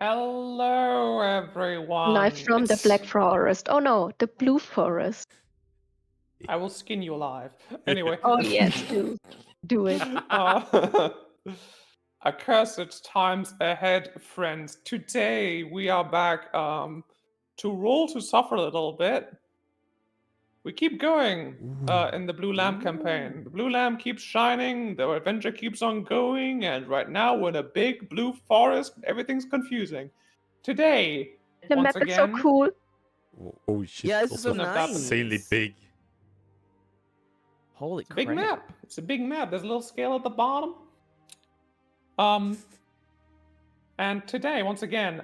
Hello, Knife everyone. from the Black Forest. Oh no, the Blue Forest. I will skin you alive. Anyway. Oh yes, do it. uh, Accursed times ahead, friends. Today we are back to roll to suffer a little bit. We keep going in the Blue Lamp campaign. The Blue Lamp keeps shining, the adventure keeps on going, and right now we're in a big blue forest. Everything's confusing. Today, The once map is so again, cool. Oh shit, Yeah, it's this is so also nice. insanely big. Holy it's a big crap. map. It's a big map. There's a little scale at the bottom. And today, once again,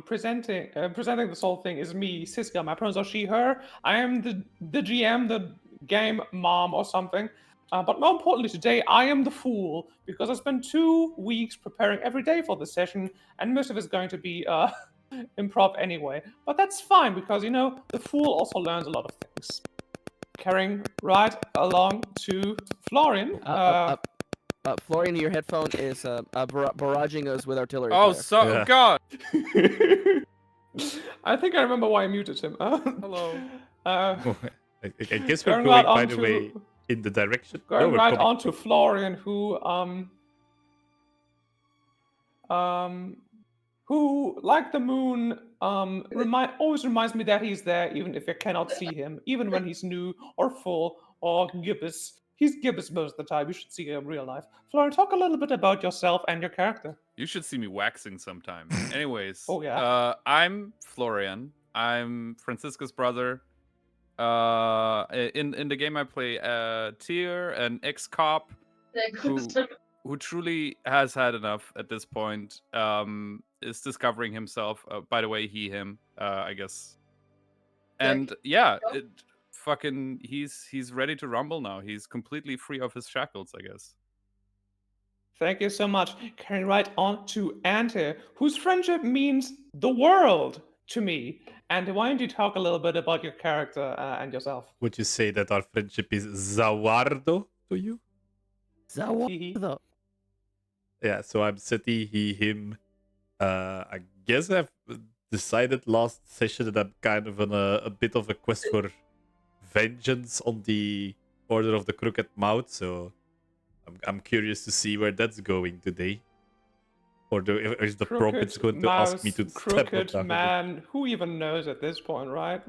presenting this whole thing is me, Siska. My pronouns are she, her. I am the GM, the game mom or something. But more importantly, today I am the fool because I spent 2 weeks preparing every day for this session, and most of it's going to be improv anyway. But that's fine because the fool also learns a lot of things. Carrying right along to Florian. Florian, your headphone is barraging us with artillery Oh, fire. Yeah. God. I think I remember why I muted him. Hello. I guess we're Going going, right by on the to- way, in the direction. Going we're right coming. on to Florian, who, like the moon, always reminds me that he's there, even if I cannot see him, even when he's new or full or gibbous. He's gibbous most of the time. You should see him in real life. Florian, talk a little bit about yourself and your character. You should see me waxing sometime. Anyways. Oh, yeah. I'm Florian. I'm Francisca's brother. In the game I play Tyr, an ex-cop who truly has had enough at this point. Is discovering himself. By the way, him, I guess. And yeah, he's ready to rumble now. He's completely free of his shackles, I guess. Thank you so much. Carrying right on to Ante, whose friendship means the world to me. And why don't you talk a little bit about your character and yourself? Would you say that our friendship is Zawardo to you? Zawardo. Yeah, so I'm Seti, he, him. I guess I've decided last session that I'm kind of on a bit of a quest for vengeance on the Order of the Crooked Mouth, so I'm curious to see where that's going today. Or is the prompt it's going to ask me to step up Crooked down man, who even knows at this point, right?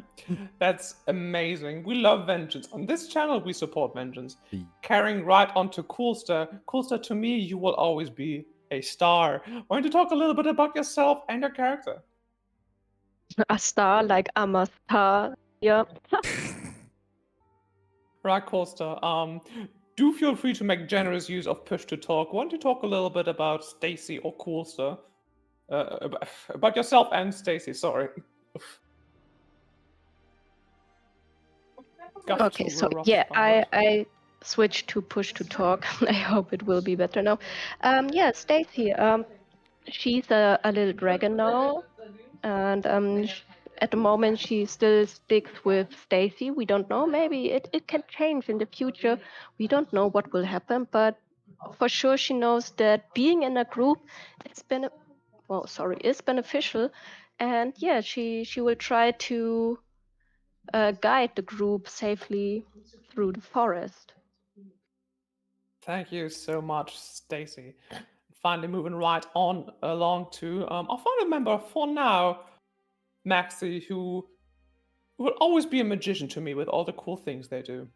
That's amazing. We love vengeance. On this channel, we support vengeance. Carrying right on to Coolster. Coolster, to me, you will always be a star. Why don't you talk a little bit about yourself and your character? A star, like I'm a star. Yeah. Right, Coolster. Do feel free to make generous use of push to talk. Why don't you talk a little bit about Stacy or Coolster? About yourself and Stacy, sorry. Okay, so yeah, I switched to push to talk. I hope it will be better now. Yeah, Stacy. She's a little dragon now, and at the moment she still sticks with Stacy. We don't know. Maybe it can change in the future. We don't know what will happen, but for sure she knows that being in a group is beneficial, and yeah, she will try to guide the group safely through the forest. Thank you so much, Stacy. Finally, moving right on along to our final member for now, Maxi, who will always be a magician to me with all the cool things they do.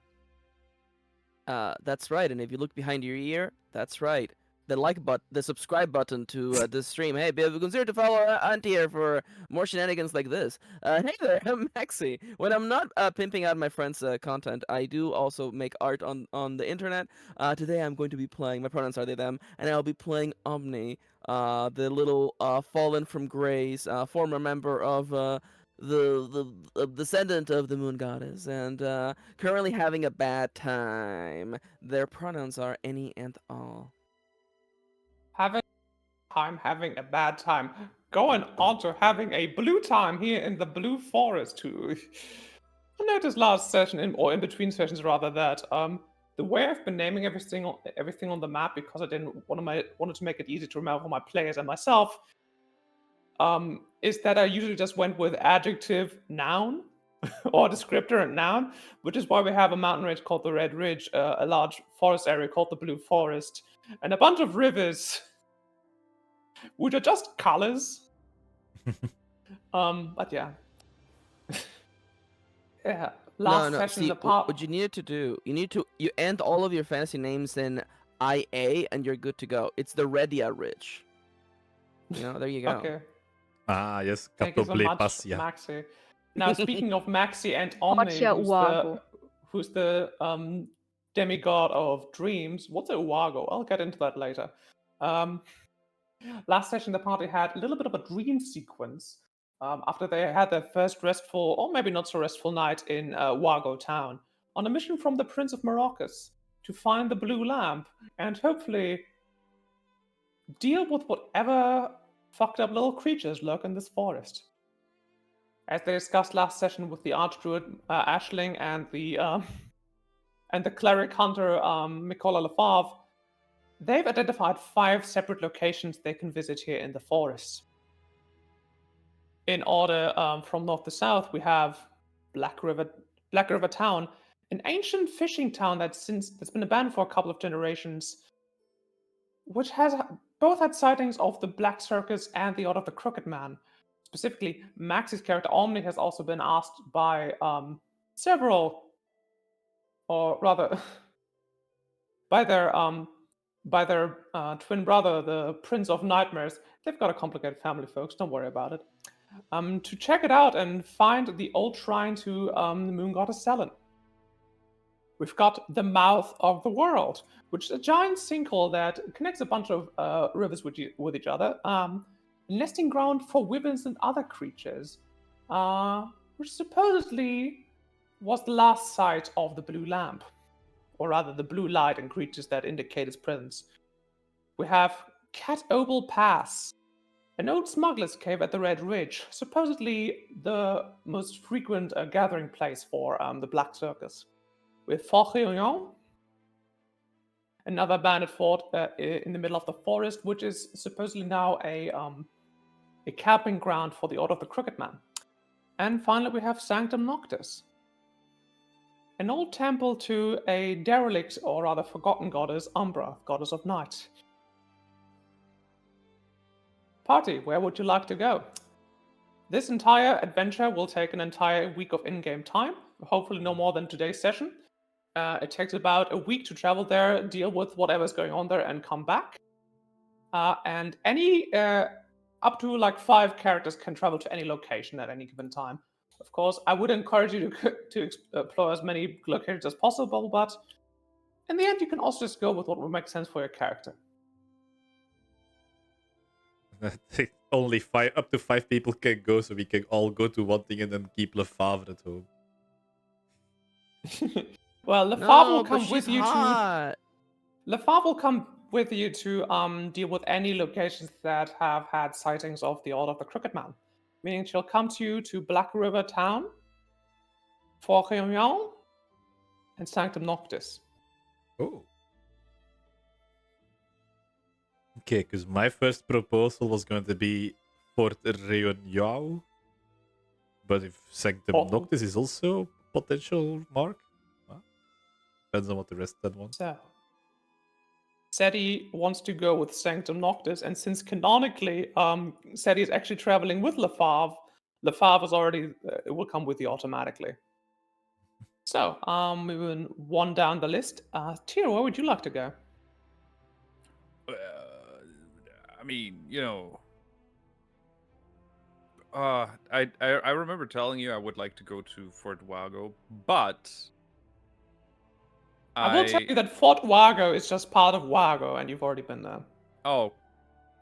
That's right. And if you look behind your ear, that's right. The subscribe button to this stream. Hey, consider to follow Auntie here for more shenanigans like this. Hey there, I'm Maxi. When I'm not pimping out my friends' content, I do also make art on the internet. Today I'm going to be playing, my pronouns are they, them, and I'll be playing Omni, the little fallen from grace, former member of the descendant of the moon goddess, and currently having a bad time. Their pronouns are any and all. Having a bad time. Going on to having a blue time here in the Blue Forest too. I noticed last session, or in between sessions rather, that the way I've been naming everything on the map, because I wanted to make it easy to remember for my players and myself, is that I usually just went with adjective, noun, or descriptor and noun, which is why we have a mountain range called the Red Ridge, a large forest area called the Blue Forest, and a bunch of rivers, which are just colors. But yeah. Yeah. Last session See, the part. what you needed to do, you end all of your fantasy names in IA, and you're good to go. It's the Redia Ridge. There you go. Okay. Ah, yes. Thank you so Catoble much, Passia. Maxi. Now, speaking of Maxi and Omni, Gotcha, Uago. who's the demigod of dreams. What's a Uago? I'll get into that later. Last session, the party had a little bit of a dream sequence after they had their first restful, or maybe not so restful night in Wago town, on a mission from the Prince of Maracas to find the blue lamp and hopefully deal with whatever fucked up little creatures lurk in this forest. As they discussed last session with the Archdruid Ashling and the cleric hunter Mikola Lefavre, they've identified 5 separate locations they can visit here in the forest. In order from north to south, we have Blackriver Town, an ancient fishing town that's been abandoned for a couple of generations, which has both had sightings of the Black Circus and the Order of the Crooked Man. Specifically, Max's character Omni has also been asked by several, or rather, by their twin brother, the Prince of Nightmares. They've got a complicated family, folks. Don't worry about it. To check it out and find the old shrine to the moon goddess Selene. We've got the Mouth of the World, which is a giant sinkhole that connects a bunch of rivers with each other. Nesting ground for wyverns and other creatures, which supposedly was the last sight of the blue lamp, or rather the blue light and creatures that indicate its presence. We have Cat Oval Pass, an old smuggler's cave at the Red Ridge, supposedly the most frequent gathering place for the Black Circus. With Fort Réunion, another bandit fort in the middle of the forest, which is supposedly now a camping ground for the Order of the Crooked Man. And finally, we have Sanctum Noctis, an old temple to a derelict, or rather forgotten goddess, Umbra, goddess of night. Party, where would you like to go? This entire adventure will take an entire week of in-game time, hopefully no more than today's session. It takes about a week to travel there, deal with whatever's going on there, and come back. And any up to like 5 characters can travel to any location at any given time. Of course, I would encourage you to explore as many locations as possible, but in the end, you can also just go with what will make sense for your character. Only up to 5 people can go, so we can all go to one thing and then keep Lefavre at home. Well, Lefavre will but come with she's you hot. Lefavre will come with you to deal with any locations that have had sightings of the Order of the Crooked Man. Meaning she'll come to you to Blackriver Town, Fort Réunion, and Sanctum Noctis. Oh. Okay, because my first proposal was going to be Fort Réunion, but if Sanctum Noctis is also a potential mark, depends on what the rest of that wants. So, Seti wants to go with Sanctum Noctis, and since canonically, Seti is actually traveling with Lefavre, Lefavre is already it will come with you automatically. So, moving one down the list, Tyr, where would you like to go? I mean, I remember telling you I would like to go to Fort Wago, but I will tell you that Fort Wago is just part of Wago, and you've already been there. Oh,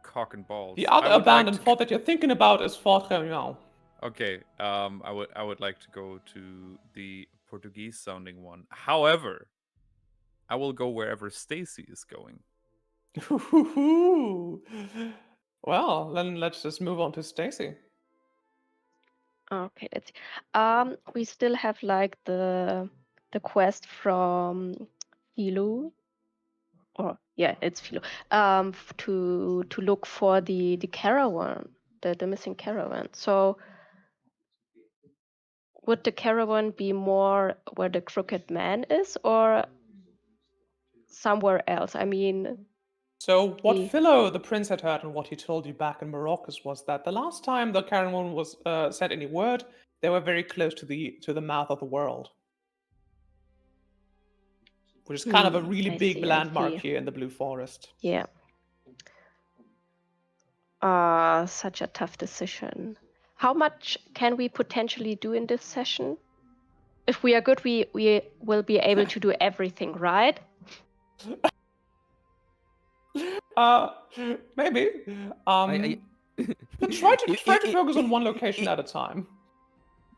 cock and balls. The other abandoned fort that you're thinking about is Fort Réunion. Okay, I would like to go to the Portuguese-sounding one. However, I will go wherever Stacy is going. Well, then let's just move on to Stacy. Okay, let's see. We still have like the quest from Philo, or yeah, it's Philo. To look for the caravan. the missing caravan. So would the caravan be more where the crooked man is, or somewhere else? I mean, So what the Philo, the prince, had heard and what he told you back in Maracas was that the last time the caravan was sent any word, they were very close to the mouth of the world, which is kind of a really I big see, I landmark see. here in the Blue Forest. Yeah. Such a tough decision. How much can we potentially do in this session? If we are good, we will be able to do everything, right? Maybe. I- But try to I- focus on one location at a time.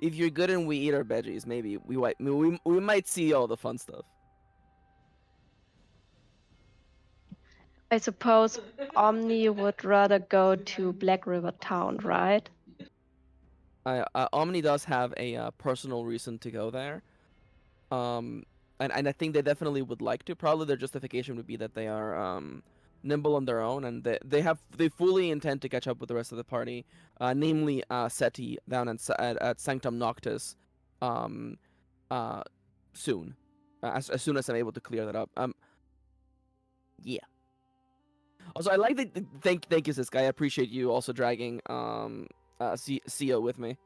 If you're good and we eat our veggies, maybe we might see all the fun stuff. I suppose Omni would rather go to Blackriver town, right? Omni does have a personal reason to go there. And I think they definitely would like to. Probably their justification would be that they are nimble on their own, and they fully intend to catch up with the rest of the party, namely Seti down at Sanctum Noctis, um, soon, as soon as I'm able to clear that up. Yeah. Also, I like the thank you, Siska. I appreciate you also dragging CO with me.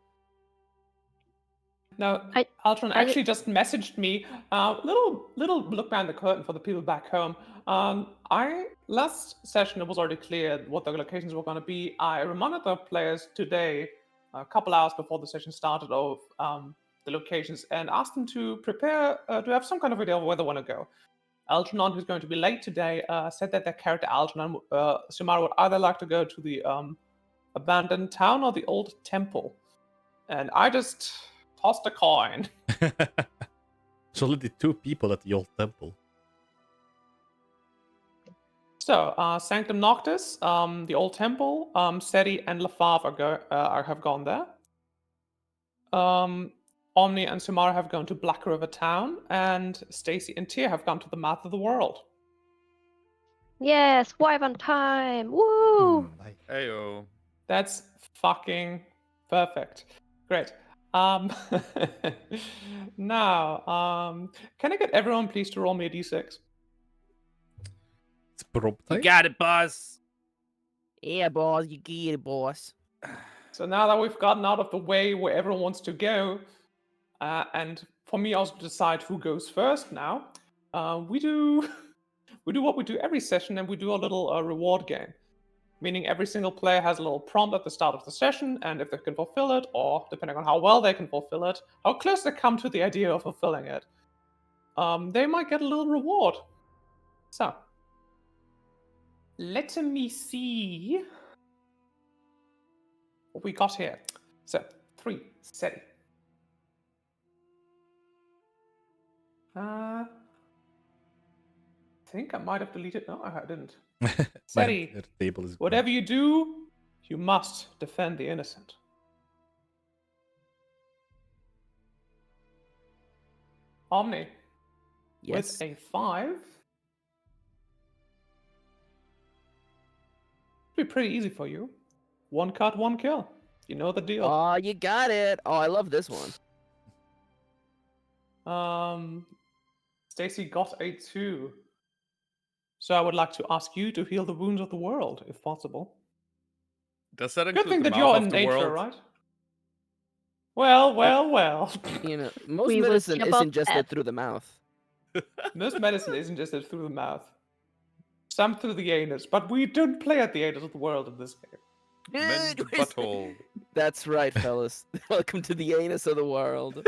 Now, I- Altron I- actually just messaged me. Little look behind the curtain for the people back home. I last session it was already clear what the locations were going to be. I reminded the players today, a couple hours before the session started, of the locations and asked them to prepare to have some kind of idea of where they want to go. Algernon, who's going to be late today, said that their character Algernon, Sumara, would either like to go to the abandoned town or the old temple. And I just tossed a coin. There's only 2 people at the old temple. So, Sanctum Noctis, the old temple, Seti and Lafave have gone there. Omni and Sumara have gone to Blackriver town, and Stacy and Tyr have gone to the mouth of the world. Yes, Wyvern time! Woo! Nice. Heyo. That's fucking perfect. Great. Now, can I get everyone please to roll me a d6? It's prompt You time. got it, boss. Yeah, boss, you get it, boss. So now that we've gotten out of the way where everyone wants to go, and for me also to decide who goes first now, we do what we do every session, and we do a little reward game. Meaning every single player has a little prompt at the start of the session, and if they can fulfill it, or depending on how well they can fulfill it, how close they come to the idea of fulfilling it, they might get a little reward. So, let me see what we got here. So, 3, Seti. I think I might have deleted. No, I didn't. My Seti, entire table is gone. whatever you do, you must defend the innocent. Omni, Yes. with a 5. It'll be pretty easy for you. 1 cut, 1 kill. You know the deal. Oh, you got it. Oh, I love this one. Stacy got a 2. So I would like to ask you to heal the wounds of the world, if possible. Does that Good include thing the that mouth you're of in the nature, world? right? Well. You know, most We will medicine see is about ingested that. through the mouth. Most medicine is ingested through the mouth. Some through the anus, but we don't play at the anus of the world in this game. Men's Dude, where's- butthole. That's right, fellas. Welcome to the anus of the world.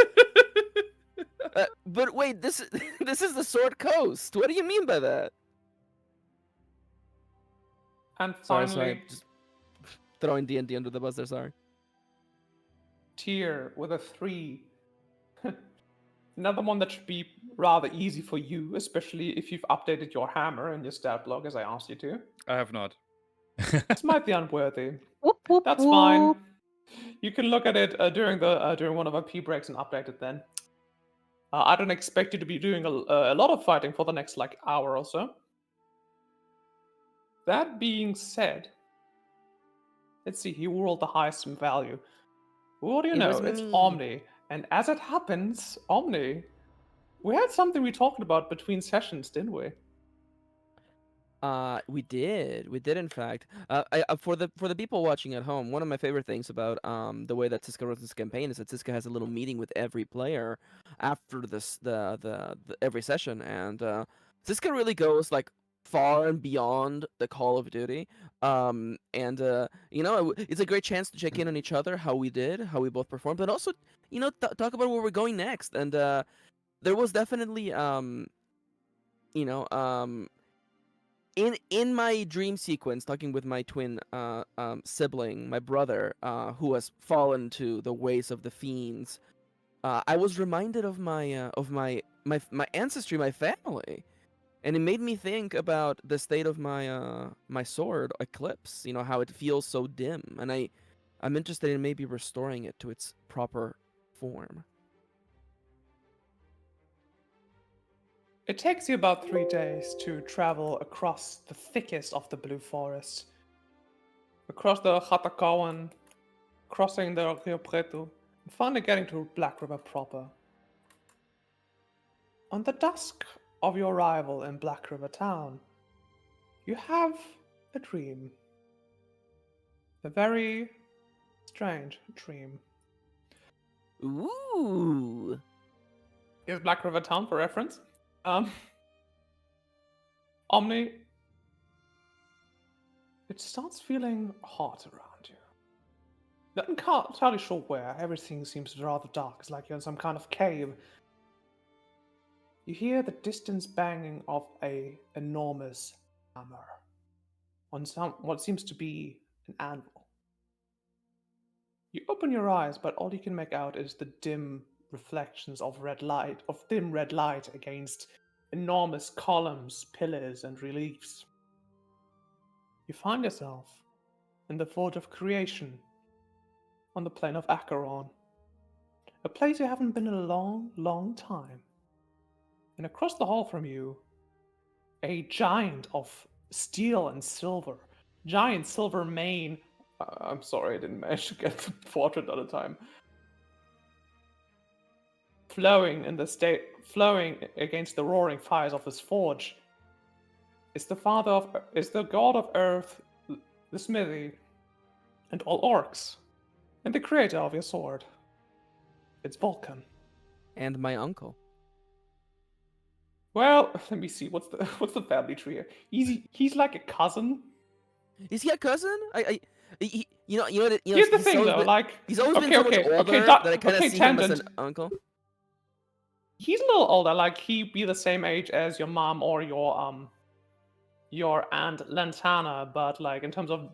But wait, this this is the Sword Coast. What do you mean by that? And Sorry, finally, just throwing D&D under the bus there. Sorry. Tyr with a 3. Another one that should be rather easy for you, especially if you've updated your hammer in your stat block as I asked you to. I have not. This might be unworthy. Whoop, whoop, That's whoop. fine. You can look at it during one of our P breaks and update it then. I don't expect you to be doing a lot of fighting for the next hour or so. That being said, Let's see, who rolled the highest in value? What do you It know? was It's me. Omni. And as it happens, Omni, we had something we talked about between sessions, didn't we? We did in fact. For the people watching at home, one of my favorite things about the way that Siska runs this campaign is that Siska has a little meeting with every player after the every session, and Siska really goes like far and beyond the Call of Duty. And it's a great chance to check in on each other, how we did, how we both performed, but also talk about where we're going next. And there was definitely you know um in my dream sequence, talking with my twin sibling, my brother, who has fallen to the ways of the fiends, I was reminded of my ancestry, my family, and it made me think about the state of my sword Eclipse. You know how it feels so dim, and I'm interested in maybe restoring it to its proper form. It takes you about 3 days to travel across the thickest of the Blue Forest, across the Hatakawan, crossing the Rio Preto, and finally getting to Blackriver proper. On the dusk of your arrival in Blackriver town, you have a dream. A very strange dream. Ooh. Here's Blackriver town for reference. Omni, it starts feeling hot around you. I'm not entirely sure where. Everything seems rather dark. It's like you're in some kind of cave. You hear the distant banging of a enormous hammer on what seems to be an anvil. You open your eyes, but all you can make out is the dim reflections of dim red light against enormous columns, pillars, and reliefs. You find yourself in the Forge of Creation, on the plane of Acheron, a place you haven't been in a long, long time. And across the hall from you, a giant of steel and silver, giant silver mane. I'm sorry, I didn't manage to get the portrait at a time. Flowing against the roaring fires of his forge, is the god of earth, the smithy, and all orcs, and the creator of your sword. It's Vulcan. And my uncle. Well, let me see. What's the family tree here? He's like a cousin. Is he a cousin? You know, Here's the thing, though. He's always been so much older that I kind of see him as an uncle. He's a little older. Like he'd be the same age as your mom or your aunt Lantana, but like in terms of,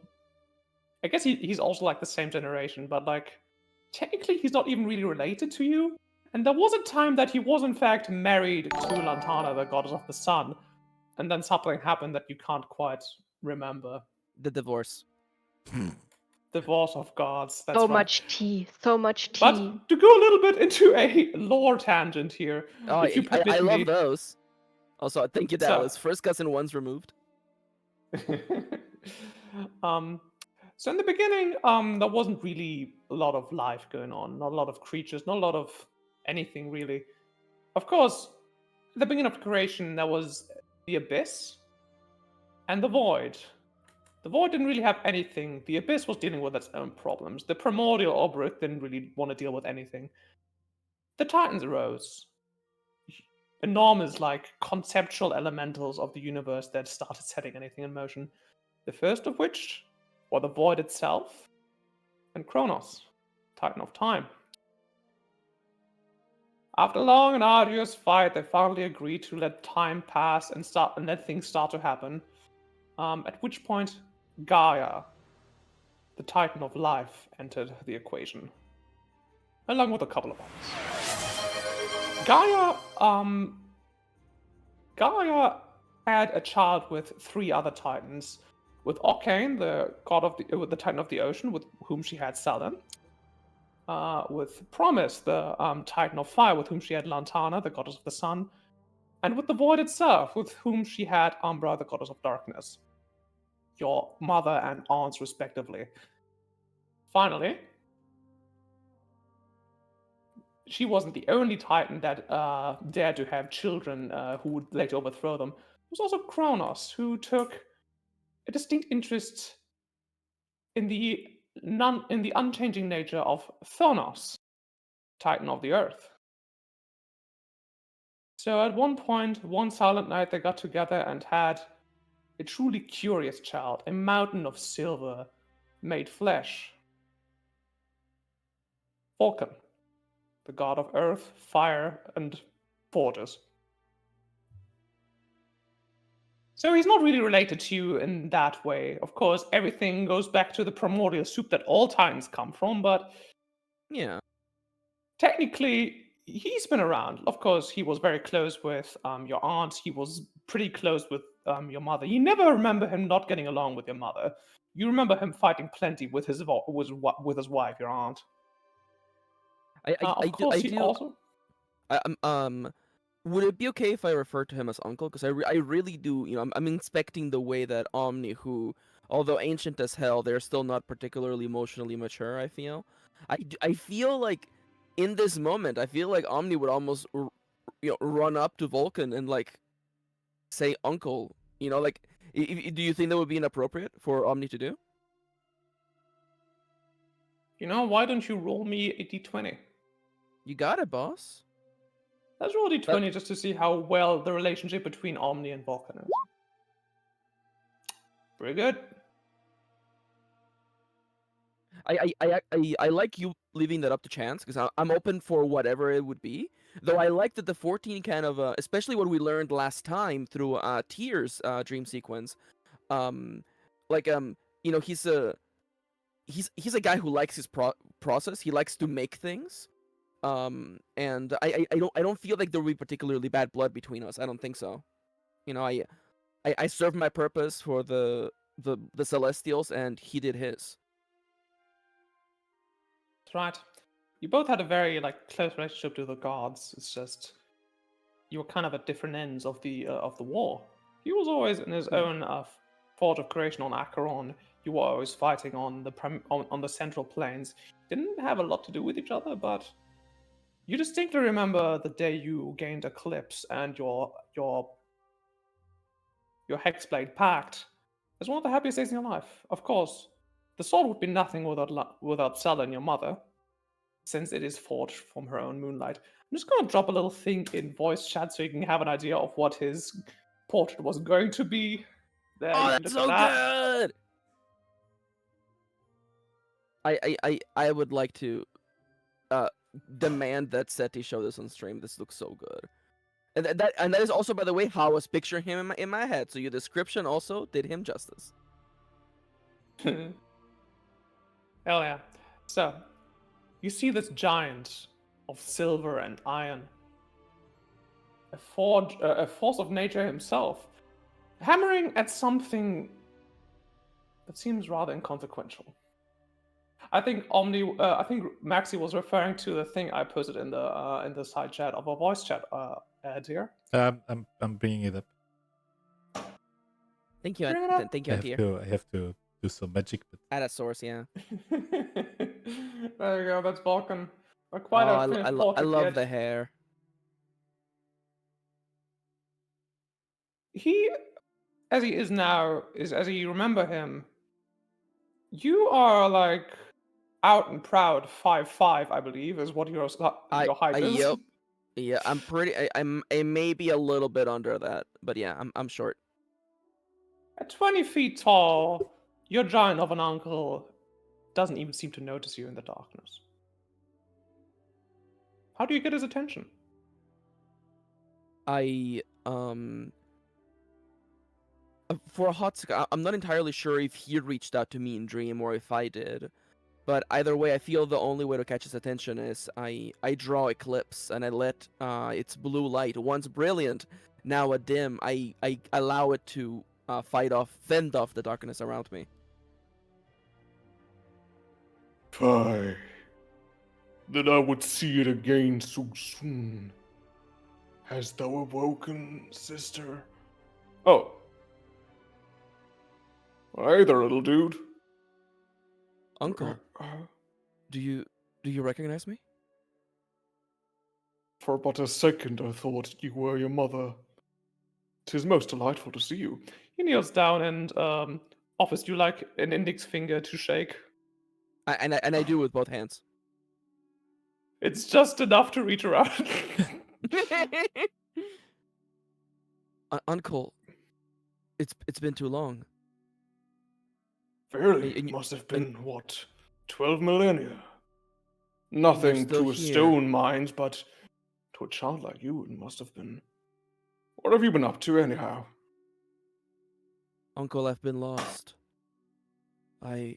I guess he's also like the same generation, but like technically he's not even really related to you. And there was a time that he was in fact married to Lantana, the goddess of the sun, and then something happened that you can't quite remember. The divorce. Divorce of gods. That's So right. much tea. So much tea. But to go a little bit into a lore tangent here, Oh, if you permit I love me. those. Also, thank you, Dallas. First cousin one's removed. So in the beginning, there wasn't really a lot of life going on, not a lot of creatures, not a lot of anything really. Of course, at the beginning of creation, there was the abyss and the void. The void didn't really have anything. The abyss was dealing with its own problems. The primordial Obruch didn't really want to deal with anything. The Titans arose. Enormous, like, conceptual elementals of the universe that started setting anything in motion. The first of which were the void itself and Kronos, Titan of Time. After a long and arduous fight, they finally agreed to let time pass and let things start to happen. At which point, Gaia, the Titan of Life, entered the equation, along with a couple of others. Gaia had a child with 3 other Titans, with Ocane, the Titan of the Ocean, with whom she had Saturn, with Promise, the Titan of Fire, with whom she had Lantana, the goddess of the sun, and with the Void itself, with whom she had Umbra, the goddess of darkness. Your mother and aunts, respectively. finally, she wasn't the only Titan that dared to have children who would later overthrow them. There was also Kronos, who took a distinct interest in the unchanging nature of Thonos, Titan of the Earth. So at one point, one silent night, they got together and had a truly curious child, a mountain of silver made flesh. Vulcan, the god of earth, fire, and borders. So he's not really related to you in that way. Of course, everything goes back to the primordial soup that all Titans come from, but Yeah. technically, he's been around. Of course, he was very close with your aunt. He was pretty close with your mother. You never remember him not getting along with your mother. You remember him fighting plenty with his wife, your aunt. Of course, he also. Would it be okay if I refer to him as uncle? Because I really do, I'm inspecting the way that Omni, who, although ancient as hell, they're still not particularly emotionally mature, I feel. I feel like, in this moment, I feel like Omni would almost, run up to Vulcan and, like, say uncle. Like, do you think that would be inappropriate for Omni to do? Why don't you roll me a d20? You got it, boss. Let's roll a d20 just to see how well the relationship between Omni and Vulcan is. Pretty good. I like you leaving that up to chance, because I'm open for whatever it would be. Though I like that the 14 kind of, especially what we learned last time through Tyr's dream sequence, like he's a guy who likes his process. He likes to make things, and I don't feel like there will be particularly bad blood between us. I don't think so. I served my purpose for the Celestials, and he did his. That's right. You both had a very close relationship to the gods. It's just you were kind of at different ends of the war. He was always in his own forge of creation on Acheron. You were always fighting on the central plains. Didn't have a lot to do with each other, but you distinctly remember the day you gained Eclipse and your Hexblade pact as one of the happiest days in your life. Of course, the sword would be nothing without Sella and your mother, since it is forged from her own moonlight. I'm just going to drop a little thing in voice chat so you can have an idea of what his portrait was going to be. There, Oh, that's so good! I would like to demand that SETI show this on stream. This looks so good. And that is also, by the way, how I was picturing him in my head. So your description also did him justice. Hell yeah. So, you see this giant of silver and iron, a force of nature himself, hammering at something that seems rather inconsequential. I think Maxi was referring to the thing I posted in the side chat of a voice chat ad here. I'm bringing it up. Thank you, thank you, I have to do some magic. But... Add a source, yeah. There you go. That's Vulcan. I love the hair. He, as he is now, is as you remember him. You are out and proud 5'5", I believe, is what your height is. Yep. Yeah, I'm pretty. I may be a little bit under that, but yeah, I'm short. At 20 feet tall, your giant of an uncle doesn't even seem to notice you in the darkness. How do you get his attention? For a hot second, I'm not entirely sure if he reached out to me in Dream or if I did. But either way, I feel the only way to catch his attention is I draw Eclipse and I let its blue light, once brilliant, now a dim, I allow it to fend off the darkness around me. Fie. That I would see it again so soon. Hast thou awoken, sister? Oh. Hey there, little dude. Uncle. Do you recognize me? For but a second I thought you were your mother. 'Tis most delightful to see you. He kneels down and offers you like an index finger to shake. And I do with both hands. It's just enough to reach around. Uncle, it's been too long. Verily, And you- must have and- been, what, 12 millennia? you're Nothing still to a here. stone, mind, but to a child like you, it must have been. What have you been up to, anyhow? Uncle, I've been lost. I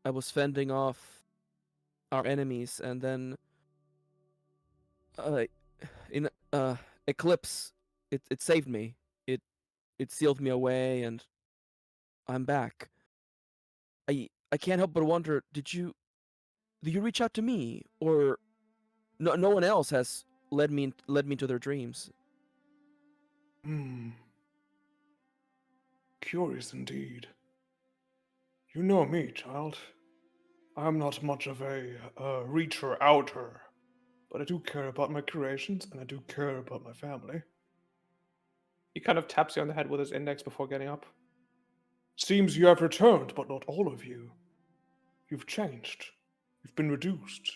was fending off our enemies, and then uh, in eclipse, it saved me. It sealed me away, and I'm back. I can't help but wonder, did you reach out to me, or no one else has led me to their dreams? Hmm. Curious indeed. You know me, child. I'm not much of a reacher-outer, but I do care about my creations, and I do care about my family. He kind of taps you on the head with his index before getting up. Seems you have returned, but not all of you. You've changed. You've been reduced.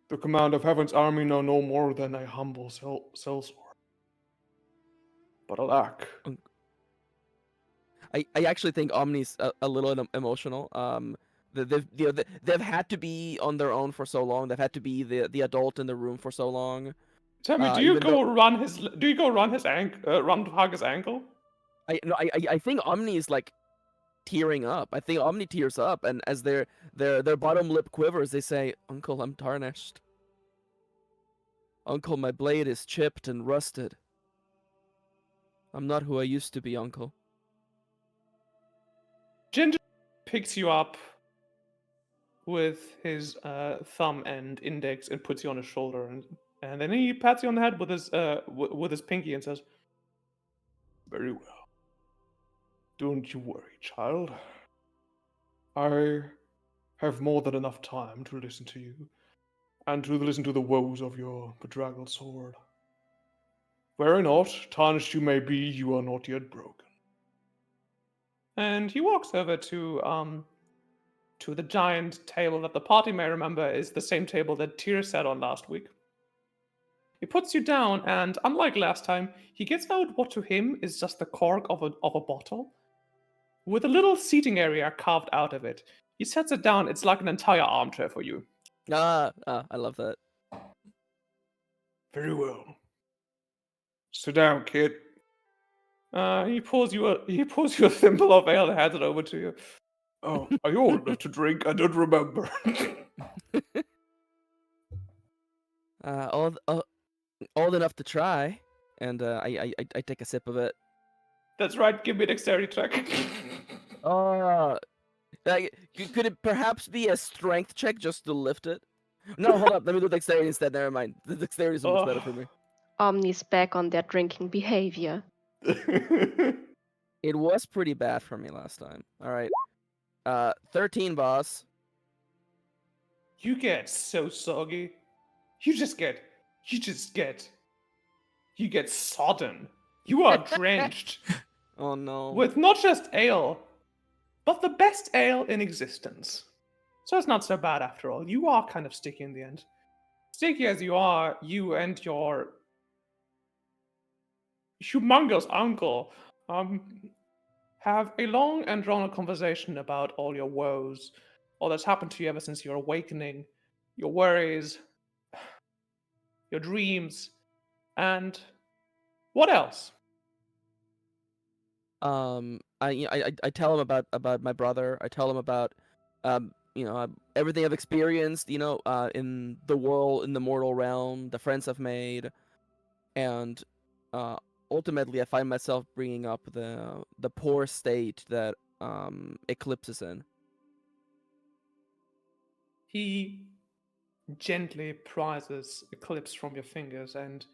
The command of Heaven's army know no more than a humble sellsword. But alack, I actually think Omni's a little emotional. They've had to be on their own for so long. They've had to be the adult in the room for so long. Tell me, do you go run his? Do you go run his run to hug his ankle? I think Omni is like tearing up. I think Omni tears up, and as their bottom lip quivers, they say, "Uncle, I'm tarnished. Uncle, my blade is chipped and rusted. I'm not who I used to be, Uncle." Ginger picks you up with his thumb and index and puts you on his shoulder, and then he pats you on the head with his pinky and says, very well. Don't you worry, child. I have more than enough time to listen to you, and to listen to the woes of your bedraggled sword. Worry not, tarnished you may be, you are not yet broken. and he walks over to the giant table that the party may remember is the same table that Tyr sat on last week. He puts you down, and unlike last time, he gets out what to him is just the cork of a bottle, with a little seating area carved out of it. He sets it down, it's like an entire armchair for you. I love that. Very well. Sit down, kid. He pours you a thimble of ale and hands it over to you. Oh, are you old enough to drink? I don't remember. Old enough to try, and I take a sip of it. That's right, give me a dexterity check. Could it perhaps be a strength check just to lift it? No, hold up. Let me do dexterity instead. Never mind. The dexterity is much better for me. Omni's back on their drinking behavior. It was pretty bad for me last time. All right. 13, boss. You get so soggy. You get sodden. You are drenched Oh no. with not just ale, but the best ale in existence. So it's not so bad after all. You are kind of sticky in the end. Sticky as you are, you and your humongous uncle have a long and drawn out conversation about all your woes, all that's happened to you ever since your awakening, your worries, your dreams, and what else? I tell him about my brother. I tell him about everything I've experienced, in the world, in the mortal realm, the friends I've made, and ultimately I find myself bringing up the poor state that Eclipse is in. He gently prizes Eclipse from your fingers, and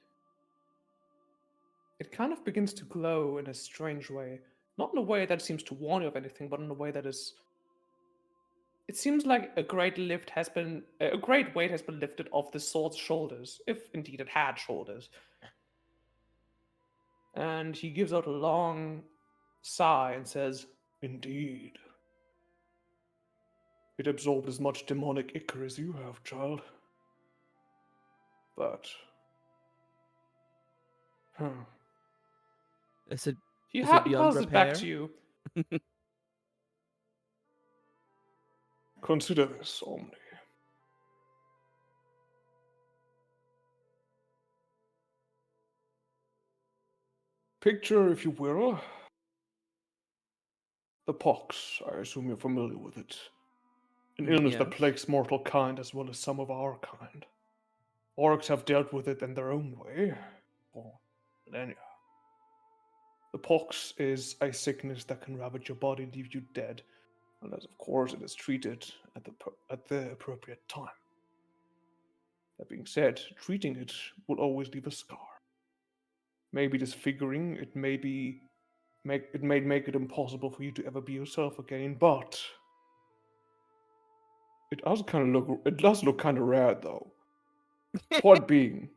it kind of begins to glow in a strange way. Not in a way that seems to warn you of anything, but in a way that is it seems like a great weight has been lifted off the sword's shoulders, if indeed it had shoulders. And he gives out a long sigh and says, Indeed. It absorbed as much demonic ichor as you have, child. But... Huh. Is it he Is it beyond passes it back to repair? you. Consider this, Omni. Picture, if you will, the pox. I assume you're familiar with it. An illness that Yes. plagues mortal kind as well as some of our kind. Orcs have dealt with it in their own way for millennia. The pox is a sickness that can ravage your body and leave you dead, unless, of course, it is treated at the appropriate time. That being said, treating it will always leave a scar. Maybe disfiguring, it may make it impossible for you to ever be yourself again, but it does look kind of rare though. Point being,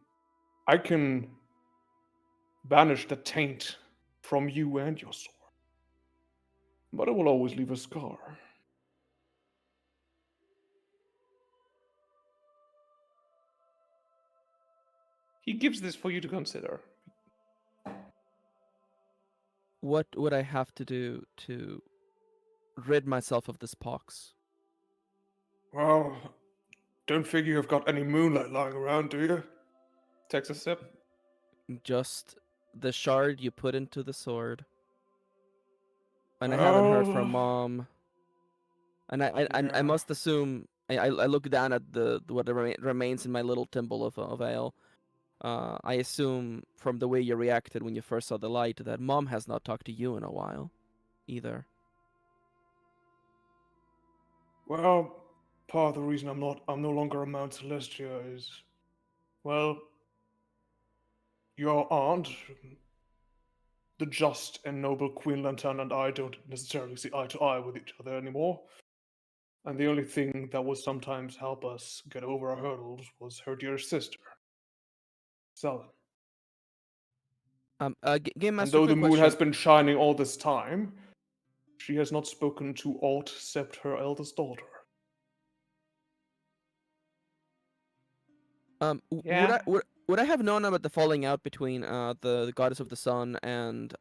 I can banish the taint from you and your sword, but it will always leave a scar. He gives this for you to consider. What would I have to do to rid myself of this pox? Well, don't figure you've got any moonlight lying around, do you? Takes a sip. Just the shard you put into the sword. And I haven't heard from Well, Mom. And I yeah. must assume I look down at the what remains in my little thimble of ale. I assume from the way you reacted when you first saw the light that Mom has not talked to you in a while, either. Well, part of the reason I'm no longer a Mount Celestia is, well, your aunt, the just and noble Queen Lantern, and I don't necessarily see eye to eye with each other anymore. And the only thing that would sometimes help us get over our hurdles was her dear sister, Selin. Game And Master, though the quick moon has question. been shining all this time, she has not spoken to aught except her eldest daughter. Yeah. Would I have known about the falling out between the goddess of the sun and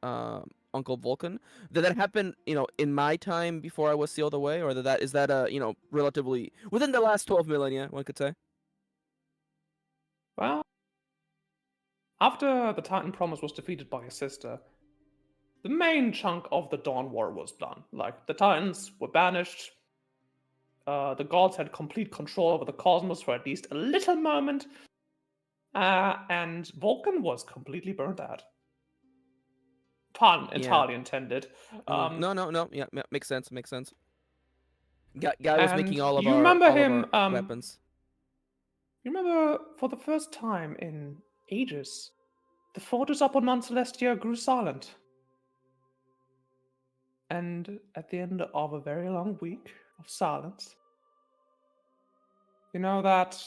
Uncle Vulcan? Did that happen, in my time before I was sealed away, or is that relatively within the last 12 millennia, one could say? Well, after the Titan Promise was defeated by his sister, the main chunk of the Dawn War was done. Like, the Titans were banished. The gods had complete control over the cosmos for at least a little moment. And Vulcan was completely burnt out. Pun Yeah. entirely intended. No. Yeah, makes sense. Makes sense. Guy was And making all of you our remember all of him, our weapons. you remember for the first time in ages, the fortress up on Mount Celestia grew silent. And at the end of a very long week of silence, you know that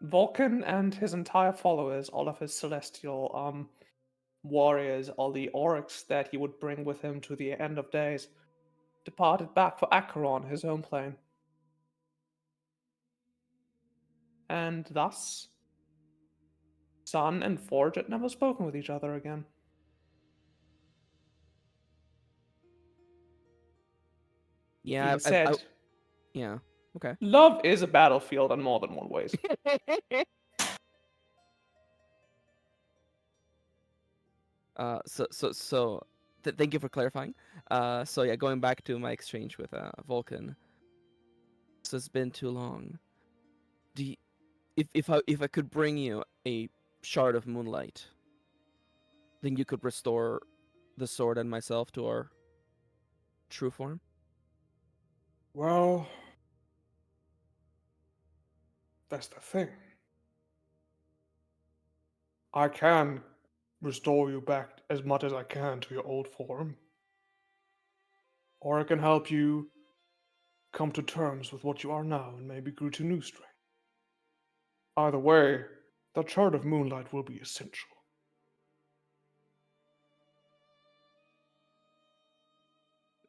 Vulcan and his entire followers, all of his celestial warriors, all the orcs that he would bring with him to the end of days, departed back for Acheron, his home plane. And thus, Sun and Forge had never spoken with each other again. Yeah, Being said, yeah. Okay. love is a battlefield in more than one ways. Thank you for clarifying. So yeah, going back to my exchange with Vulcan. So it's been too long. Do you, if I could bring you a shard of moonlight, then you could restore the sword and myself to our true form. Well, that's the thing. I can restore you back as much as I can to your old form. Or I can help you come to terms with what you are now and maybe grew to new strength. Either way, the chart of moonlight will be essential.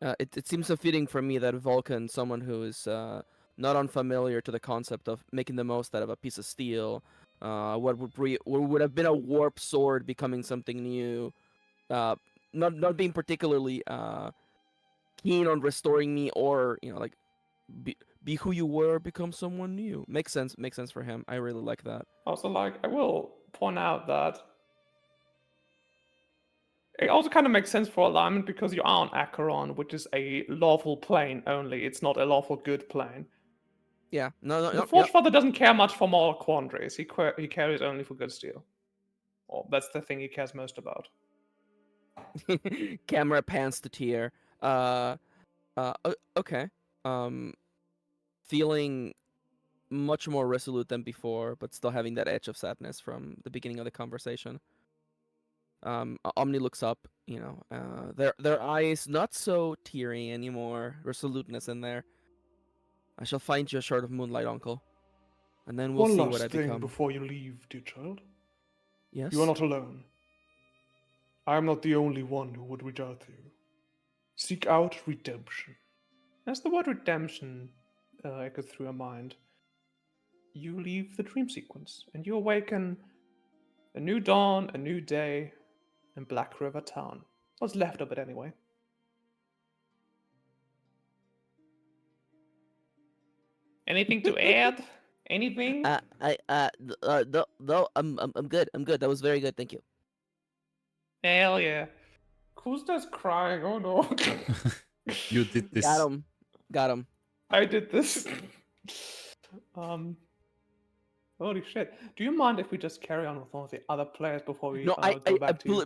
It seems so fitting for me that Vulcan, someone who is not unfamiliar to the concept of making the most out of a piece of steel, what would have been a warp sword becoming something new, uh, not being particularly keen on restoring me, or like be who you were, become someone new. Makes sense. Makes sense for him. I really like that. Also, I will point out that it also kind of makes sense for alignment because you are on Acheron, which is a lawful plane only. It's not a lawful good plane. Yeah. No. The Forge Father doesn't care much for moral quandaries. He cares only for good steel. Or that's the thing he cares most about. Camera pans to Tier. Okay. Feeling much more resolute than before, but still having that edge of sadness from the beginning of the conversation. Omni looks up, their eyes not so teary anymore, resoluteness in there. I shall find you a shard of moonlight, uncle, and then we'll One see last what I thing become. before you leave, dear child. Yes? You are not alone. I am not the only one who would reach out to you. Seek out redemption. As the word redemption echoes through her mind, you leave the dream sequence and you awaken a new dawn, a new day in Blackriver town. What's left of it anyway. Anything to add? Anything? No, I'm good. I'm good. That was very good. Thank you. Hell yeah. Kusta's crying. Oh no. You did this. Got him. I did this. Holy shit. Do you mind if we just carry on with one of the other players before we No, go back to you?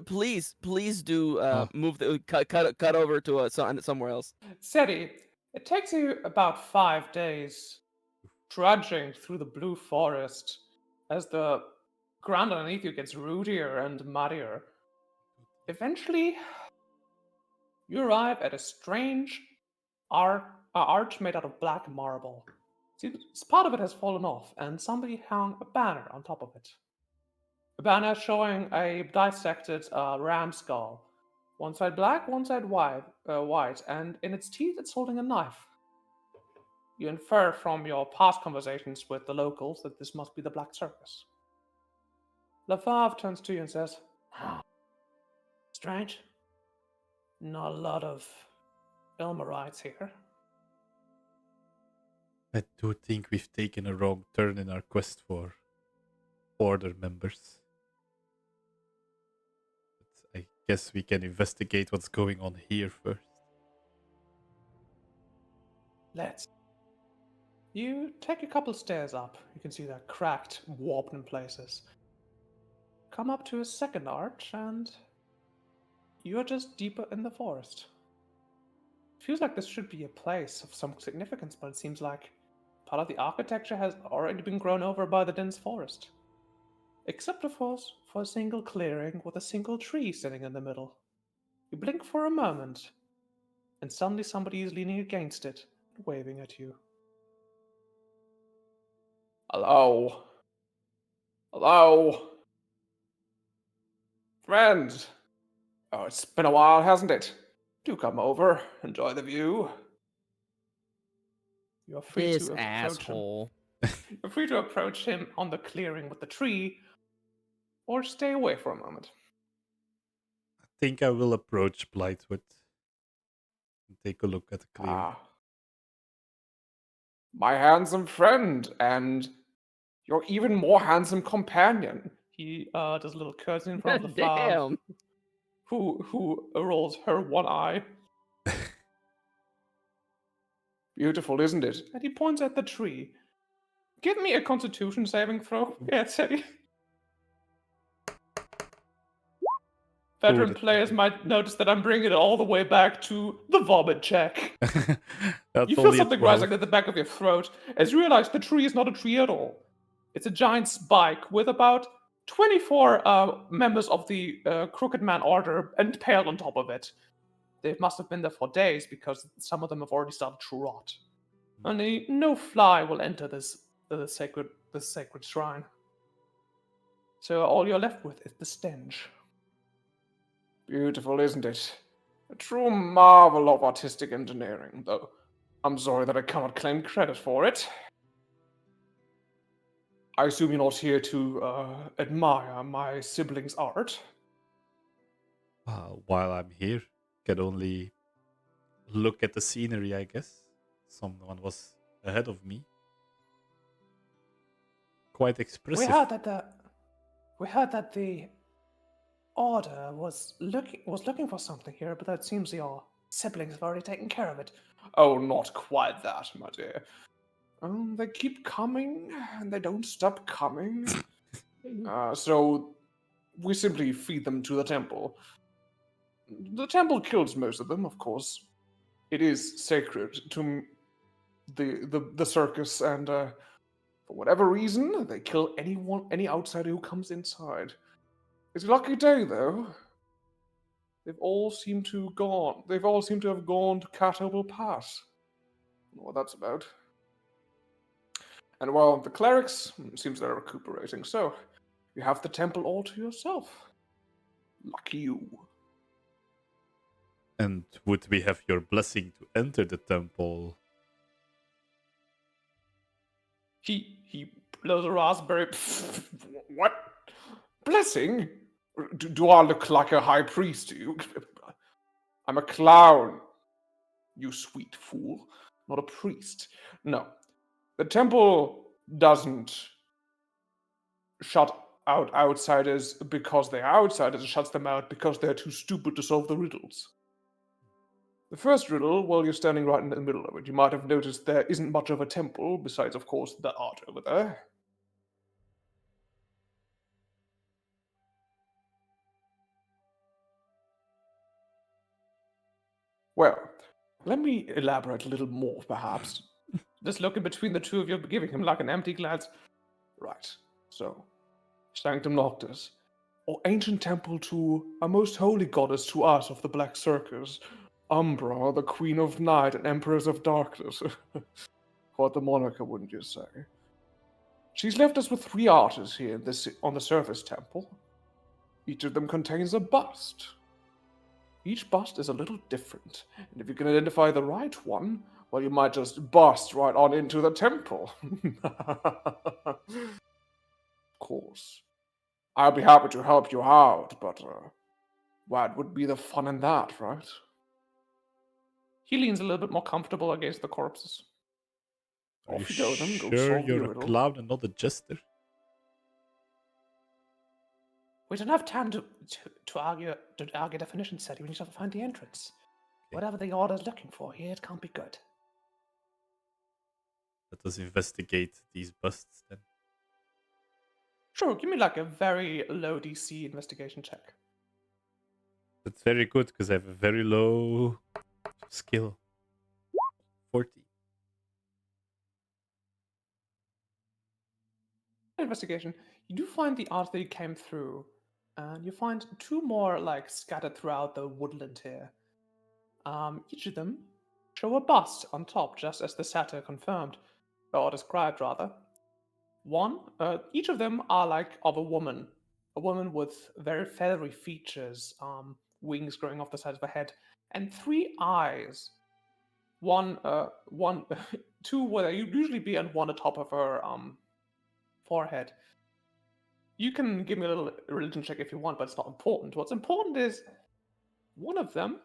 please do Oh. move the cut over to somewhere else. Seti, it takes you about 5 days trudging through the blue forest as the ground underneath you gets rootier and muddier. Eventually, you arrive at a strange arch made out of black marble. Part of it has fallen off, and somebody hung a banner on top of it. A banner showing a dissected ram skull. One side black, one side white, and in its teeth it's holding a knife. You infer from your past conversations with the locals that this must be the Black Circus. Lafave turns to you and says, strange. Not a lot of Elmerites here. I do think we've taken a wrong turn in our quest for Order members. But I guess we can investigate what's going on here first. Let's. You take a couple stairs up. You can see they're cracked, warped in places. Come up to a second arch, and you're just deeper in the forest. Feels like this should be a place of some significance, but it seems like part of the architecture has already been grown over by the dense forest. Except, of course, for a single clearing with a single tree sitting in the middle. You blink for a moment, and suddenly somebody is leaning against it and waving at you. Hello? Hello? Friend? Oh, it's been a while, hasn't it? Do come over, enjoy the view. You're free This to approach asshole. him. You're free to approach him on the clearing with the tree, or stay away for a moment. I think I will approach Blightwood and take a look at the clearing. Ah. My handsome friend, and your even more handsome companion. He does a little curtsy in front of the Fav, Damn. who rolls her one eye. Beautiful, isn't it? And he points at the tree. Give me a constitution saving throw. Yeah, Teddy. Veteran that's players might notice that I'm bringing it all the way back to the vomit check. That's You feel only a something 12. rising at the back of your throat as you realize the tree is not a tree at all. It's a giant spike with about 24 members of the Crooked Man Order impaled on top of it. They must have been there for days because some of them have already started to rot. Only no fly will enter this sacred shrine. So all you're left with is the stench. Beautiful, isn't it? A true marvel of artistic engineering, though I'm sorry that I cannot claim credit for it. I assume you're not here to admire my siblings' art. While I'm here, can only look at the scenery, I guess. Someone was ahead of me. Quite expressive. We heard that the order was looking for something here, but it seems your siblings have already taken care of it. Oh, not quite that, my dear. They keep coming, and they don't stop coming. So we simply feed them to the temple. The temple kills most of them, of course. It is sacred to the circus, and for whatever reason, they kill any outsider who comes inside. It's a lucky day, though. They've all seemed to have gone to Catopel Pass. I don't know what that's about. And while the clerics, seems they're recuperating, so you have the temple all to yourself. Lucky you. And would we have your blessing to enter the temple? He blows a raspberry. What? Blessing? Do I look like a high priest to you? I'm a clown. You sweet fool. Not a priest. No. The temple doesn't shut out outsiders because they're outsiders. It shuts them out because they're too stupid to solve the riddles. The first riddle, well, you're standing right in the middle of it. You might have noticed there isn't much of a temple, besides, of course, the art over there. Well, let me elaborate a little more, perhaps. Just looking between the two of you, giving him like an empty glance. Right, so, Sanctum Noctis, or ancient temple to a most holy goddess to us of the Black Circus, Umbra, the Queen of Night and Empress of Darkness. Quite the moniker, wouldn't you say? She's left us with 3 artists here on the surface temple. Each of them contains a bust. Each bust is a little different, and if you can identify the right one, well, you might just bust right on into the temple. Of course. I'll be happy to help you out, but what would be the fun in that, right? He leans a little bit more comfortable against the corpses. Are you Off you go then, go sure solve the you're a riddle. clown and not a jester? We don't have time to argue definitions, Sadie. We need to find the entrance. Whatever the order's looking for here, it can't be good. Let us investigate these busts then. Sure, give me like a very low DC investigation check. That's very good because I have a very low skill. 40. Investigation. You do find the art that you came through, and you find 2 more like scattered throughout the woodland here. Each of them show a bust on top, just as the satyr confirmed, or described rather. Each of them are like of a woman with very feathery features, wings growing off the sides of her head, and 3 eyes. One, 2 where they usually be, and one atop of her forehead. You can give me a little religion check if you want, but it's not important. What's important is one of them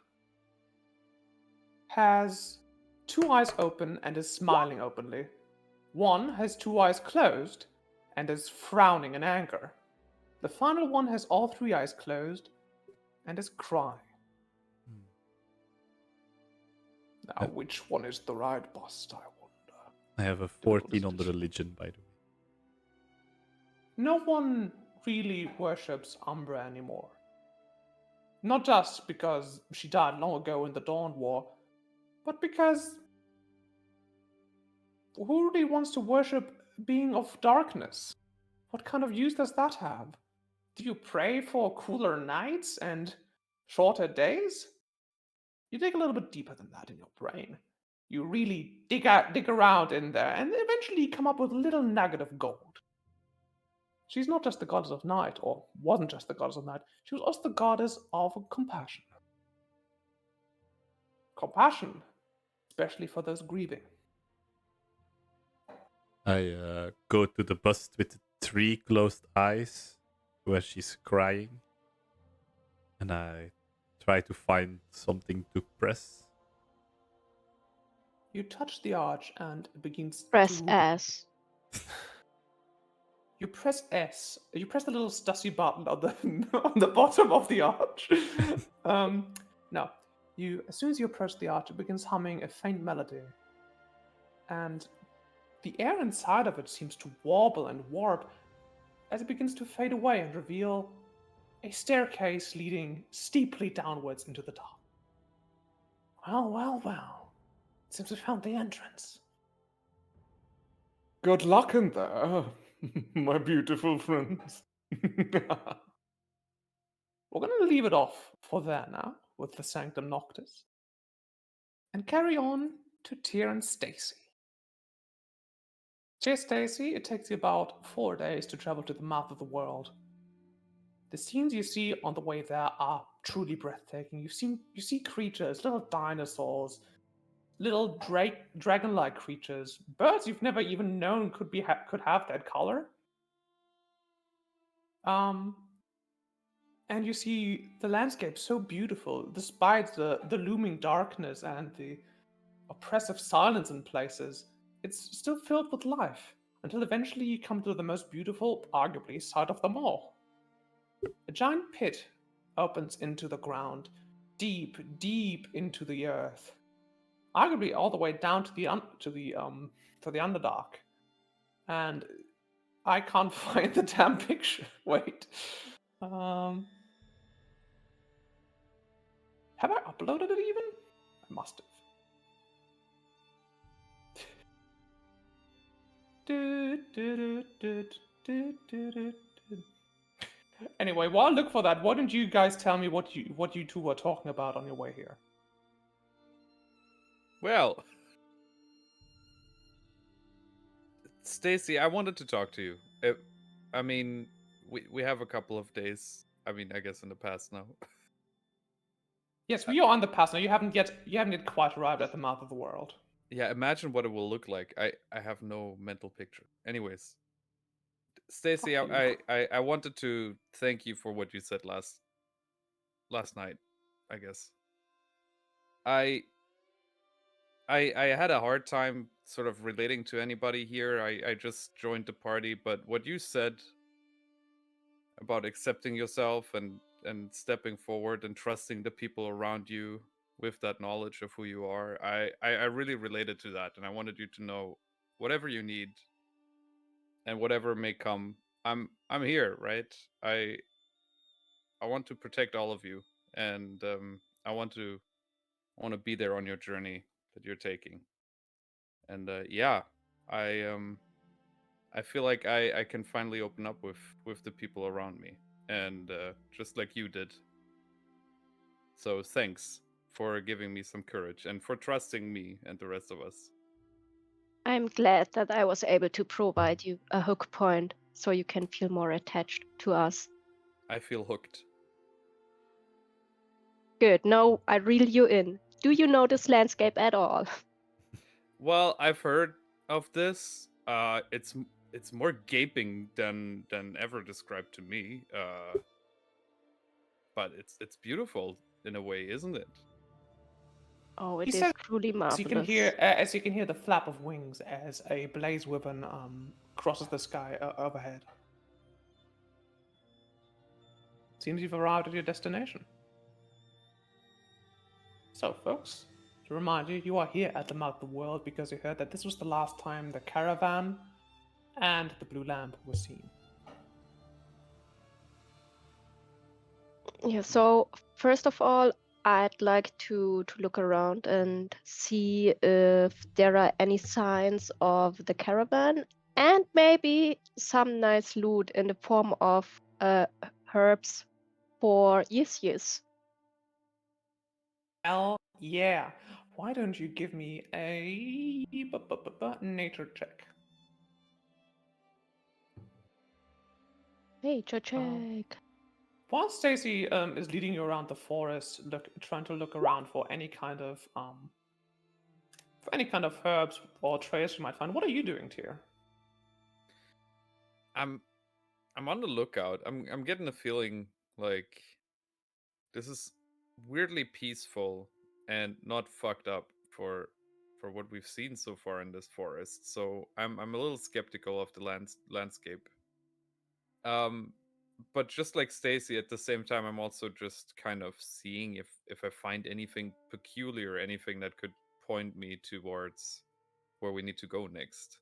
has 2 eyes open and is smiling openly. One has 2 eyes closed and is frowning in anger. The final one has all 3 eyes closed and is crying. Now, which one is the right bust, I wonder? I have a 14 on the religion, by the way. No one really worships Umbra anymore. Not just because she died long ago in the Dawn War, but because who really wants to worship a being of darkness? What kind of use does that have? Do you pray for cooler nights and shorter days? You dig a little bit deeper than that in your brain. You really dig around in there, and eventually come up with a little nugget of gold. She's not just the goddess of night, or wasn't just the goddess of night. She was also the goddess of compassion. Compassion, especially for those grieving. I go to the bust with the 3 closed eyes where she's crying. And I try to find something to press. You touch the arch and it begins Press to... S. You press S. You press the little stussy button on the on the bottom of the arch. No. As soon as you approach the arch, it begins humming a faint melody. And the air inside of it seems to warble and warp as it begins to fade away and reveal a staircase leading steeply downwards into the dark. Well, well, well. Seems we found the entrance. Good luck in there, my beautiful friends. We're going to leave it off for there now with the Sanctum Noctis and carry on to Tyr and Stacy. Dear Stacy, it takes you about 4 days to travel to the mouth of the world. The scenes you see on the way there are truly breathtaking. You see creatures, little dinosaurs, little dragon-like creatures, birds you've never even known could have that color. And you see the landscape so beautiful, despite the looming darkness and the oppressive silence in places. It's still filled with life, until eventually you come to the most beautiful, arguably, sight of them all. A giant pit opens into the ground, deep, deep into the earth, arguably all the way down to the Underdark. And I can't find the damn picture. Wait. Have I uploaded it even? I must have. Anyway, while I look for that, why don't you guys tell me what you two were talking about on your way here? Well, Stacy, I wanted to talk to you. I mean, we have a couple of days. I mean, I guess in the past now. Yes, we are on the pass now. You haven't yet quite arrived at the mouth of the world. Yeah, imagine what it will look like. I have no mental picture. Anyways, Stacy, I wanted to thank you for what you said last night, I guess. I had a hard time sort of relating to anybody here. I just joined the party, but what you said about accepting yourself and stepping forward and trusting the people around you with that knowledge of who you are, I really related to that, and I wanted you to know whatever you need and whatever may come, I'm here, right? I want to protect all of you, and I want to be there on your journey that you're taking. And yeah, I feel like I can finally open up with the people around me, and just like you did. So thanks for giving me some courage and for trusting me and the rest of us. I'm glad that I was able to provide you a hook point so you can feel more attached to us. I feel hooked. Good, now I reel you in. Do you know this landscape at all? Well, I've heard of this. It's more gaping than ever described to me. But it's beautiful in a way, isn't it? Oh, He it is says, truly marvelous. as you can hear the flap of wings as a blaze wyvern crosses the sky overhead. Seems you've arrived at your destination. So, folks, to remind you, you are here at the mouth of the world because you heard that this was the last time the caravan and the blue lamp were seen. Yeah, so first of all, I'd like to look around and see if there are any signs of the caravan and maybe some nice loot in the form of herbs for yes. Hell yeah. why don't you give me a nature check? Nature check. While Stacy is leading you around the forest, trying to look around for any kind of herbs or trails you might find, what are you doing, Tyr? I'm on the lookout. I'm getting a feeling like this is weirdly peaceful and not fucked up for what we've seen so far in this forest. So I'm a little skeptical of the landscape. But just like Stacy, at the same time, I'm also just kind of seeing if I find anything peculiar, anything that could point me towards where we need to go next.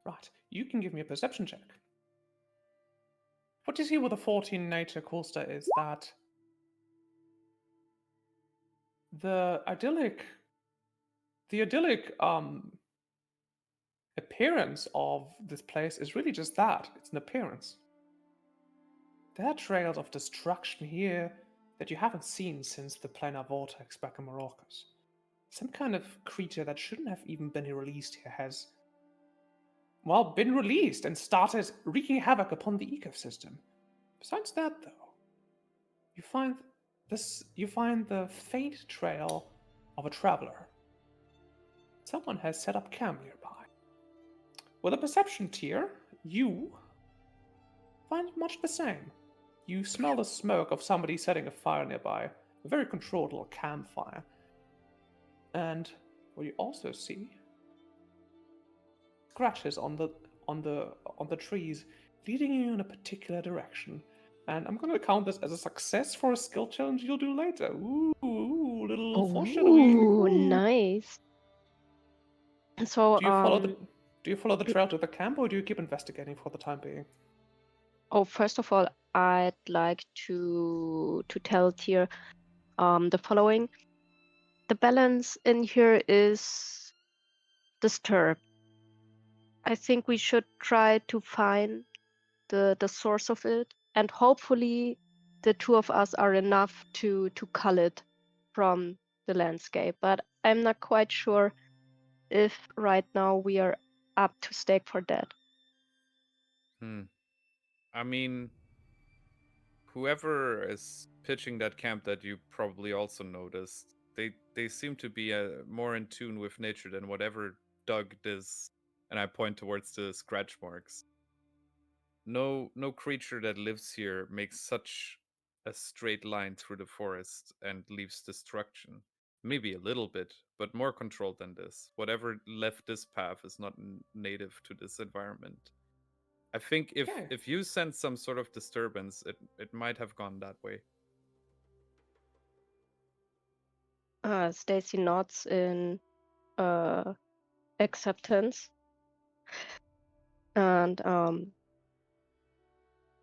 Right, you can give me a perception check. What you see with a 14 nature coolster is that the idyllic appearance of this place is really just that. It's an appearance. There are trails of destruction here that you haven't seen since the planar vortex back in Maracas. Some kind of creature that shouldn't have even been released here has, well, been released and started wreaking havoc upon the ecosystem. Besides that, though, you find the faint trail of a traveler. Someone has set up camp nearby. With a perception tier, you find much the same. You smell the smoke of somebody setting a fire nearby, a very controlled little campfire. And what you also see, scratches on the trees, leading you in a particular direction. And I'm gonna count this as a success for a skill challenge you'll do later. Ooh, little foreshadowing. Ooh, Ooh. nice. So, Do you follow the trail to the camp, or do you keep investigating for the time being? oh, first of all, I'd like to tell Tyr the following. The balance in here is disturbed. I think we should try to find the source of it, and hopefully the two of us are enough to cull it from the landscape. But I'm not quite sure if right now we are up to stake for that. I mean, whoever is pitching that camp that you probably also noticed, they seem to be more in tune with nature than whatever dug this. And I point towards the scratch marks. No creature that lives here makes such a straight line through the forest and leaves destruction. Maybe a little bit, but more controlled than this. Whatever left this path is not native to this environment. I think Okay. if you sense some sort of disturbance, it might have gone that way. Stacy nods in acceptance. And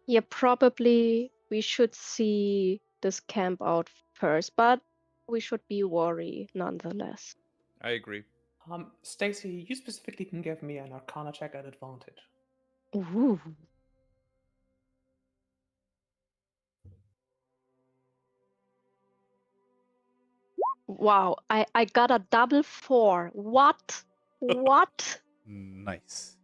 yeah, probably we should see this camp out first, but we should be wary nonetheless. I agree. Stacy, you specifically can give me an Arcana check at advantage. Ooh. Wow, I got a double 4. What? What? Nice.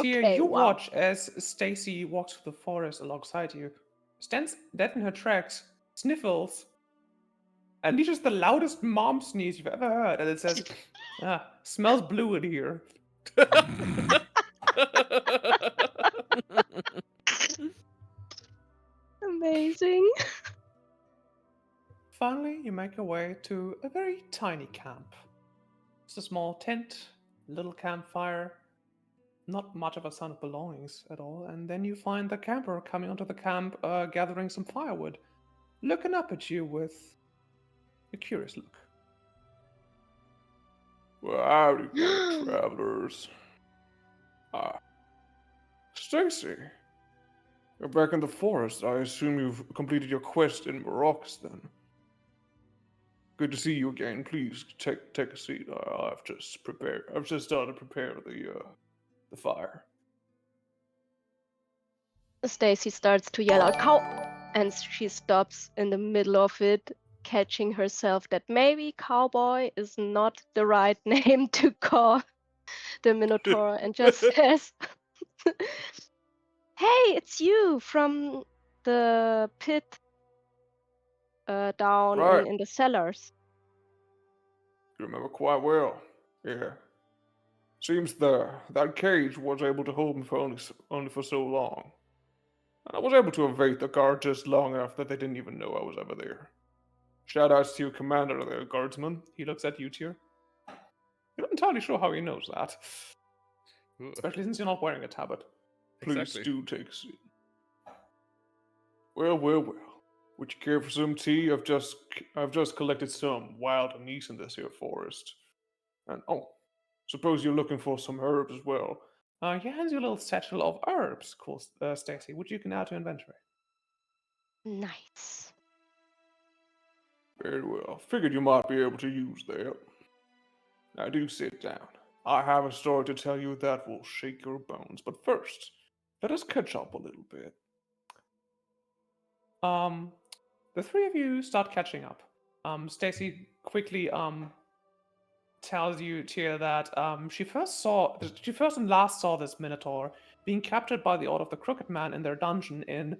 Tyr, Okay, you wow. watch as Stacy walks through the forest alongside you, stands dead in her tracks, sniffles, and leaves the loudest mom sneeze you've ever heard, and it says, smells blue in here. Amazing. Finally, you make your way to a very tiny camp. It's a small tent, little campfire, not much of a sign of belongings at all, and then you find the camper coming onto the camp, gathering some firewood, looking up at you with a curious look. Well, howdy there, travelers. Stacy. You're back in the forest. I assume you've completed your quest in Maracas then. Good to see you again. Please take a seat. I've just started to prepare the fire. Stacy starts to yell out, "Cow!" And she stops in the middle of it catching herself that maybe cowboy is not the right name to call the Minotaur, and just says, "Hey, it's you from the pit down Right. in the cellars." You remember quite well. Yeah. Seems that cage was able to hold me for only for so long. And I was able to evade the guard just long enough that they didn't even know I was ever there. Shout outs to your commander there, guardsman. He looks at you, Tyr. You're not entirely sure how he knows that. Especially since you're not wearing a tabard. Please Exactly. do take a seat. Well, well, well. Would you care for some tea? I've just collected some wild anise in this here forest. And suppose you're looking for some herbs as well. He hands you a little satchel of herbs, calls Stacy, which you can add to inventory. Nice. Very well. Figured you might be able to use that. Now do sit down. I have a story to tell you that will shake your bones. But first, let us catch up a little bit. The three of you start catching up. Stacy quickly tells you, Tyr, that she first and last saw this Minotaur being captured by the Order of the Crooked Man in their dungeon in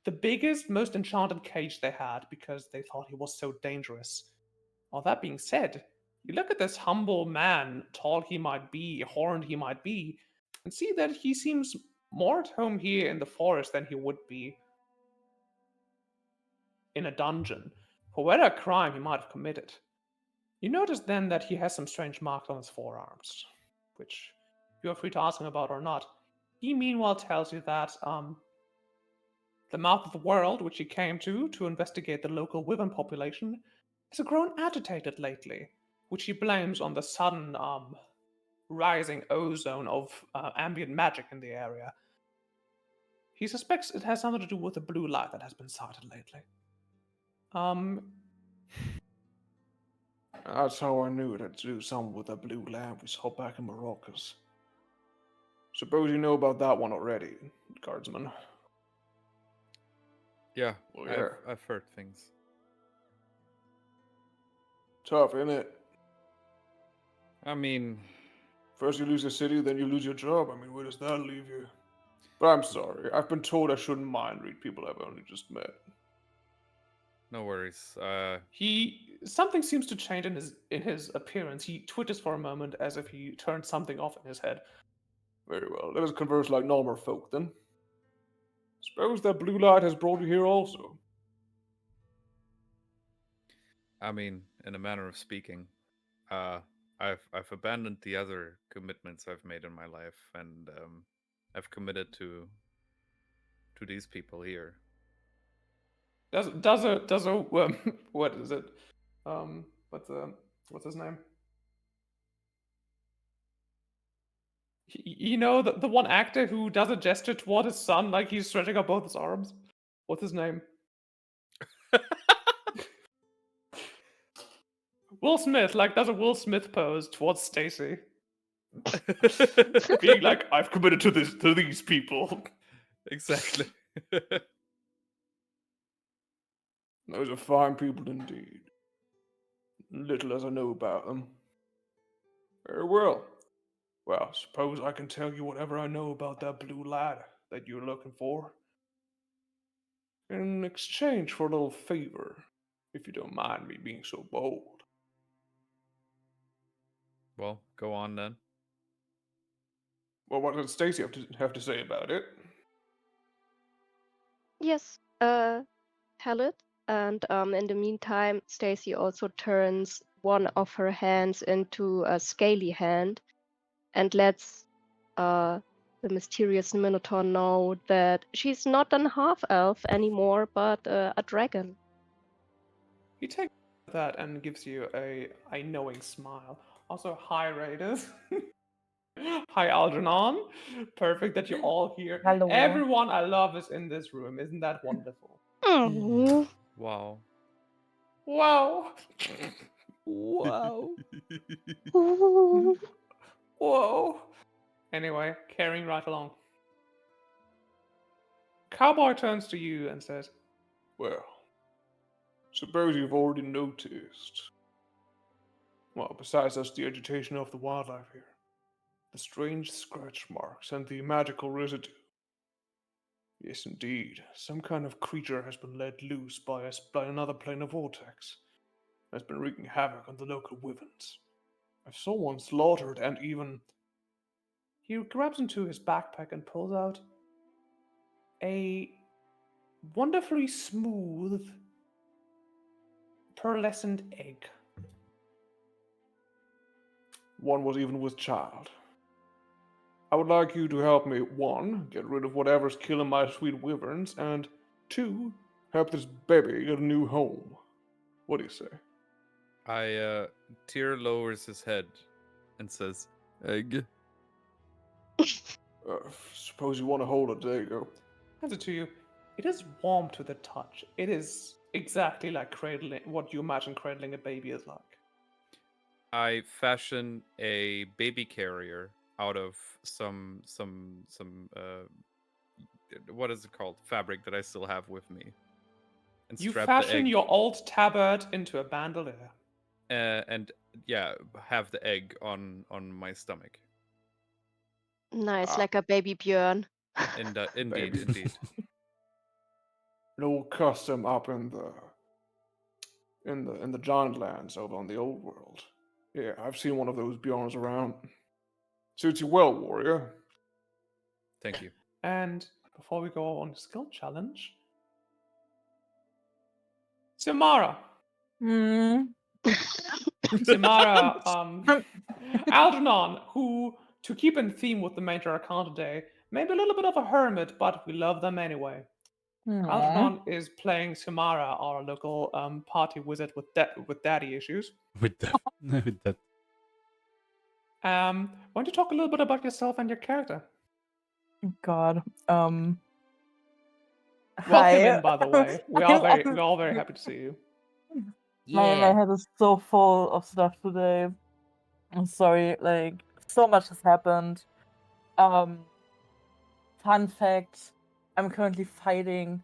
the biggest, most enchanted cage they had because they thought he was so dangerous. All that being said, you look at this humble man, tall he might be, horned he might be, and see that he seems more at home here in the forest than he would be in a dungeon, for whatever crime he might have committed. You notice then that he has some strange marks on his forearms, which you are free to ask him about or not. He meanwhile tells you that the mouth of the world, which he came to investigate the local wyvern population, has grown agitated lately, which he blames on the sudden rising ozone of ambient magic in the area. He suspects it has something to do with the blue light that has been sighted lately. That's how I knew it had to do something with that blue lamp we saw back in Maracas. Suppose you know about that one already, guardsman. Yeah, Well, yeah. I've heard things. Tough, isn't it? I mean, First you lose your city, then you lose your job. I mean, where does that leave you? But I'm sorry. I've been told I shouldn't mind read people I've only just met. no worries. Something seems to change in his appearance. He twitches for a moment as if he turned something off in his head. Very well. Let us converse like normal folk then. Suppose that blue light has brought you here also. I mean, in a manner of speaking, I've abandoned the other commitments I've made in my life, and I've committed to these people here. Does a what is it? What's his name? You know the one actor who does a gesture toward his son like he's stretching out both his arms. What's his name? Will Smith does a Will Smith pose towards Stacy, being like, "I've committed to these people." Exactly. Those are fine people indeed. Little as I know about them. Very well. Well, suppose I can tell you whatever I know about that blue light that you're looking for. In exchange for a little favor, if you don't mind me being so bold. Well, go on then. Well, what does Stacy have to say about it? Yes, tell it. And in the meantime, Stacy also turns one of her hands into a scaly hand and lets the mysterious Minotaur know that she's not an half-elf anymore, but a dragon. He takes that and gives you a knowing smile. Also, hi Raiders. Hi Algernon. Perfect that you're all here. Hello. Everyone I love is in this room. Isn't that wonderful? Mm. Wow. Wow. Wow. Ooh. Whoa. Anyway, carrying right along. Cowboy turns to you and says, Well, Suppose you've already noticed. Well, besides us, the agitation of the wildlife here, the strange scratch marks, and the magical residue. Yes, indeed, some kind of creature has been let loose by another plane of vortex, has been wreaking havoc on the local wyverns. I've saw one slaughtered, and even. He grabs into his backpack and pulls out a wonderfully smooth, pearlescent egg. One was even with child. I would like you to help me, 1, get rid of whatever's killing my sweet wyverns, and 2, help this baby get a new home. What do you say? Tyr lowers his head and says, "Egg." Suppose you want to hold it. There you go. Hands it to you. It is warm to the touch. It is exactly like cradling what you imagine cradling a baby is like. I fashion a baby carrier out of some what is it called? Fabric that I still have with me. And You strap the fashion egg, your old tabard into a bandolier. and yeah, have the egg on my stomach. Nice, like a baby Björn. Indeed, Baby. indeed. An old custom up in the giant lands over on the old world. Yeah, I've seen one of those Bjorns around. Suits you well, warrior. Thank you. And before we go on skill challenge, Samara. Samara, Algernon, who, to keep in theme with the major account today, may be a little bit of a hermit, but we love them anyway. Algernon is playing Samara, our local party wizard with daddy issues. With that. Why don't you talk a little bit about yourself and your character? God. Welcome Hi. in, by the way. We're all very happy to see you. My head is so full of stuff today. I'm sorry, like so much has happened. Fun fact, I'm currently fighting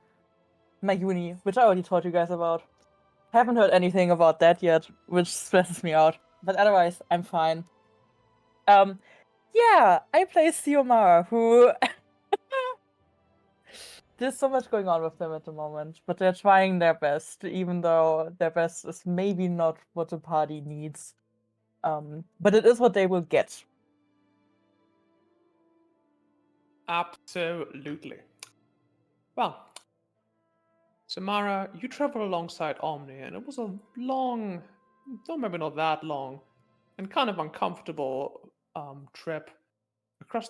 my uni, which I already told you guys about. Haven't heard anything about that yet, which stresses me out. But otherwise, I'm fine. Yeah, I play Siomara, who there's so much going on with them at the moment, but they're trying their best, even though their best is maybe not what the party needs. But it is what they will get. Absolutely. Well, Samara, you travel alongside Omni, and it was a long, though maybe not that long, and kind of uncomfortable trip across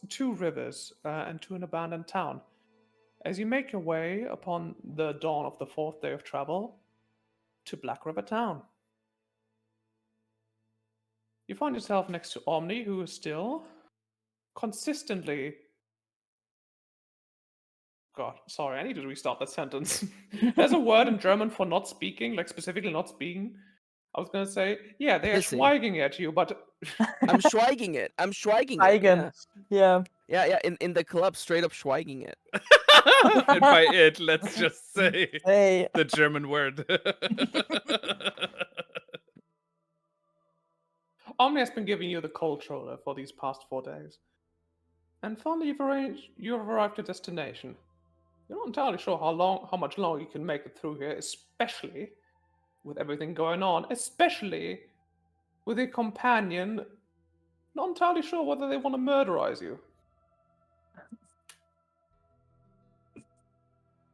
2 rivers and to an abandoned town. As you make your way upon the dawn of the 4th day of travel to Blackriver town, you find yourself next to Omni, who is still consistently. God, sorry, I need to restart that sentence. There's a word in German for not speaking, like specifically not speaking. I was gonna say, yeah, they are Hissing. schweiging at you, but I'm schweiging it. I'm schweiging it. Eigen. Yeah. Yeah. In the club, straight up schweiging it. And by it, let's just say Hey. the German word. Omni has been giving you the controller for these past 4 days. And finally, you've arrived at destination. You're not entirely sure how much longer you can make it through here, especially with everything going on, especially with a companion not entirely sure whether they want to murderize you.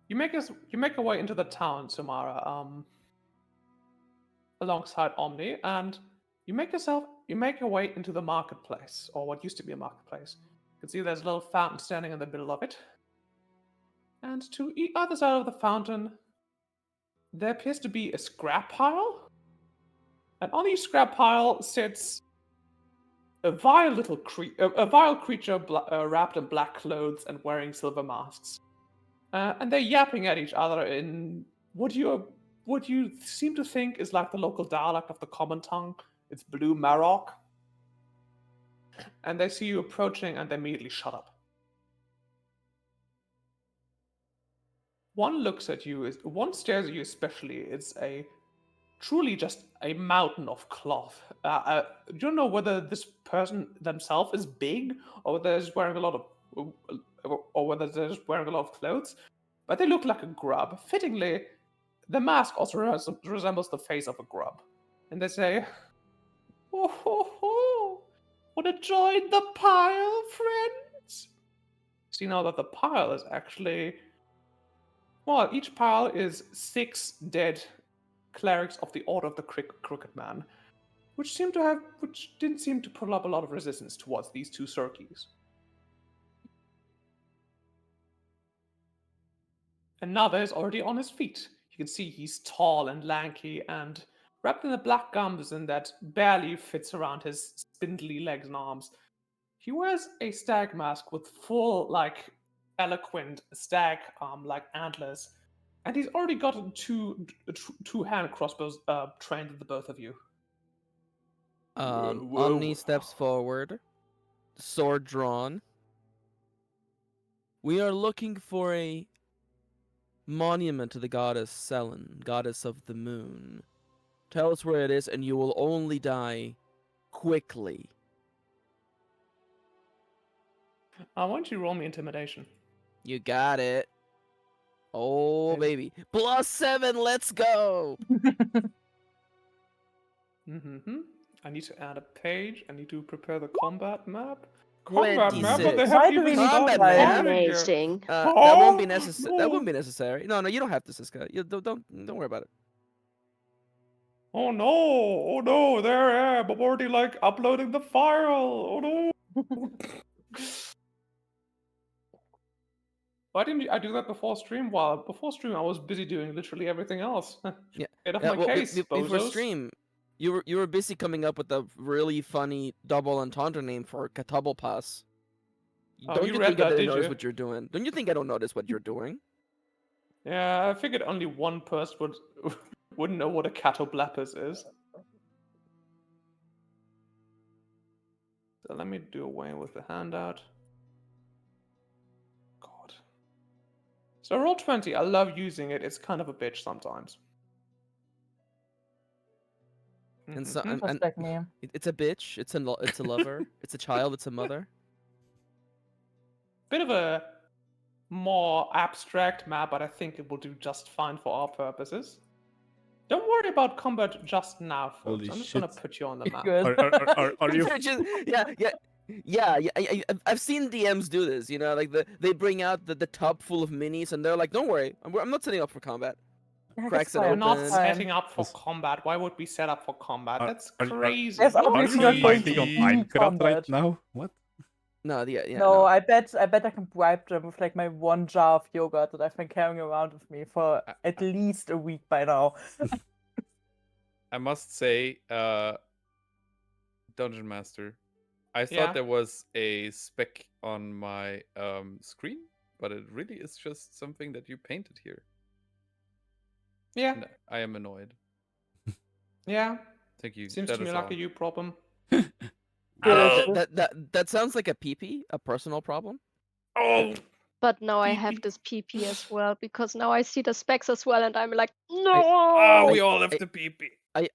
You make your way into the town, Samara, alongside Omni, and you make your way into the marketplace, or what used to be a marketplace. You can see there's a little fountain standing in the middle of it. And to either side of the fountain, there appears to be a scrap pile. And on the scrap pile sits a vile creature wrapped in black clothes and wearing silver masks. And they're yapping at each other in what you seem to think is like the local dialect of the common tongue. It's Blue Marok. And they see you approaching and they immediately shut up. one looks at you, one stares at you especially. It's a truly just a mountain of cloth. You don't know whether this person themselves is big or whether they're just wearing a lot of, or whether they're just wearing a lot of clothes, but they look like a grub. Fittingly, the mask also resembles the face of a grub, and they say, "Oh ho ho! Want to join the pile, friends?" So you know that the pile is actually, well, each pile is 6 dead clerics of the Order of the Crooked Man, which didn't seem to put up a lot of resistance towards these two Cirques. Another is already on his feet. You can see he's tall and lanky and wrapped in a black gambesson that barely fits around his spindly legs and arms. He wears a stag mask with full, eloquent stag like antlers, and he's already gotten two hand crossbows trained at the both of you. Whoa. Omni steps forward, sword drawn. We are looking for a monument to the goddess Selen, goddess of the moon. Tell us where it is, and you will only die quickly. Why don't you roll me intimidation? You got it. Oh, Okay. baby. +7, let's go! Mm-hmm. I need to add a page. I need to prepare the combat map. Combat map, but they 26. Why haven't do we even need started combat map? recording yet. Amazing. That won't be Oh, necessary. no. That won't be necessary. No, you don't have to, Siska. You don't worry about it. Oh no! Oh no! There I am. I'm already uploading the file. Oh no! Why didn't I do that before stream? Well, before stream I was busy doing literally everything else. Yeah. Get off Yeah, my well, case, before bozos. stream, you were busy coming up with a really funny double entendre name for Katabalpas. Oh, Don't you you read think I that, didn't did notice you? what you're doing? Don't you think I don't notice what you're doing? Yeah, I figured only one person wouldn't know what a catoblappus is. So let me do away with the handout. God. So roll 20. I love using it. It's kind of a bitch sometimes. And so, Mhm. Just like me. it's a bitch. It's a lover. It's a child. It's a mother. Bit of a more abstract map, but I think it will do just fine for our purposes. Don't worry about combat just now, folks. Holy I'm just gonna shit. put you on the map. Good. Are you? Yeah. I've seen DMs do this. You know, they bring out the tub full of minis, and they're like, "Don't worry, I'm not setting up for combat." Yeah, Cracks it that's We're open. not fine. setting up for Yes. combat. Why would we set up for combat? Are- That's are- crazy. Yes, You're obviously Are not you going fighting to on be Minecraft right combat. now? What? No, yeah, No, I bet I can bribe them with my one jar of yogurt that I've been carrying around with me for at least a week by now. I must say, Dungeon Master, I thought Yeah. there was a speck on my screen, but it really is just something that you painted here. Yeah, And I am annoyed. yeah. Thank you. Seems That to me is like all. a you problem. That sounds like a PP, a personal problem. Oh, But now I Pee have pee. this PP as well because now I see the specs as well, and I'm like, oh, no. we all have the PP.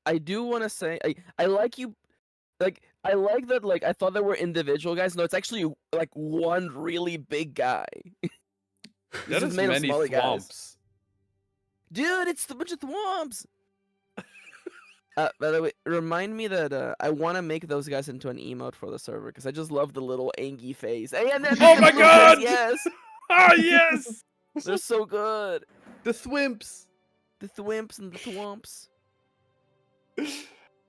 I do want to say I like you. I like that. I thought there were individual guys. No, it's actually one really big guy. That just is made of many smaller guys. thwomps. Dude, it's a bunch of thwomps. By the way, remind me that I want to make those guys into an emote for the server because I just love the little angry face. Hey, and then Oh the my blue face, God! yes, Ah, yes! they're so good. The thwimps. The thwimps and the thwomps. The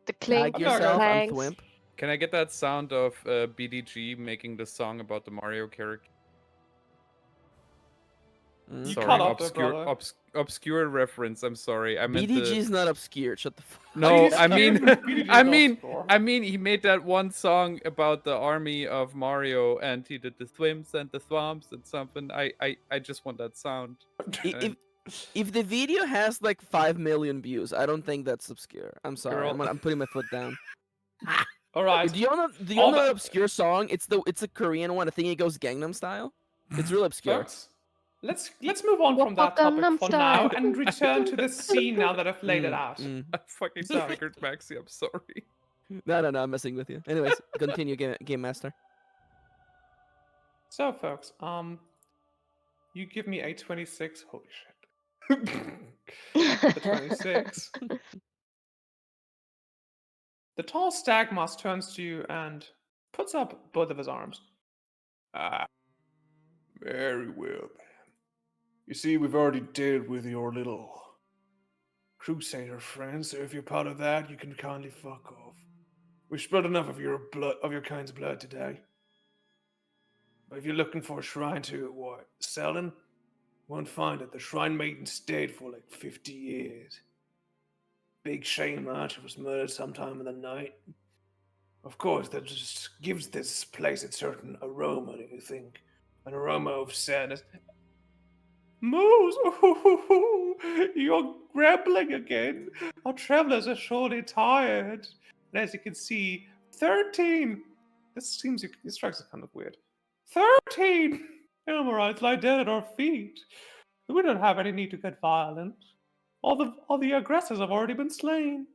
Tag clink, the yourself, I'm clanks. thwimp. Can I get that sound of BDG making the song about the Mario character? You Sorry, cut off there, brother. obscure reference. I'm sorry. I meant BDG is not obscure. Shut the fuck. No, Please I mean, excuse me, I BDG mean, obscure. I mean, he made that one song about the army of Mario, and he did the thwimps and the thwomps and something. I just want that sound. If the video has 5 million views, I don't think that's obscure. I'm sorry. Girl. I'm putting my foot down. All right. Do you know the All the- obscure song? It's a Korean one. I think it goes Gangnam Style. It's real obscure. Folks, let's move on from that Waka topic for now Gangnam and return to the scene now that I've laid it out. I fucking So- triggered Maxi. I'm sorry. No, I'm messing with you. Anyways, continue, game master. So, folks, you give me a 26. Holy shit. The 26. The tall stagmas turns to you and puts up both of his arms. Ah, very well, then. You see, we've already dealt with your little crusader friend, so if you're part of that, you can kindly fuck off. We've spilled enough of your kind's blood today. But if you're looking for a shrine to selling, won't find it. The shrine maiden stayed for like 50 years. Big shame that she was murdered sometime in the night. Of course, that just gives this place a certain aroma, do you think? An aroma of sadness. Moose, you're grumbling again. Our travelers are surely tired. And as you can see, 13. This strikes us kind of weird. 13 Ilmarites lie dead at our feet. We don't have any need to get violent. All the aggressors have already been slain.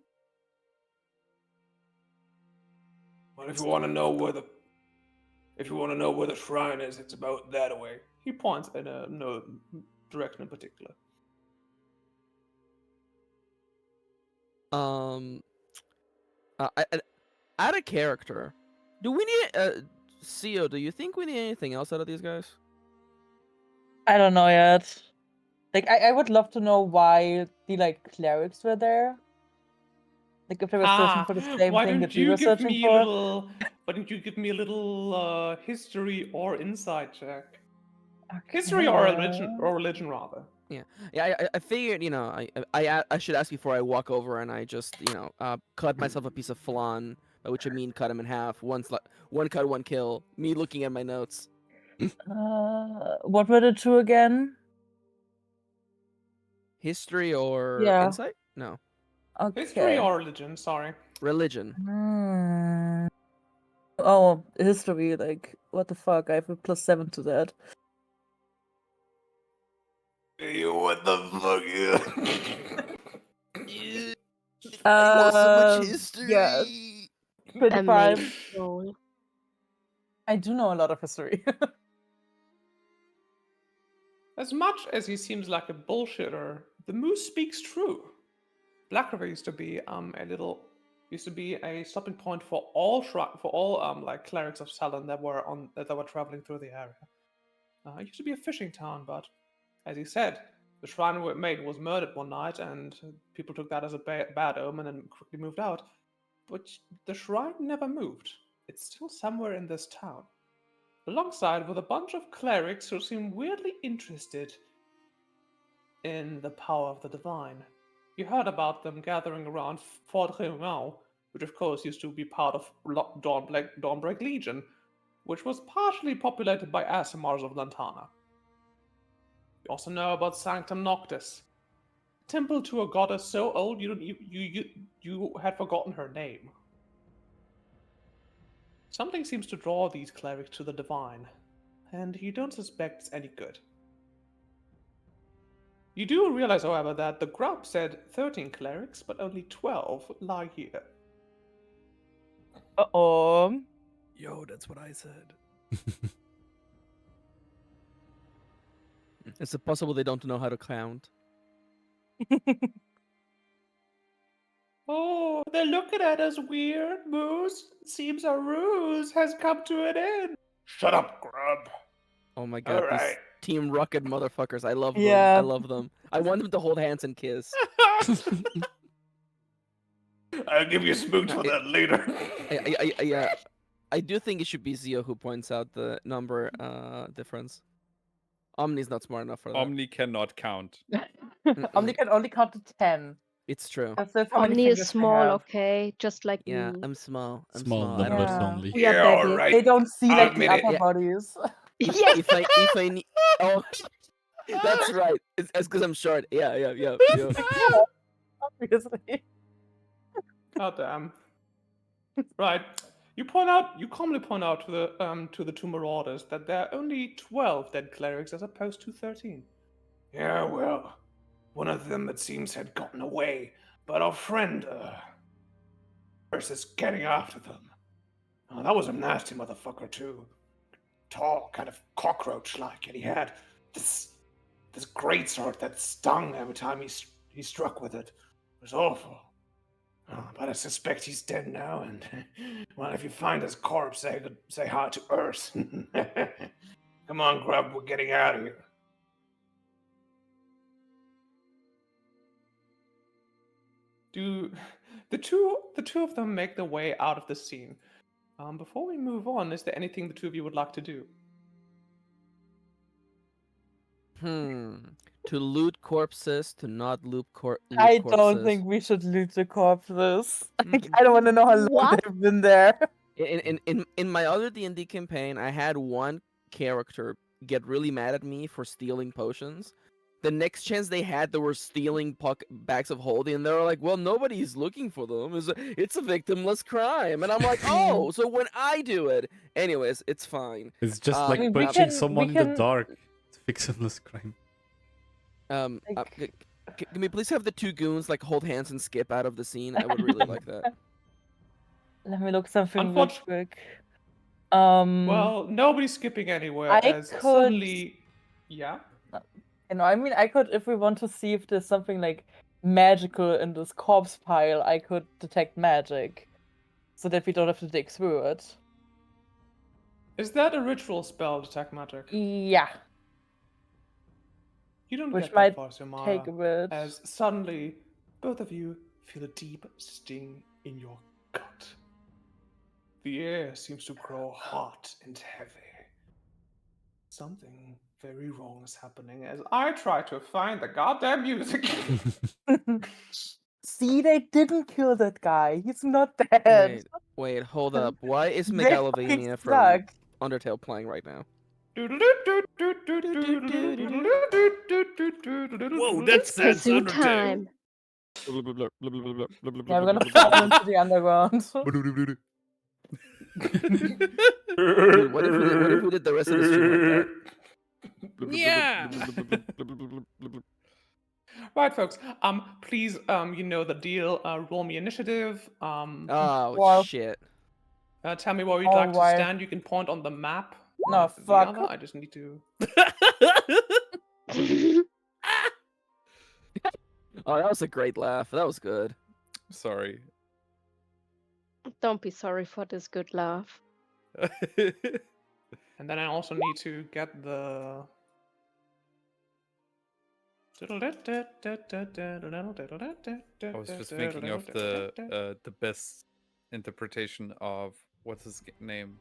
Well, if you want to know where the shrine is, it's about that away. He points in no direction in particular. Add a character. Do we need CEO? Do you think we need anything else out of these guys? I don't know yet. Like, I would love to know why the clerics were there. Like, if they were searching for the same why thing don't that we you were give searching me for. a little? Why don't you give me a little history or insight check? History or religion rather. Yeah, I figured, I should ask before I walk over and I just, cut myself a piece of flan, by which I mean cut him in half. One cut, one kill. Me looking at my notes. What were the two again? History or Yeah. insight? No, Okay. History or religion? Sorry. religion. Oh, history. Like, what the fuck? I have a +7 to that. Hey, what the fuck? Yeah, 25. Amazing roll. I do know a lot of history. As much as he seems like a bullshitter, the moose speaks true. Blackriver used to be a stopping point for all clerics of Salon that were traveling through the area. It used to be a fishing town, but as he said, the shrine maiden was murdered one night, and people took that as a bad omen and quickly moved out. But the shrine never moved. It's still somewhere in this town, alongside with a bunch of clerics who seem weirdly interested in the power of the divine. You heard about them gathering around Fort Réunion, which of course used to be part of Dawnbreak Legion, which was partially populated by Aasimars of Lantana. You also know about Sanctum Noctis, a temple to a goddess so old you had forgotten her name. Something seems to draw these clerics to the divine, and you don't suspect it's any good. You do realize, however, that the grub said 13 clerics, but only 12 lie here. Uh-oh. Yo, that's what I said. Is it possible they don't know how to count? Oh, they're looking at us weird, Moose. Seems our ruse has come to an end. Shut up, grub. Oh my god, these Alright. Team Rocket motherfuckers. I love them. Yeah. I love them. I want them to hold hands and kiss. I'll give you a smooch for that later. I do think it should be Zio who points out the number difference. Omni's not smart enough for that. Omni cannot count. Omni can only count to 10. It's true. That's how many Omni fingers is they small, have. okay? Just like Yeah, me. I'm small. I'm Small small. I don't numbers know. only. We are Yeah, baggy. alright. They don't see I'll like the admit it. upper Yeah. bodies. Yes. If I need, oh, that's right. It's because I'm short. Yeah. Obviously. God damn. Right. You calmly point out to the two marauders that there are only 12 dead clerics as opposed to 13. Yeah, well, one of them, it seems, had gotten away, but our friend, is getting after them. Oh, that was a nasty motherfucker, too. Tall, kind of cockroach-like, and he had this greatsword that stung every time he struck with it. It was awful. Oh, but I suspect he's dead now, and, well, if you find his corpse, say hi to Urs. Come on, Grub, we're getting out of here. Do the two of them make their way out of the scene? Before we move on, is there anything the two of you would like to do? To loot corpses, to not loot, loot I corpses. don't think we should loot the corpses. I don't want to know how long What? they've been there. In my other D&D campaign, I had one character get really mad at me for stealing potions. The next chance they had, they were stealing bags of holding, and they were like, "Well, nobody's looking for them. It's a victimless crime." And I'm like, "Oh, so when I do it, anyways, it's fine." It's just I like mean, punching we someone in can- the dark. It's victimless crime. Can we please have the two goons like hold hands and skip out of the scene? I would really like that. Let me look something real Unfortunately- quick. Well, nobody's skipping anywhere. I As could- suddenly, yeah. You know, I mean, I could, if we want to see if there's something like magical in this corpse pile, I could detect magic, so that we don't have to dig through it. Is that a ritual spell, detect magic? Yeah, You don't which get might that far, Xiomara, take a bit. as suddenly both of you feel a deep sting in your gut. The air seems to grow hot and heavy. Something very wrong is happening as I try to find the goddamn music. See, they didn't kill that guy. He's not dead. Wait, hold up. Why is They fucking Megalovania from suck. Undertale playing right now? Whoa, that's Kazoo Undertale. time. Yeah, we're gonna fall into the underground. Dude, what if we did the rest of the stream like that? Yeah. Right, folks. Please, you know the deal. Roll me initiative. Oh Well- shit. Tell me where you'd Oh, like to why- stand. You can point on the map. No, The fuck. other, I just need to. Oh, that was a great laugh. That was good. Sorry. Don't be sorry for this good laugh. And then I also need to get the. I was just thinking of the best interpretation of what's his name?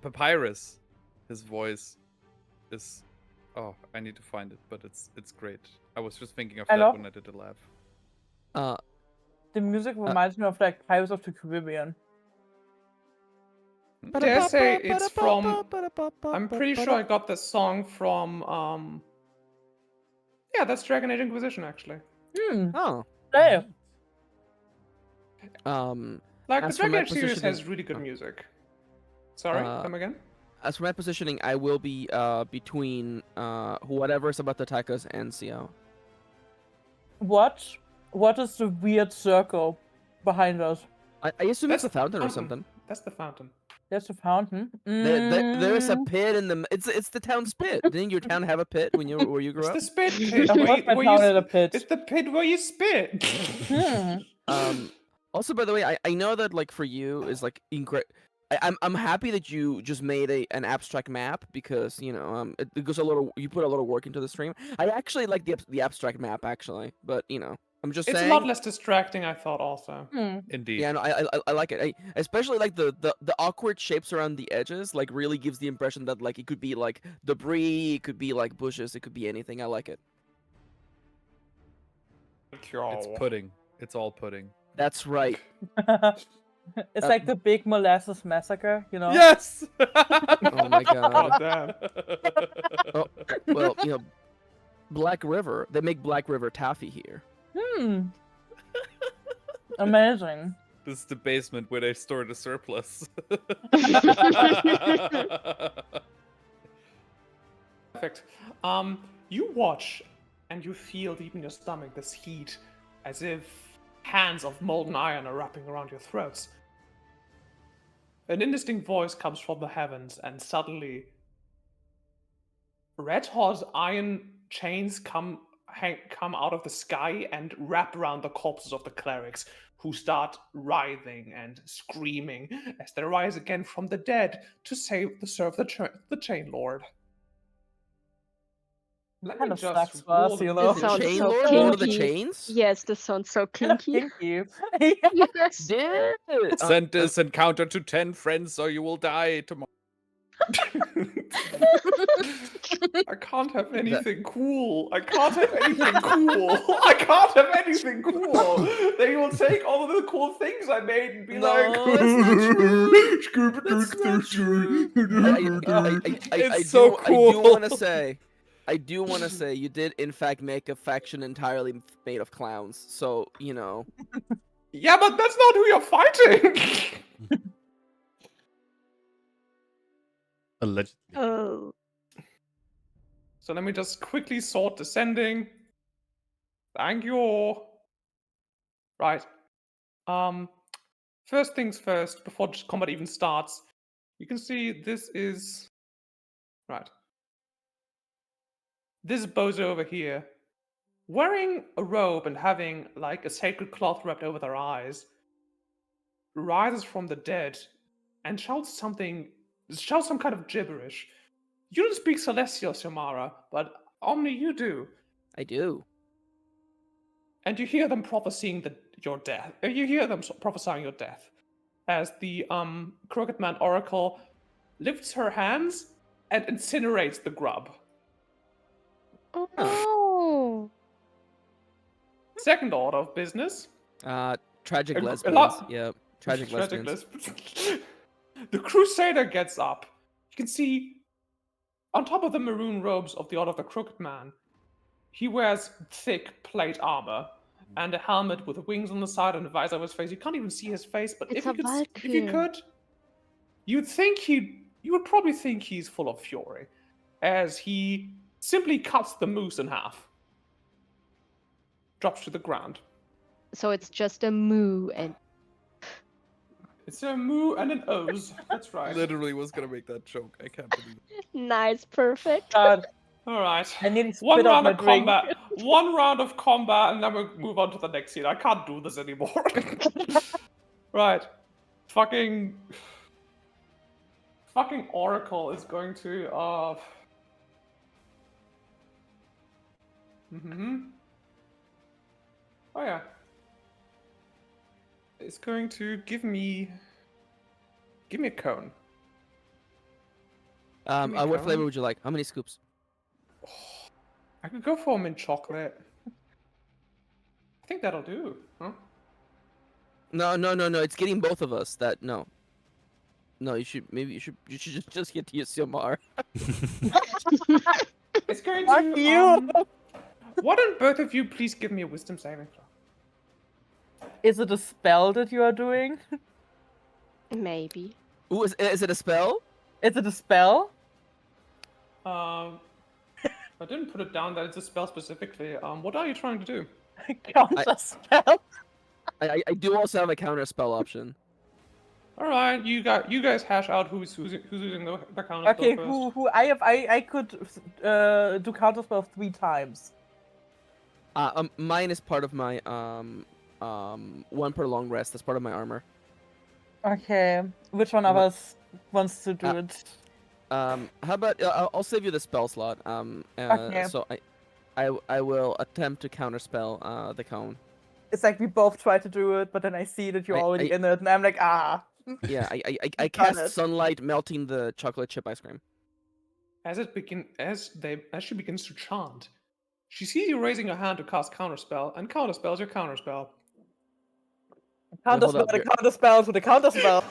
Papyrus. His voice is. Oh, I need to find it, but it's great. I was just thinking of Hello? that when I did the laugh. The music reminds me of like Pirates of the Caribbean. Dare say it's from. I'm pretty sure I got this song from. Yeah, that's Dragon Age Inquisition actually. Oh. Hey, Like As the for Dragon my Age series positioning- has really good music. Sorry, come again? As for my positioning, I will be between whatever's about to attack us and CO. what? What is the weird circle behind us? I assume it's That's a fountain or fountain. something. That's the fountain. There's a fountain. There is a Mm, pit in the. It's the town's pit. Didn't your town have a pit when where you grew It's up? the spit pit. Of where course you- my where town you had a s- pit. It's the pit where you spit. Hmm. Also, by the way, I know that like for you is like I'm happy that you just made an abstract map because you know it goes a little you put a lot of work into the stream. I actually like the abstract map actually, but you know I'm just It's saying. a lot less distracting, I thought. Also, Hmm. Indeed. Yeah, no, I like it. Especially like the awkward shapes around the edges, like really gives the impression that like it could be like debris, it could be like bushes, it could be anything. I like it. It's pudding. It's all pudding. That's right. It's like the big molasses massacre, you know? Yes. Oh my god. God damn. Oh, well, you know, Blackriver. They make Blackriver taffy here. Hmm. Amazing. This is the basement where they store the surplus. Perfect. You watch and you feel deep in your stomach this heat, as if hands of molten iron are wrapping around your throats. An indistinct voice comes from the heavens, and suddenly, red-hot iron chains come out of the sky and wrap around the corpses of the clerics, who start writhing and screaming as they rise again from the dead to serve the Chain Lord. Let Kind me of just sucks for roll us, the you know. This sounds Chain so Lord, Lord of the kinky. Chains. Yes, this sounds so kinky. Thank you. Yes. Dude. Send this encounter to 10 friends or you will die tomorrow. I can't have anything cool. I can't have anything cool. I can't have anything cool. They will take all of the cool things I made and be No, like, that's not true. That's not true. It's so cool. I do want to say, you did in fact make a faction entirely made of clowns. So yeah, but that's not who you're fighting. Allegedly. Oh. So let me just quickly sort descending. Thank you. Right. First things first, before combat even starts, you can see this is right. This bozo over here, wearing a robe and having like a sacred cloth wrapped over their eyes, rises from the dead and shouts some kind of gibberish. You don't speak Celestial, Samara, but Omni, you do. I do. And you hear them prophesying your death. You hear them prophesying your death, as the Crooked Man Oracle lifts her hands and incinerates the grub. Oh. Second order of business. Tragic A lesbians. lot- Yep. Tragic lesbians. lesbians. The Crusader gets up. You can see on top of the maroon robes of the Order of the Crooked Man, he wears thick plate armor and a helmet with wings on the side and a visor over his face. You can't even see his face, but It's if you a could, you would probably think he's full of fury, as he simply cuts the moose in half, drops to the ground. So it's just a moo and It's a moo and an O's. That's right. Literally was gonna make that joke. I can't believe it. nice, perfect. God, All right. I nearly One spit out round my of drink. combat. One round of combat, and then we'll move on to the next scene. I can't do this anymore. Right. Fucking Oracle is going to Oh yeah. It's going to give me a cone. me a What flavor cone. would you like? How many scoops? I could go for mint chocolate. I think that'll do, huh? No. It's getting both of us. No, you should just get to use Silmar. It's going Fuck to you! Why don't both of you please give me a wisdom saving throw? Is it a spell that you are doing? Maybe. Ooh, is it a spell? Is it a spell? I didn't put it down that it's a spell specifically. What are you trying to do? Counter spell? I do also have a counter spell option. All right, you guys hash out who's using the counter Okay, spell first. who I could do counter spell 3 times. Mine is part of my one per long rest. That's part of my armor. Okay, which one of us wants to do it? How about I'll save you the spell slot. Okay. So I will attempt to counterspell the cone. It's like we both try to do it, but then I see that you're already in it, and I'm like, ah. Yeah, I Got cast it. sunlight, melting the chocolate chip ice cream. As she begins to chant, she sees you raising her hand to cast counterspell, and counterspell is your counterspell. Counter hold spell up, with a you're- counter spell with a counter spell.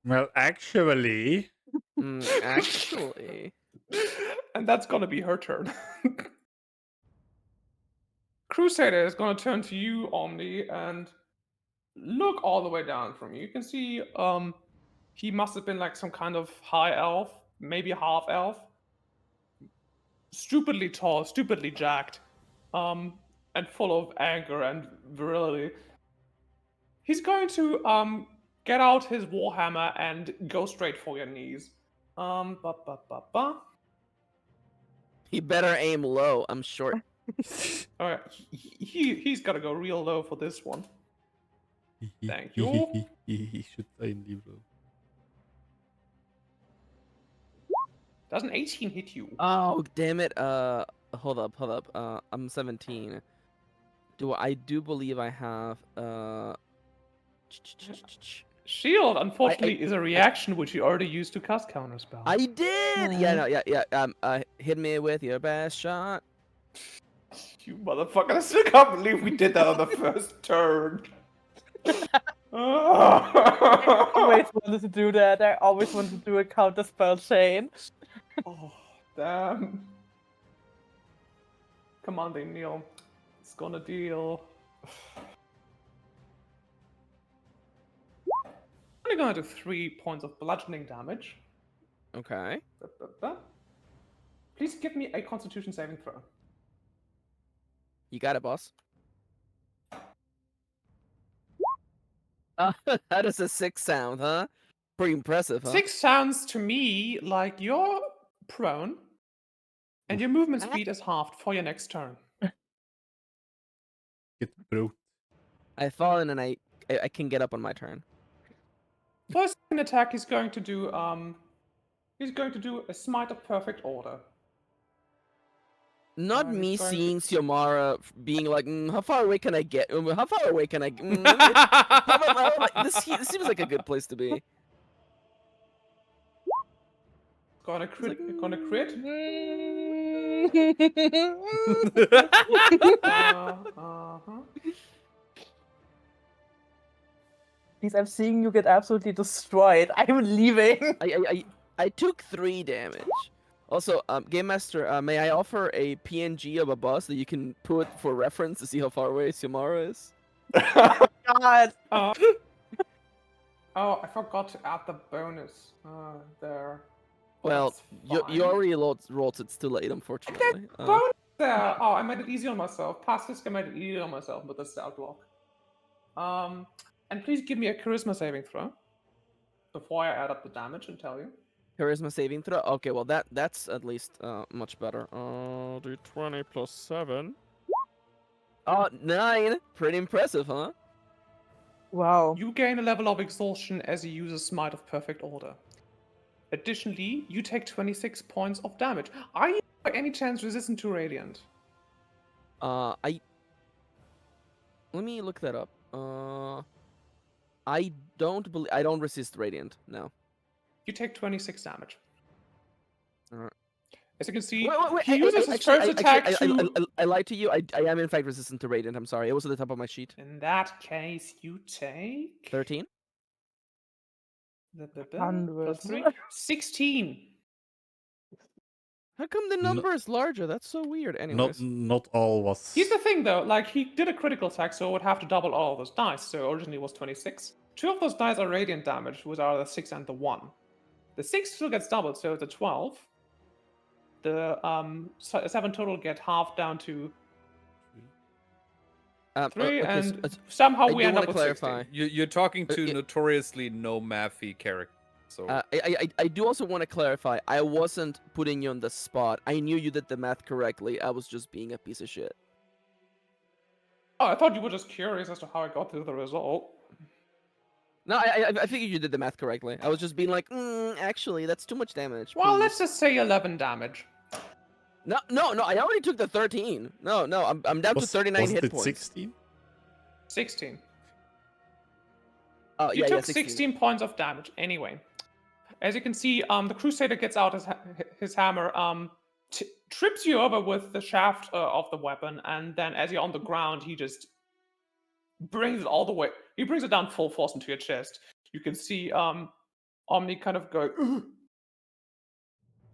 Well, actually, Actually, And that's gonna be her turn. Crusader is gonna turn to you, Omni, and look all the way down from you. You can see he must have been like some kind of high elf, maybe half elf. Stupidly tall, stupidly jacked, and full of anger and virility. He's going to get out his warhammer and go straight for your knees. Ba ba ba ba. He better aim low. I'm short. All right, he's got to go real low for this one. Thank you. He should aim low. Does an 18 hit you? Oh, damn it. Hold up. I'm 17. I do believe I have Shield, unfortunately, is a reaction which you already used to cast counterspell. I did. Yeah, no, yeah. Hit me with your best shot. You motherfucker! I still can't believe we did that on the first turn. I always wanted to do that. I always wanted to do a counter spell chain. Oh, damn. Come on, then, Neil. It's gonna deal. Only gonna do 3 points of bludgeoning damage. Okay. Please give me a Constitution saving throw. You got it, boss. That is a 6 sound, huh? Pretty impressive, huh? 6 sounds to me like you're prone, and your movement speed is halved for your next turn. Get bro. I've fallen and I can get up on my turn. For his second attack, he's going to do a Smite of Perfect Order. Not he's me going to- seeing Xiomara being like, how far away can I get? How far away can I? This seems like a good place to be. Gonna crit. Gonna crit. Please, I'm seeing you get absolutely destroyed. I'm leaving. I took 3 damage. Also, Game Master, may I offer a PNG of a boss that you can put for reference to see how far away Xiomara is? God. Oh, I forgot to add the bonus there. Well, That's you fine. already rolled, it's too late, unfortunately. Bonus there. Oh, I made it easy on myself. Past this, I made it easy on myself with the stat block. And please give me a charisma saving throw before I add up the damage and tell you. Charisma saving throw. Okay, well that's at least much better. Do 20 plus 7. 9. Pretty impressive, huh? Wow. You gain a level of exhaustion as you use a Smite of Perfect Order. Additionally, you take 26 points of damage. Are you by any chance resistant to Radiant? Let me look that up. I don't resist Radiant. No. You take 26 damage. Alright. As you can see, Wait, he uses his first attack to... I lied to you. I am in fact resistant to Radiant. I'm sorry. It was at the top of my sheet. In that case, you take... 13. Plus 3. 16. How come the number is larger? That's so weird. Anyways. Not all was. Here's the thing, though. Like, he did a critical attack, so it would have to double all of those dice. So originally it was 26. 2 of those dice are radiant damage, which are the 6 and the 1. The 6 still gets doubled, so it's a 12. The 7 total get halved down to 3, okay, and somehow we end up with clarify. 16. You're talking to notoriously no mathy character. So I do also want to clarify. I wasn't putting you on the spot. I knew you did the math correctly. I was just being a piece of shit. Oh, I thought you were just curious as to how I got to the result. No, I figured you did the math correctly. I was just being like, actually, that's too much damage. Well, please." let's just say 11 damage. No, I already took the 13. No, I'm down to 39 hit points. 16? 16. Oh, You yeah, took 16. 16 points of damage. Anyway, as you can see, the Crusader gets out his hammer, trips you over with the shaft of the weapon, and then as you're on the ground, he just brings it all the way. He brings it down full force into your chest. You can see Omni kind of go.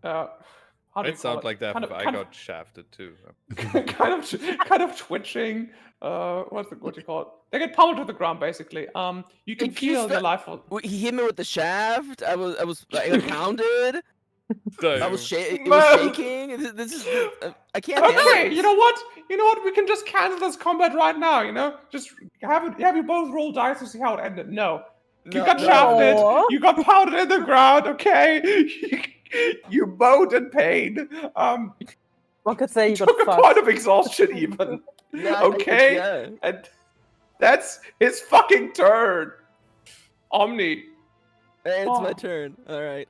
How how do you It call sounds it? like that Kind if of- I kind of- got shafted too. kind of twitching. What do you call it? They get pummeled to the ground basically. You can Can you feel your stop- life. He hit me with the shaft. I got pounded. I was it was shaking. This is I can't handle Okay, this. you know what? We can just cancel this combat right now. Just have you both roll dice to see how it ended. No, you No, got no. shafted. No. You got pounded in the ground. Okay, you moaned in pain. One could say you got Took a fucked. point of exhaustion even. Yeah, Okay, yeah. and that's his fucking turn. Omni. Hey, it's my Oh. turn. All right.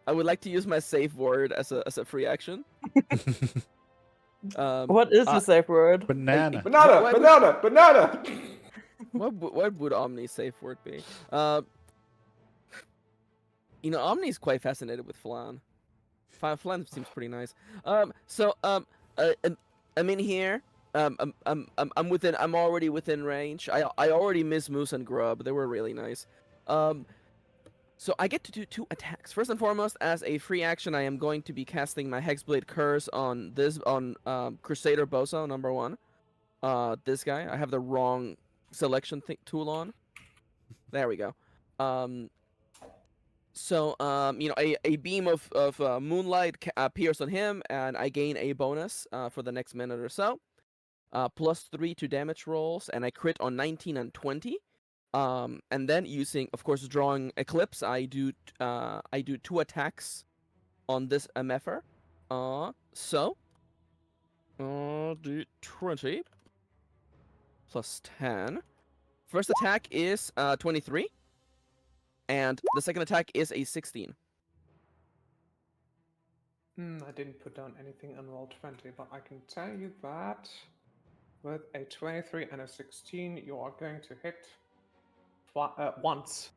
I would like to use my safe word as a free action. What is the safe word? Banana. Banana. What would Omni's safe word be? Omni's quite fascinated with Flan. Flan seems pretty nice. I'm in here. I'm already within range. I already missed Moose and Grub. They were really nice. So I get to do 2 attacks. First and foremost, as a free action, I am going to be casting my Hexblade Curse on Crusader Boso number 1. This guy. I have the wrong selection tool on. There we go. A beam of moonlight appears on him, and I gain a bonus for the next minute or so. +3 to damage rolls, and I crit on 19 and 20. And then using, of course, drawing Eclipse, I do 2 attacks on this MFR. D20 +10. First attack is 23. And the second attack is a 16. I didn't put down anything on roll 20, but I can tell you that with a 23 and a 16, you are going to hit once.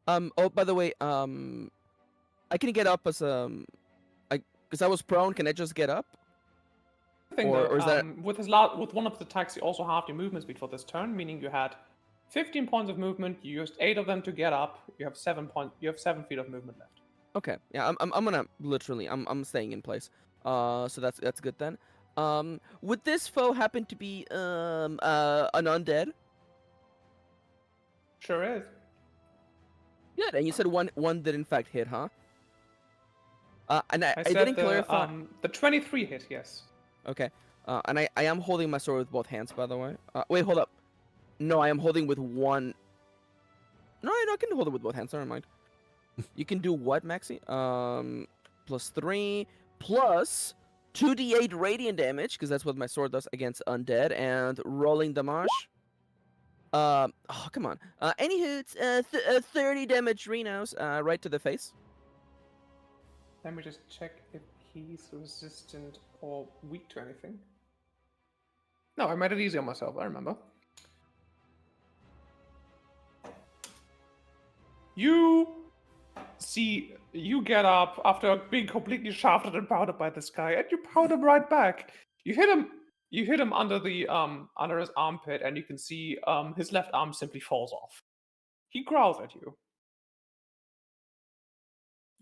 Oh, by the way, I can get up as because I was prone. Can I just get up? Or is that with one of the attacks, you also halved your movement speed for this turn, meaning you had 15 points of movement. You used 8 of them to get up. You have 7 feet of movement left. okay? Yeah, I'm gonna literally I'm staying in place. So that's good then. Would this foe happen to be an undead? Sure is. Good. And you said one did in fact hit, huh? And I said didn't clarify. The 23 hit, yes. Okay. And I am holding my sword with both hands, by the way. Wait, hold up. No, I am holding with one. No, I can hold it with both hands. Never mind. You can do what, Maxi? +3 plus 2d8 radiant damage, because that's what my sword does against undead, and rolling damage. Oh, come on. Any hits, 30 damage Renos, right to the face. Let me just check if he's resistant or weak to anything. No, I made it easy on myself, I remember. You get up after being completely shafted and powdered by this guy, and you powder him right back. You hit him under the under his armpit, and you can see his left arm simply falls off. He growls at you.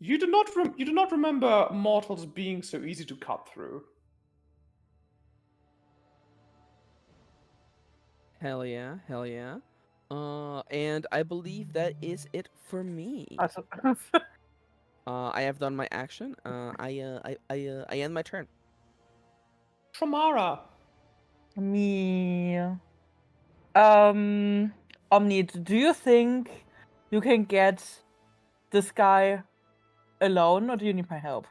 You do not remember mortals being so easy to cut through. Hell yeah, hell yeah. And I believe that is it for me. I have done my action. I end my turn. Tramara. Me. Omni, do you think you can get this guy alone, or do you need my help?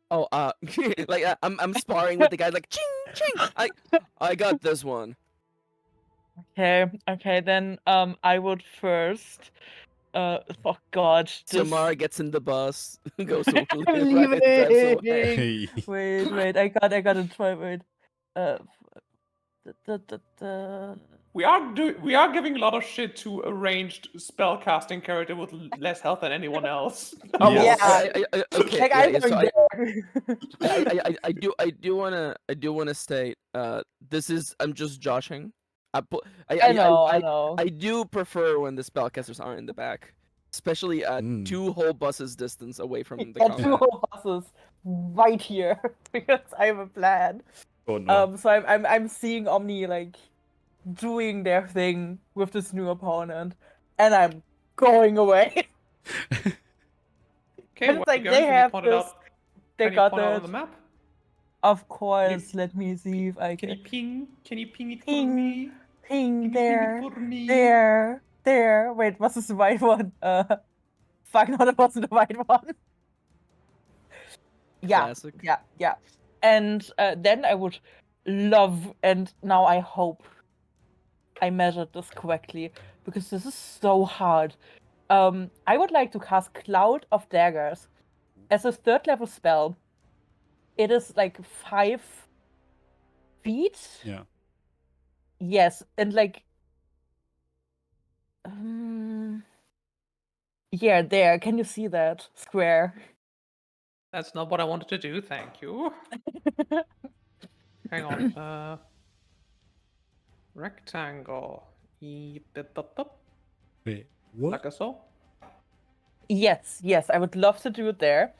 Oh, like I'm sparring with the guy, like ching ching. I got this one. Okay, then I would first. Oh God, Tamara gets in the bus, goes to I'm right, drives away. leaving. Wait, I gotta try. Wait, We are giving a lot of shit to a ranged spellcasting character with less health than anyone else. Yes. Okay. Like, Yeah, I'm so there. I do wanna state this is I'm just joshing. I know. I do prefer when the spellcasters aren't in the back. especially Mm. 2 whole buses distance away from the Yeah, combat. 2 whole buses right here because I have a plan. Oh no. So I'm seeing Omni like doing their thing with this new opponent, and I'm going away. Okay, And where it's are like you they going? Can you have point it this. out? They Can you got point out on it. the map? Of course. Let me see if I Can you can. ping? Can you ping it for Ping, me? ping Can you ping there, it for me? there. Wait, was this the white one? Fuck, no, that wasn't the white one. Yeah, Classic. yeah. And then I would love, and now I hope I measured this correctly because this is so hard. I would like to cast Cloud of Daggers as a 3rd level spell. It is like 5 feet. Yeah. Yes, and like yeah, there. Can you see that square? That's not what I wanted to do. Thank you. Hang on. Rectangle. Wait, what? Like I saw. Yes, I would love to do it there.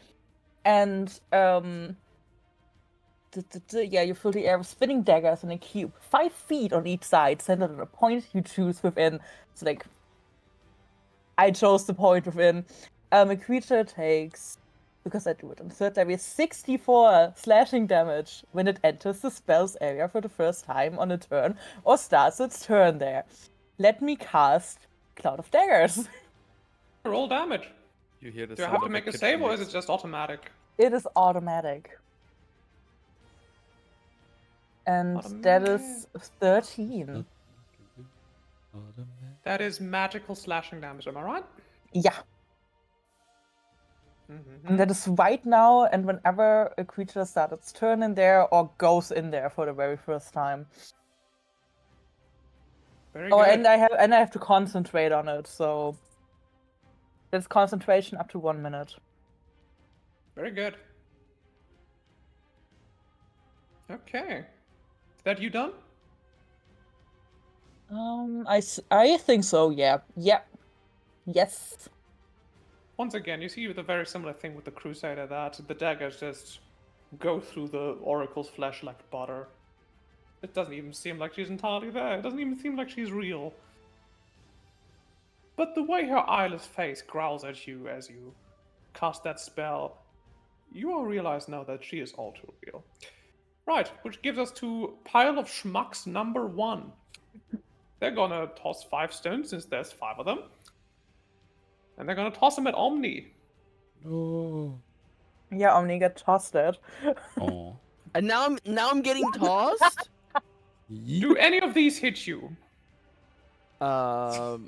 And yeah, you fill the air with spinning daggers in a cube, 5 feet on each side, centered on a point you choose within. So like, I chose the point within. A creature takes, because I do it on 3rd level, 64 slashing damage when it enters the spell's area for the first time on a turn or starts its turn there. Let me cast Cloud of Daggers. Roll damage. You hear the Do I sound have to of make a kitchen save or is mix. it just automatic? It is automatic. And that is 13. That is magical slashing damage, am I right? Yeah. Mm-hmm. And that is right now, and whenever a creature starts its turn in there or goes in there for the very first time. Very Oh, good. and I have to concentrate on it, so there's concentration up to 1 minute. Very good. Okay. Is that you done? I think so. Yeah. Yes. Once again, you see the very similar thing with the Crusader that the daggers just go through the Oracle's flesh like butter. It doesn't even seem like she's entirely there. It doesn't even seem like she's real. But the way her eyeless face growls at you as you cast that spell, you all realize now that she is all too real. Right, which gives us to pile of schmucks number 1. They're gonna toss 5 stones since there's 5 of them. And they're gonna toss them at Omni. No. Yeah, Omni got tossed it. Oh. And now I'm getting tossed. Do any of these hit you? Okay,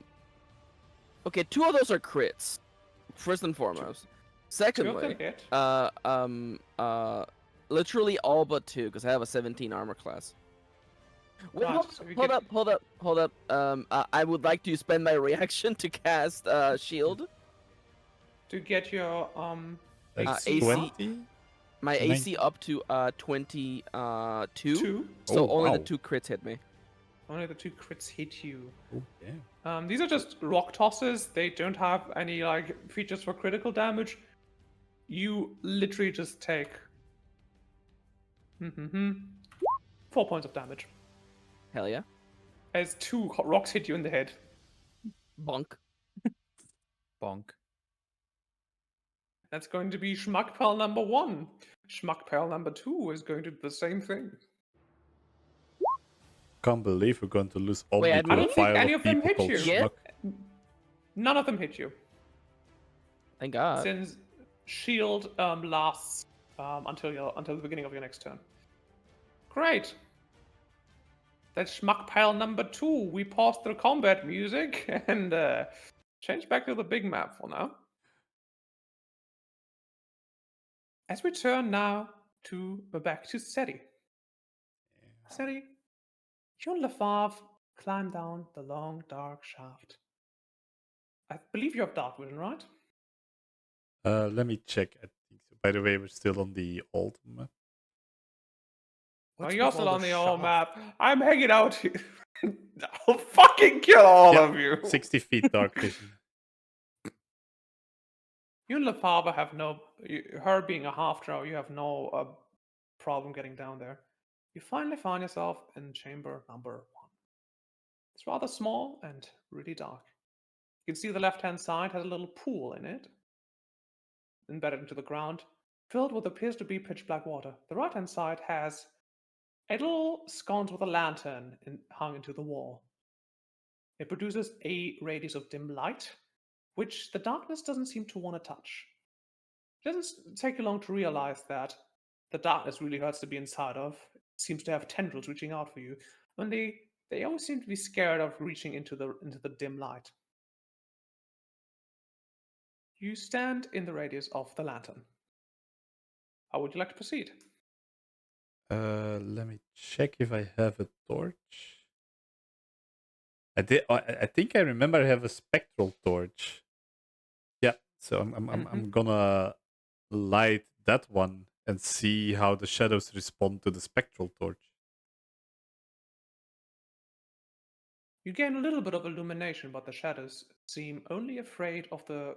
2 of those are crits. First and foremost. 2 of them Secondly, hit. literally all but 2 because I have a 17 armor class. Wait, Right, hold, so we hold get- up. I would like to spend my reaction to cast shield. To get your That's AC. 20? My 19. AC up to 22. 2. So Oh, only wow. the 2 crits hit me. Only the 2 crits hit you. Oh, yeah. These are just rock tosses. They don't have any like features for critical damage. You literally just take 4 points of damage Hell yeah. as 2 rocks hit you in the head. Bonk. Bonk. That's going to be Schmuckpal number 1. Schmuckpal number 2 is going to do the same thing. Can't believe we're going to lose Wait, Omni I to don't a think file any of of them people hit called you. Yeah. Schmuck. None of them hit you. Thank God. Since shield lasts until the beginning of your next turn. Great. That's Schmuckpile number 2. We paused the combat music and change back to the big map for now. As we turn now back to Seti. Seti, you and Lefave climb down the long, dark shaft. I believe you have dark vision, right? Let me check. I think so. By the way, we're still on the old map. Oh, you're still on the old map. I'm hanging out here. I'll fucking kill all Yeah, of you. 60 feet dark vision. You and LaFava have her being a half drow, you have no problem getting down there. You finally find yourself in chamber number 1. It's rather small and really dark. You can see the left-hand side has a little pool in it, embedded into the ground, filled with what appears to be pitch black water. The right-hand side has a little sconce with a lantern hung into the wall. It produces a radius of dim light, which the darkness doesn't seem to want to touch. It doesn't take you long to realize that the darkness really hurts to be inside of. It seems to have tendrils reaching out for you, and they always seem to be scared of reaching into the dim light. You stand in the radius of the lantern. How would you like to proceed? Let me check if I have a torch. I think I remember I have a spectral torch. Yeah, so I'm gonna light that one and see how the shadows respond to the spectral torch. You gain a little bit of illumination, but the shadows seem only afraid of the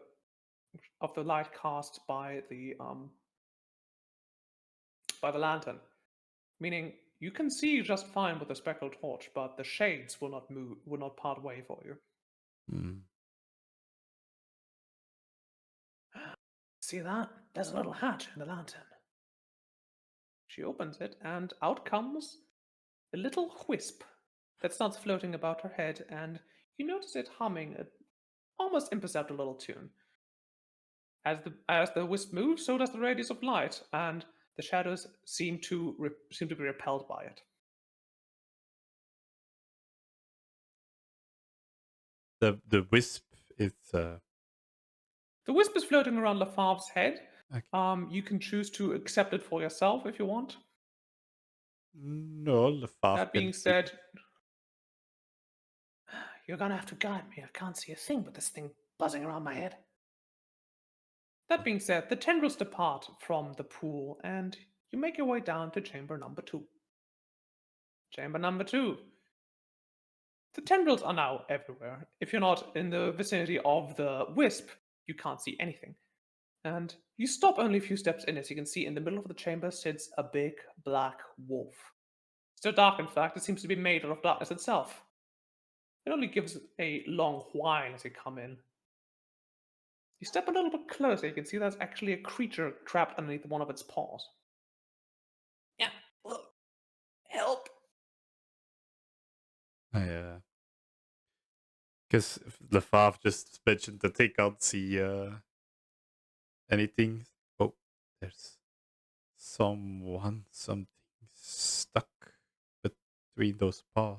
light cast by the lantern. Meaning you can see just fine with the spectral torch, but the shades will not part way for you. Hmm. See that? There's a little hatch in the lantern. She opens it, and out comes a little wisp that starts floating about her head, and you notice it humming an almost imperceptible little tune. As the wisp moves, so does the radius of light, and the shadows seem to be repelled by it. The wisp is The wisp is floating around Lafave's head. okay. You can choose to accept it for yourself if you want. No, Lefave That can being keep it. said, you're gonna have to guide me. I can't see a thing with this thing buzzing around my head. That being said, the tendrils depart from the pool, and you make your way down to chamber number 2. Chamber number 2. The tendrils are now everywhere. If you're not in the vicinity of the wisp, you can't see anything. And you stop only a few steps in. As you can see, in the middle of the chamber sits a big black wolf. So dark, in fact, it seems to be made out of darkness itself. It only gives a long whine as you come in. You step a little bit closer, you can see there's actually a creature trapped underneath one of its paws. Yeah, look, help! Because Lefave just mentioned that they can't see anything. Oh, there's something stuck between those paws.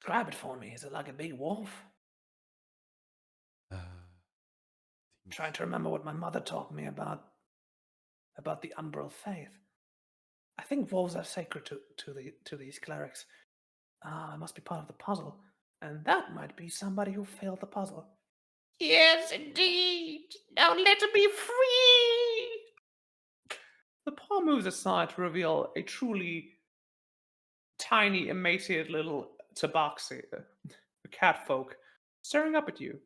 Grab it for me. Is it like a big wolf? Trying to remember what my mother taught me about the Umbral faith. I think wolves are sacred to these clerics. It must be part of the puzzle. And that might be somebody who failed the puzzle. Yes, indeed. Now let me free. The paw moves aside to reveal a truly tiny, emaciated little tabaxi, a catfolk, staring up at you.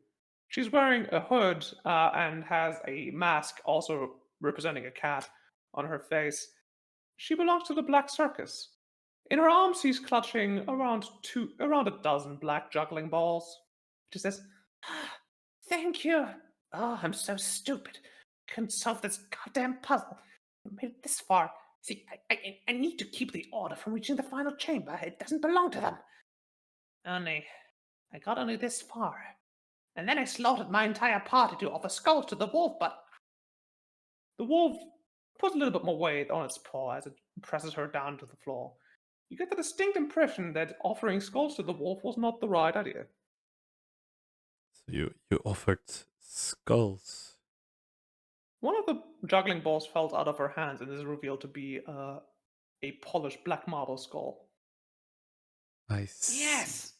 She's wearing a hood and has a mask also representing a cat on her face. She belongs to the Black Circus. In her arms, she's clutching around a dozen black juggling balls. She says, "Thank you. Oh, I'm so stupid. Couldn't solve this goddamn puzzle. I made it this far. See, I need to keep the order from reaching the final chamber. It doesn't belong to them. Only, I got only this far. And then I slaughtered my entire party to offer skulls to the wolf, but the wolf puts a little bit more weight on its paw as it presses her down to the floor. You get the distinct impression that offering skulls to the wolf was not the right idea. So you offered skulls. One of the juggling balls falls out of her hands and is revealed to be a polished black marble skull. I see. Yes!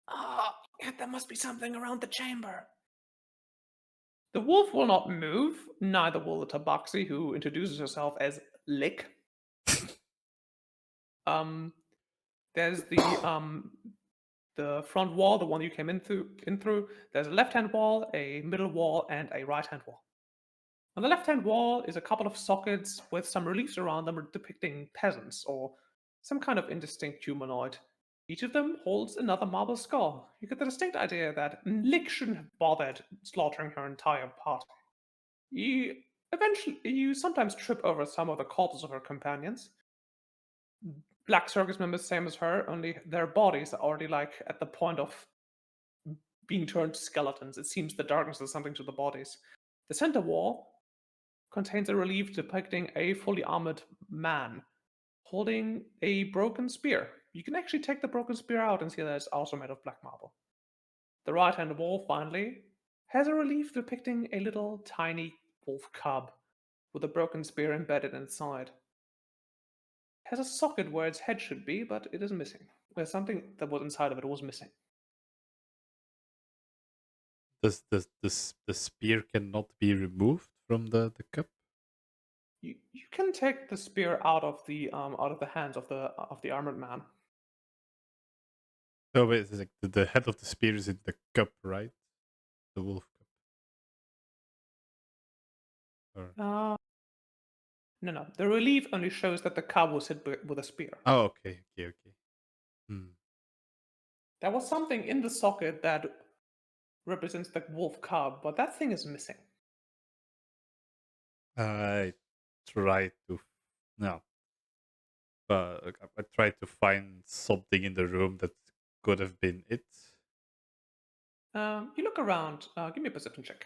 Oh, there must be something around the chamber. The wolf will not move, neither will the tabaxi, who introduces herself as Lick. There's the front wall, the one you came in through, there's a left-hand wall, a middle wall, and a right-hand wall. On the left-hand wall is a couple of sockets with some reliefs around them depicting peasants or some kind of indistinct humanoid. Each of them holds another marble skull. You get the distinct idea that Lick shouldn't have bothered slaughtering her entire party. You sometimes trip over some of the corpses of her companions. Black circus members, same as her, only their bodies are already like at the point of being turned to skeletons. It seems the darkness does something to the bodies. The center wall contains a relief depicting a fully armored man holding a broken spear. You can actually take the broken spear out and see that it's also made of black marble. The right-hand wall, finally, has a relief depicting a little tiny wolf cub with a broken spear embedded inside. It has a socket where its head should be, but it is missing. There's something that was inside of it was missing. Does the spear cannot be removed from the cup? You can take the spear out of the hands of the armored man. No, wait, it's like the head of the spear is in the cup, right? The wolf cup. Or... No. The relief only shows that the cub was hit with a spear. Oh, okay. There was something in the socket that represents the wolf cub, but that thing is missing. I tried to I tried to find something in the room that could have been it. You look around. Give me a perception check.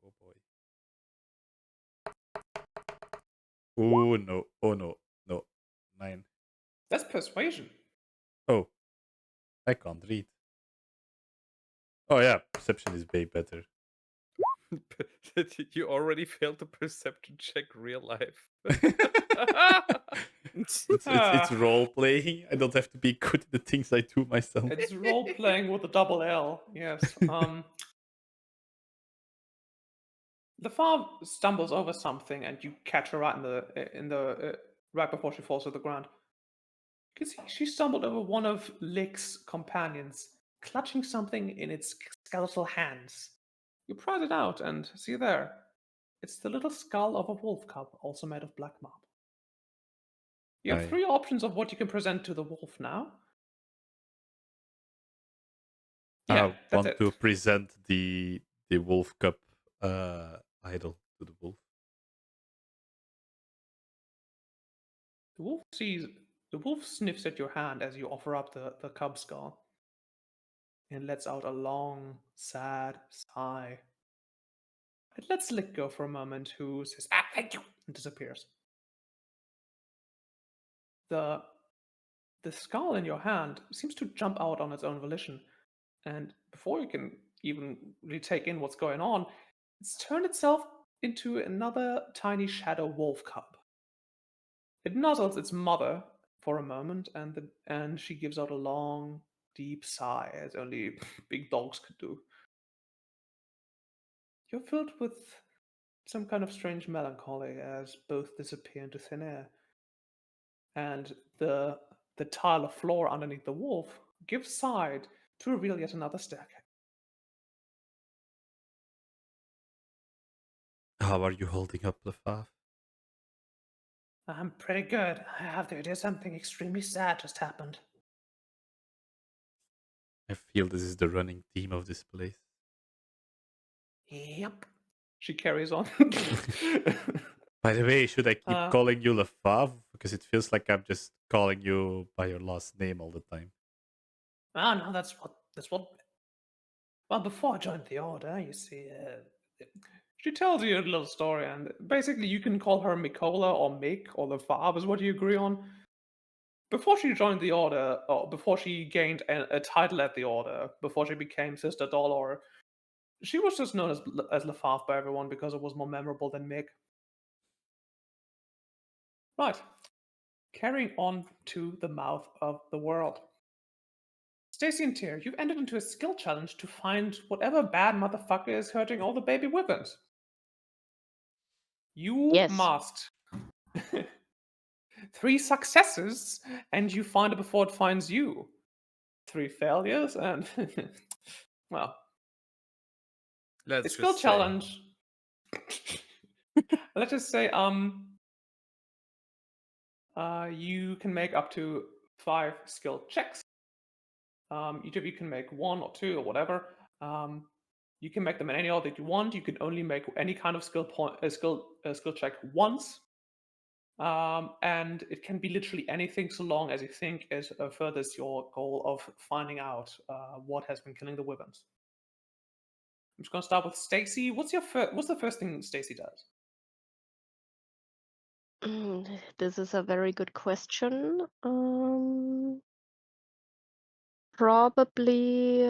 Oh boy. Oh no. Oh no. No. 9. That's persuasion. Oh. I can't read. Oh yeah, perception is way better. You already failed the perception check real life. It's role playing. I don't have to be good at the things I do myself. It's role playing with a double L. Yes. The farm stumbles over something, and you catch her right right before she falls to the ground. You can see she stumbled over one of Lick's companions, clutching something in its skeletal hands. You prize it out and see there. It's the little skull of a wolf cub, also made of black marble. You have 3 options of what you can present to the wolf now. I want to present the wolf cup idol to the wolf. The wolf sniffs at your hand as you offer up the cub skull and lets out a long, sad sigh. It lets Lick go for a moment, who says, thank you, and disappears. The skull in your hand seems to jump out on its own volition, and before you can even really take in what's going on, it's turned itself into another tiny shadow wolf cub. It nuzzles its mother for a moment, and she gives out a long, deep sigh, as only big dogs could do. You're filled with some kind of strange melancholy as both disappear into thin air. And the tile of floor underneath the wolf gives side to reveal yet another staircase. How are you holding up, Lefave? I'm pretty good. I have the idea something extremely sad just happened. I feel this is the running theme of this place. Yep. She carries on. By the way, should I keep calling you Lefave? Because it feels like I'm just calling you by your last name all the time. Oh no, that's what. Well, before I joined the order, you see, she tells you a little story, and basically you can call her Mikola or Mick or Lefave is what you agree on. Before she joined the order, or before she gained a title at the order, before she became Sister Dolor, she was just known as Lefave by everyone because it was more memorable than Mick. Right. Carrying on to the mouth of the world. Stacy and Tyr, you've entered into a skill challenge to find whatever bad motherfucker is hurting all the baby wyverns. You must 3 successes, and you find it before it finds you. 3 failures, and well, Let's the skill just say. challenge. Let's just say, you can make up to 5 skill checks. Each of you can make 1 or 2 or whatever. You can make them in any order that you want. You can only make any kind of skill check once. And it can be literally anything so long as you think it furthers your goal of finding out what has been killing the wyverns. I'm just going to start with Stacy. What's the first thing Stacy does? This is a very good question. Probably,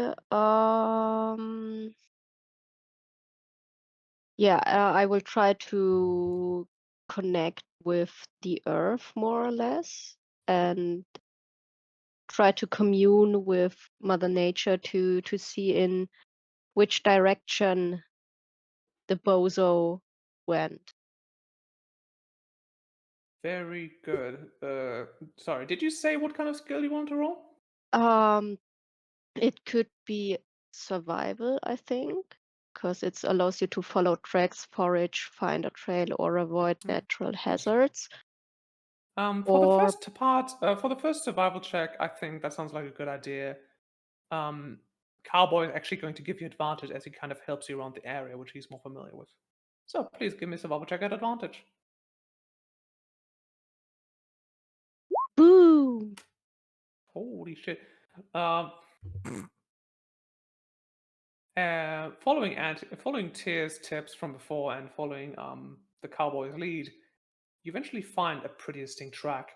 yeah, I will try to connect with the earth more or less and try to commune with Mother Nature to see in which direction the bozo went. Very good. Sorry, did you say what kind of skill you want to roll? It could be survival, I think, because it allows you to follow tracks, forage, find a trail, or avoid natural hazards. For the first part, for the first survival check, I think that sounds like a good idea. Cowboy is actually going to give you advantage as he kind of helps you around the area, which he's more familiar with. So please give me a survival check at advantage. Boom! Holy shit. Following Tyr's tips from before and following the cowboy's lead, you eventually find a pretty distinct track.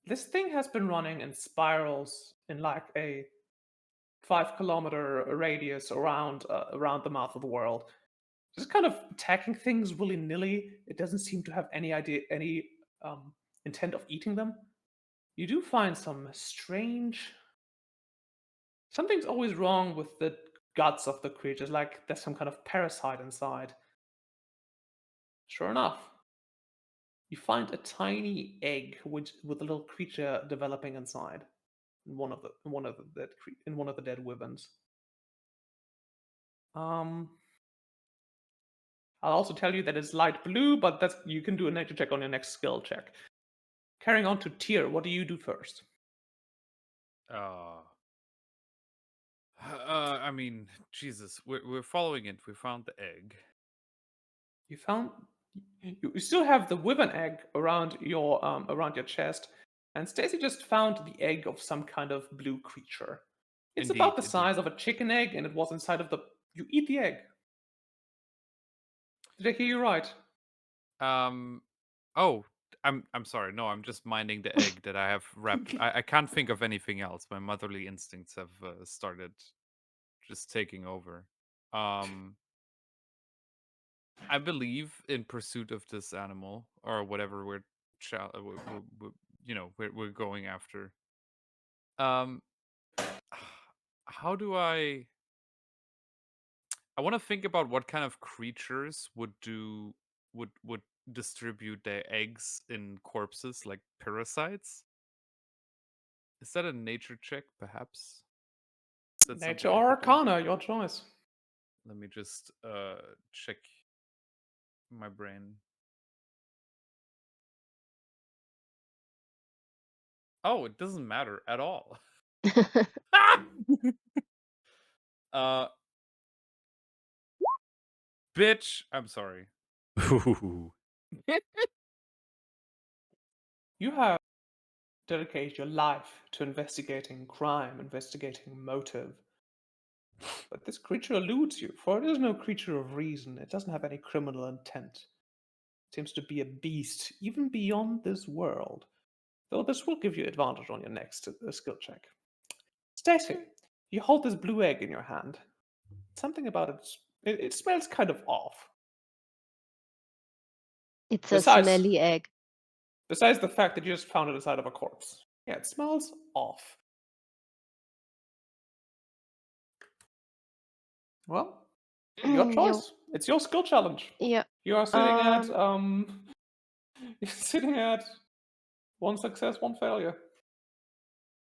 This thing has been running in spirals in like a 5-kilometer radius around the mouth of the world. Just kind of attacking things willy-nilly. It doesn't seem to have any intent of eating them. You do find some strange. Something's always wrong with the guts of the creatures, like there's some kind of parasite inside. Sure enough, you find a tiny egg with a little creature developing inside in one of the dead wyverns. I'll also tell you that it's light blue, but you can do a nature check on your next skill check. Carrying on to Tyr, what do you do first? I mean, Jesus, we're following it. We found the egg. You still have the wyvern egg around your chest, and Stacy just found the egg of some kind of blue creature. It's about the size of a chicken egg, and it was inside of the. You eat the egg. Did I hear you right? Oh, I'm sorry. No, I'm just minding the egg that I have wrapped. I can't think of anything else. My motherly instincts have started just taking over. I believe in pursuit of this animal or whatever we're going after. How do I want to think about what kind of creatures would distribute their eggs in corpses, like parasites. Is that a nature check, perhaps? Nature or Arcana, your choice. Let me just check my brain. Oh, it doesn't matter at all. Bitch, I'm sorry. You have dedicated your life to investigating crime, investigating motive. But this creature eludes you, for it is no creature of reason. It doesn't have any criminal intent. It seems to be a beast, even beyond this world. Though this will give you advantage on your next skill check. Stacy, you hold this blue egg in your hand. Something about it smells kind of off. It's a smelly egg. Besides the fact that you just found it inside of a corpse. Yeah, it smells off. Well, your choice. It's your skill challenge. Yeah. You are sitting at you're sitting at 1 success, 1 failure.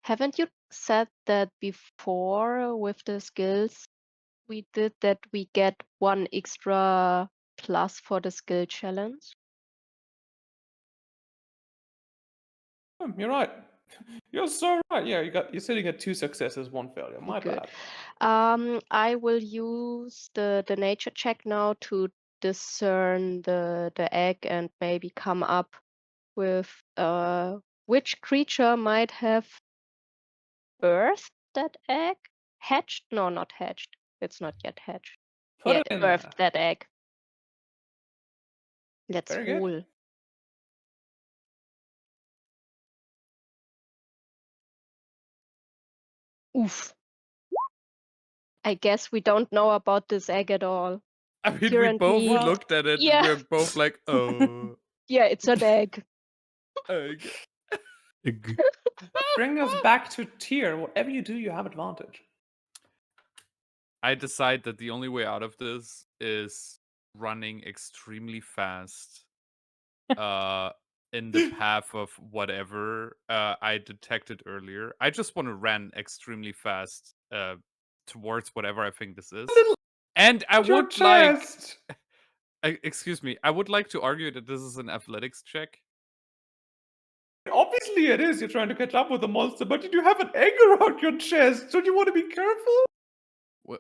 Haven't you said that before with the skills we did that we get 1 extra plus for the skill challenge? You're right. You're so right. Yeah, you're sitting at 2 successes, 1 failure. My Good. bad. I will use the nature check now to discern the egg and maybe come up with which creature might have birthed that egg. Hatched? No, not hatched. It's not yet hatched. Put Yeah, it in birthed there. that egg. Let's Very good. roll. Oof. I guess we don't know about this egg at all. I mean, Tyr we and both me- looked at it Yeah. and we're both like, oh, Yeah, it's an egg. egg. Bring us back to tier. Whatever you do, you have advantage. I decide that the only way out of this is running extremely fast in the path of whatever I detected earlier. I just want to run extremely fast towards whatever I think this is. And I Your would like chest. excuse me, I would like to argue that this is an athletics check. Obviously it is. You're trying to catch up with the monster, but you have an egg around your chest. Don't you want to be careful?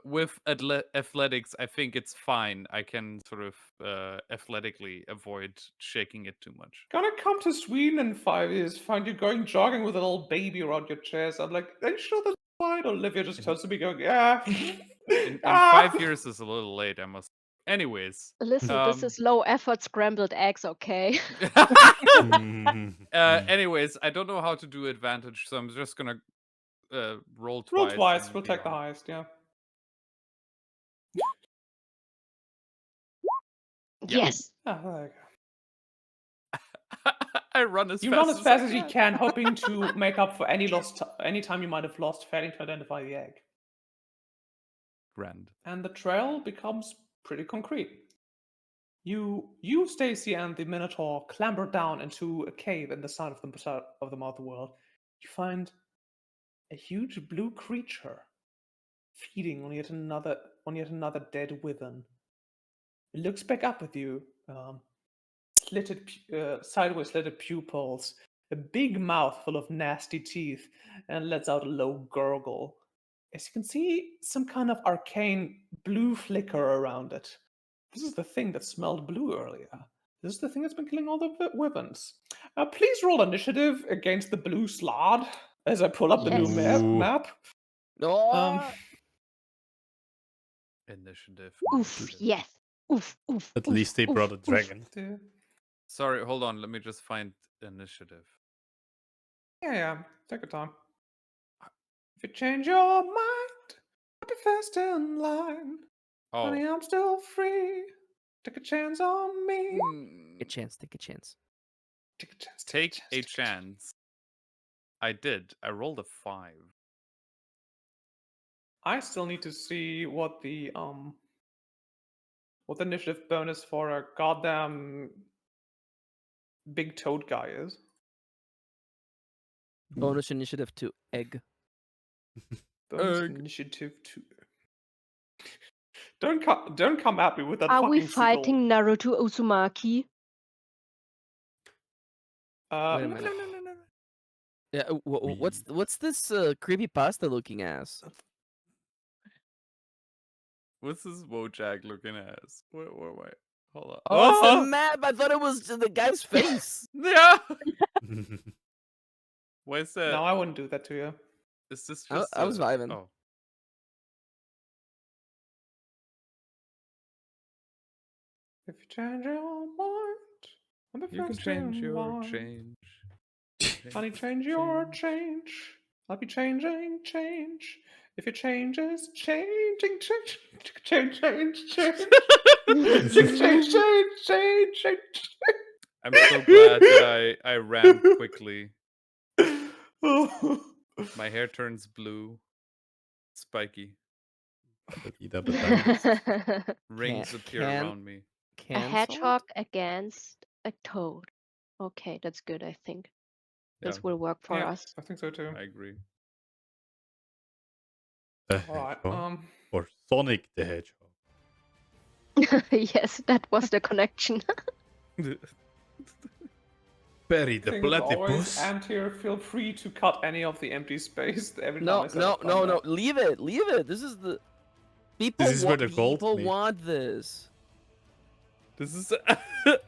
With athletics, I think it's fine. I can sort of athletically avoid shaking it too much. Gonna come to Sweden in 5 years, find you going jogging with a little baby around your chest. I'm like, are you sure that's fine? Olivia just turns to me going, yeah. In 5 years is a little late, I must. Anyways. Listen, this is low effort scrambled eggs, okay? Anyways, I don't know how to do advantage, so I'm just gonna roll twice. Roll twice. and We'll be take the on. highest, yeah. Yeah. Yes. Oh, there you go. I run as You fast run as fast as I you can, hoping to make up for any time you might have lost failing to identify the egg. Grand. And the trail becomes pretty concrete. You, Stacy, and the Minotaur clamber down into a cave in the side of the mouth world. You find a huge blue creature feeding on yet another dead wyvern. It looks back up at you, sideways slitted pupils, a big mouth full of nasty teeth, and lets out a low gurgle. As you can see, some kind of arcane blue flicker around it. This is the thing that smelled blue earlier. This is the thing that's been killing all the wyverns. Please roll initiative against the blue slod as I pull up the new Yes. map. Oh, Initiative. Oof, yes. Oof, oof. At oof, least they oof, brought a oof. dragon. Sorry, hold on. Let me just find initiative. Yeah, take your time. If you change your mind, I'll be first in line. Oh. Honey, I'm still free. Take a chance on me. take a chance. Take a chance. Take a chance. Take a chance. I did. I rolled a 5. I still need to see what the initiative bonus for a goddamn big toad guy is. Bonus initiative to egg. Bonus Egg. initiative 2. Don't come at me with that Are fucking we seagull. fighting Naruto Uzumaki? Wait a minute. Yeah, what's this creepy pasta looking ass? What's this Wojak looking ass? Wait. Hold on. Oh, it's a map. I thought it was the guy's face. Yeah. Why is that? No, I wouldn't do that to you. Is this just? I was vibing. Oh. If you change your mind, I'm the You can first change in your line. change. Honey, change your change. I'll be changing change. If your change is changing, change, change, change. I'm so glad that I ran quickly. My hair turns blue, spiky. Rings appear around me. A hedgehog against a toad. Okay, that's good, I think. This Yeah. will work for Yeah, us. I think so too. I agree. The All right. Hedgehog or Sonic the Hedgehog. Yes, that was the connection. Perry the Thing is always, Platypus. Antir, feel free to cut any of the empty space every time No, I set no, up no, no. combat. Leave it. Leave it. This is the people. This is where the gold People made. want this. This is.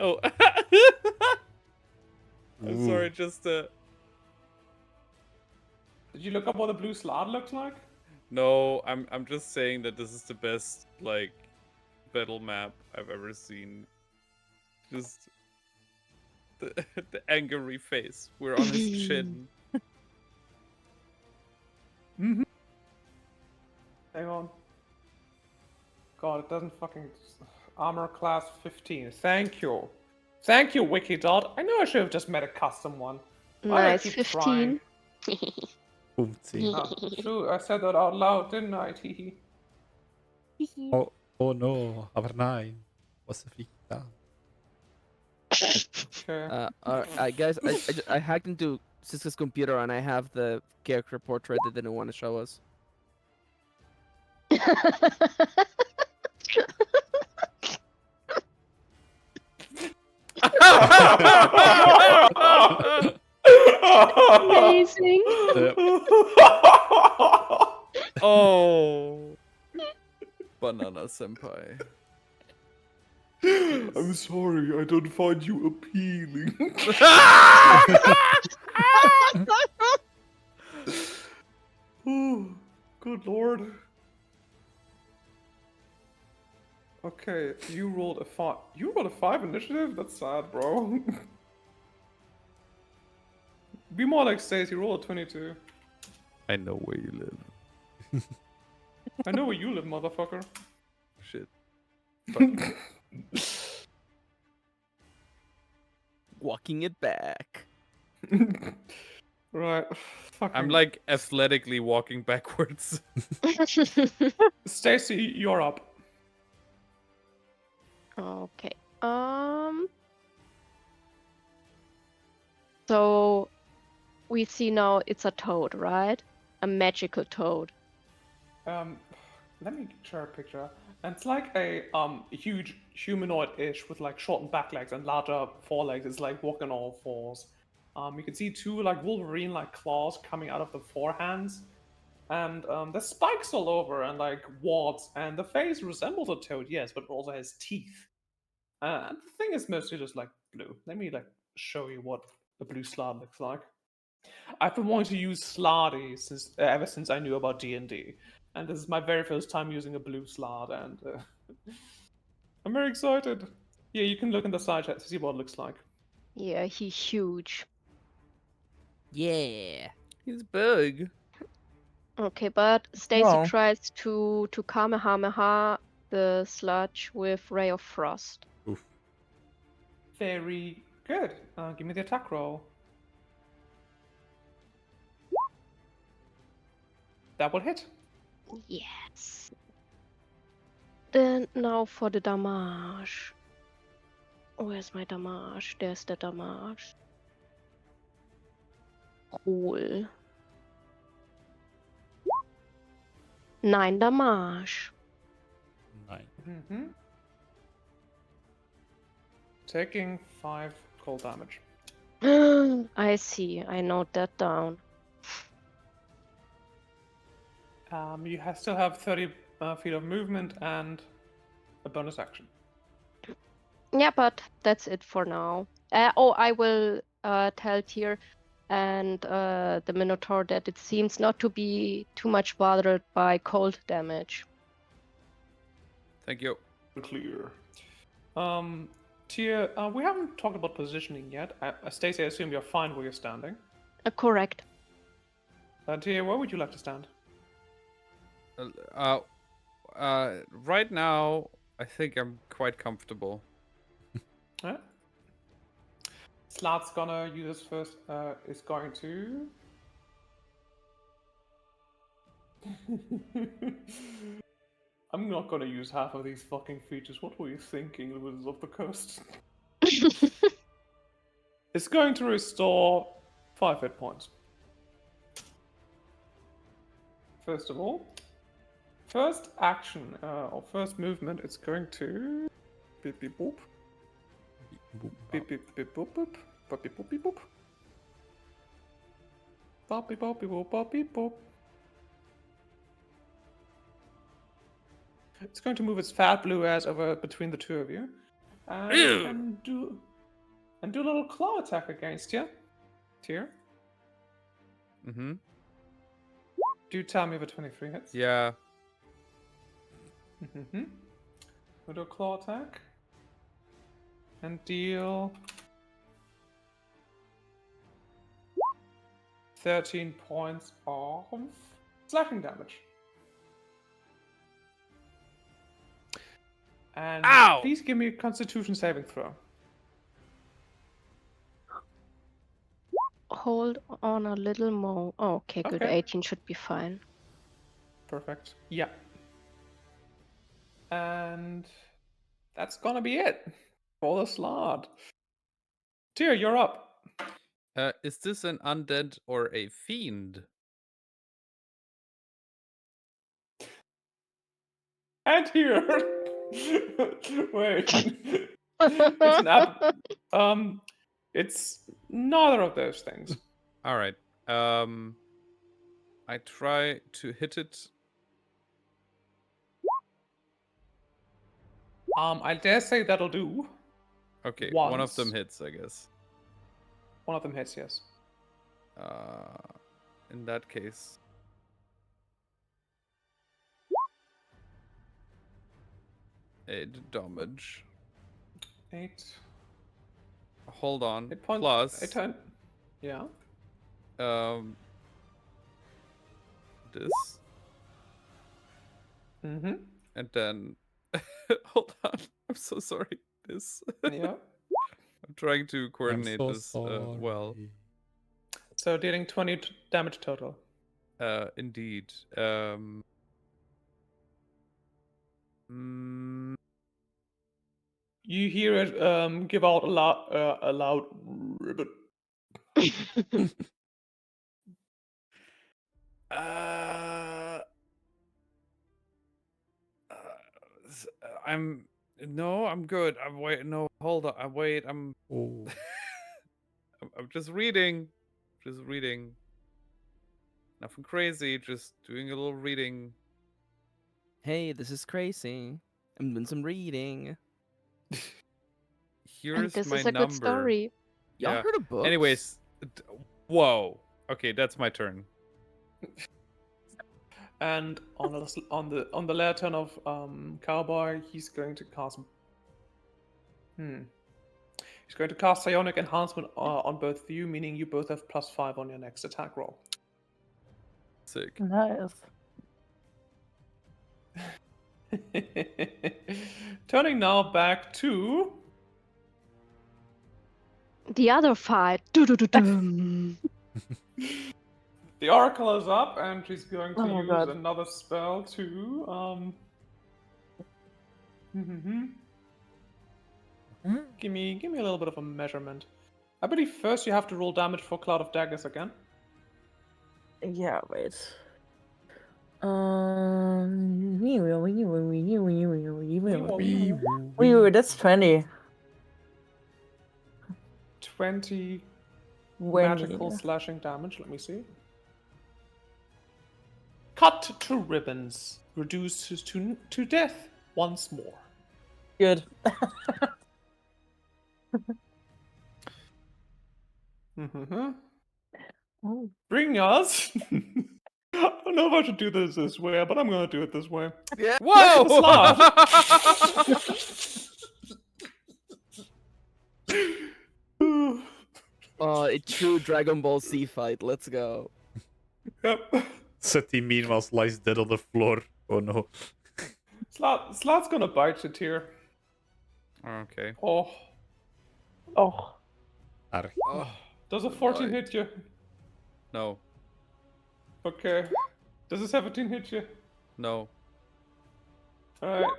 Oh. I'm sorry, just. Did you look up what the blue slot looks like? No, I'm just saying that this is the best, like, battle map I've ever seen. Just. The angry face. We're on his chin. Mm-hmm. Hang on. God, it doesn't fucking... Armor class 15. Thank you. Thank you, Wikidot. I know I should have just made a custom one. Why do I Nice, keep 15. Oopsie. True, I said that out loud, didn't I? Teehee. Oh no, aber nein. Was fliegt da? Okay. Guys, I hacked into Siska's computer and I have the character portrait that didn't want to show us. Amazing. Oh. Banana Senpai. I'm sorry, I don't find you appealing. Oh, good lord. Okay, you rolled a 5. You rolled a 5 initiative? That's sad, bro. Be more like Stacy, roll a 22. I know where you live. I know where you live, motherfucker. Shit. Walking it back. Right. I'm Fucking... like athletically walking backwards. Stacy, you're up. Okay. So we see now it's a toad, right? A magical toad. Let me share a picture. And it's like a huge humanoid-ish with like shortened back legs and larger forelegs. It's like walking on all fours. You can see two like Wolverine-like claws coming out of the forehands. And there's spikes all over and like warts, and the face resembles a toad, yes, but it also has teeth. And the thing is mostly just like blue. Let me like show you what a blue slot looks like. I've been wanting to use Slardy since ever since I knew about D&D, and this is my very first time using a blue slot, and I'm very excited. Yeah, you can look in the side chat to see what it looks like. Yeah, he's huge. Yeah. He's big. Okay, but Stacy Wow. tries to Kamehameha the sludge with Ray of Frost. Oof. Very good. Give me the attack roll. That will hit. Yes. Then now for the damage. Where's my damage? There's the damage. Cool. 9 damage. 9. Mm-hmm. Taking 5 cold damage. I see. I note that down. You still have 30 feet of movement and a bonus action. Yeah, but that's it for now. I will tell Tyr and the Minotaur that it seems not to be too much bothered by cold damage. Thank you. Clear. Tyr, we haven't talked about positioning yet. Stacey, I assume you're fine where you're standing. Correct. Tyr, where would you like to stand? Right now, I think I'm quite comfortable. Alright. Slat's gonna use this first, is going to... I'm not gonna use half of these fucking features. What were you thinking, Wizards of the Coast? It's going to restore 5 hit points. First of all, first action or first movement, it's going to beep beep boop. Beep beep beep boop boop. Boop beep boop beep boop. Bop beep bop beep boop bop beep boop. It's going to move its fat blue ass over between the two of you, and do a little claw attack against you. Tyr, Mm-hmm. do tell me if a 23 hits. Yeah. Mm-hmm. We'll do a claw attack and deal 13 points of slashing damage. And Ow! please give me a Constitution saving throw. Hold on a little more. Oh, okay, good. Okay. 18 should be fine. Perfect. Yeah. And that's gonna be it for the slot. Tyr, you're up. Is this an undead or a fiend? And here. Wait. It's an app. It's neither of those things. All right. I try to hit it. I dare say that'll do. Okay, one of Once. them hits, I guess. One of them hits, yes. In that case, 8 damage. 8. Hold on. 8 points. Plus, 8 10. Yeah. this, Mm-hmm. and then hold on. I'm so sorry. This. Yeah. I'm trying to coordinate so this well. So dealing 20 damage total. Indeed. You hear it give out a loud ribbon. I'm good. Hold on. Oh. I'm just reading. Just reading. Nothing crazy, just doing a little reading. Hey, this is crazy. I'm doing some reading. And Here's this my is a number. good story. Y'all Yeah. heard of books? Anyways, whoa. Okay, that's my turn. And on the layer turn of Cowboy, he's going to cast. He's going to cast Psionic Enhancement on both of you, meaning you both have +5 on your next attack roll. Sick. Nice. Turning now back to The other fight. Dum. the Oracle is up, and she's going to Oh, use God. another spell to give me a little bit of a measurement. I believe first you have to roll damage for Cloud of Daggers again. Yeah, wait. That's 20. 20 When magical slashing damage. Let me see. Cut to ribbons. Reduced to death once more. Good. Oh. Bring us. I don't know if I should do this way, but I'm going to do it this way. Yeah. Whoa! Oh, a true Dragon Ball Z fight. Let's go. Yep. Seti meanwhile lies dead on the floor. Oh no. Slot's going to bite you, Tyr. Okay. Oh. Oh. Arg. Oh, Does a 14 Right. hit you? no. Okay. Does a 17 hit you? No. Alright.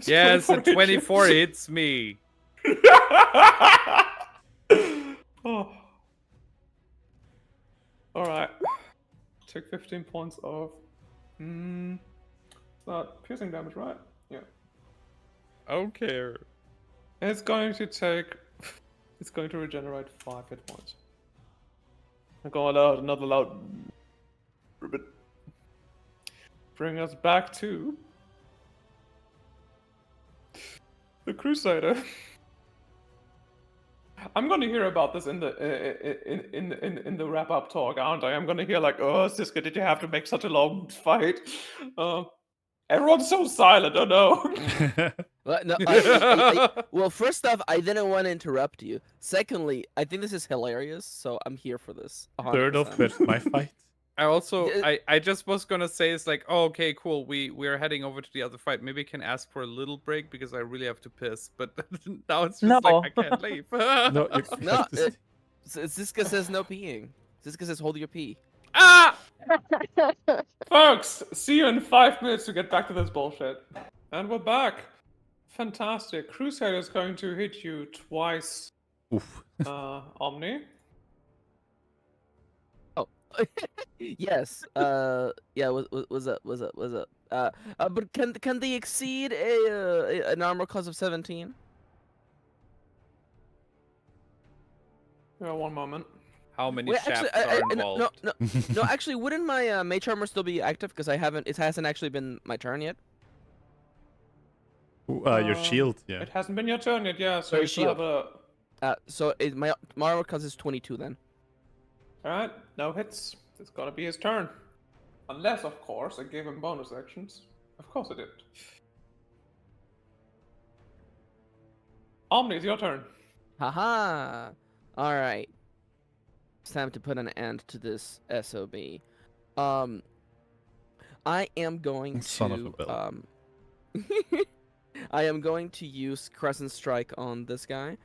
Yes, a 24 hits me. Oh. Alright. Take 15 points of. It's not piercing damage, right? Yeah. I don't care. And it's going to take. It's going to regenerate 5 hit points. I'm going out another loud. Ribbit. Bring us back to. The Crusader. I'm going to hear about this in the in the wrap up talk, aren't I? I'm going to hear like, "Oh, Siska, did you have to make such a long fight?" Everyone's so silent. Oh no. Well, no, well, first off, I didn't want to interrupt you. Secondly, I think this is hilarious, so I'm here for this. 3rd of 100%. where's my fight? I also Yeah. I just was gonna say it's like, oh, okay, cool. We're heading over to the other fight. Maybe I can ask for a little break because I really have to piss. But now it's just No. like I can't leave. No, you No, have to stay. Ziska says no peeing. Ziska says hold your pee. Ah! Folks, see you in 5 minutes to get back to this bullshit. And we're back. Fantastic. Crusader's going to hit you twice, Oof. Omni. Yes. Yeah. Was up? But can they exceed an armor class of 17? Yeah, one moment. How many Wait, shafts actually, are no, involved? no. Actually, wouldn't my mage armor still be active? Because it hasn't actually been my turn yet. Ooh, your shield, yeah. It hasn't been your turn yet, yeah. So Sorry, you still have a. So my armor class is 22 then. Alright, no hits. It's gotta be his turn. Unless, of course, I gave him bonus actions. Of course I did. Omni, it's your turn. Haha. All right. It's time to put an end to this SOB. I am going Son of to a bell. I am going to use Crescent Strike on this guy.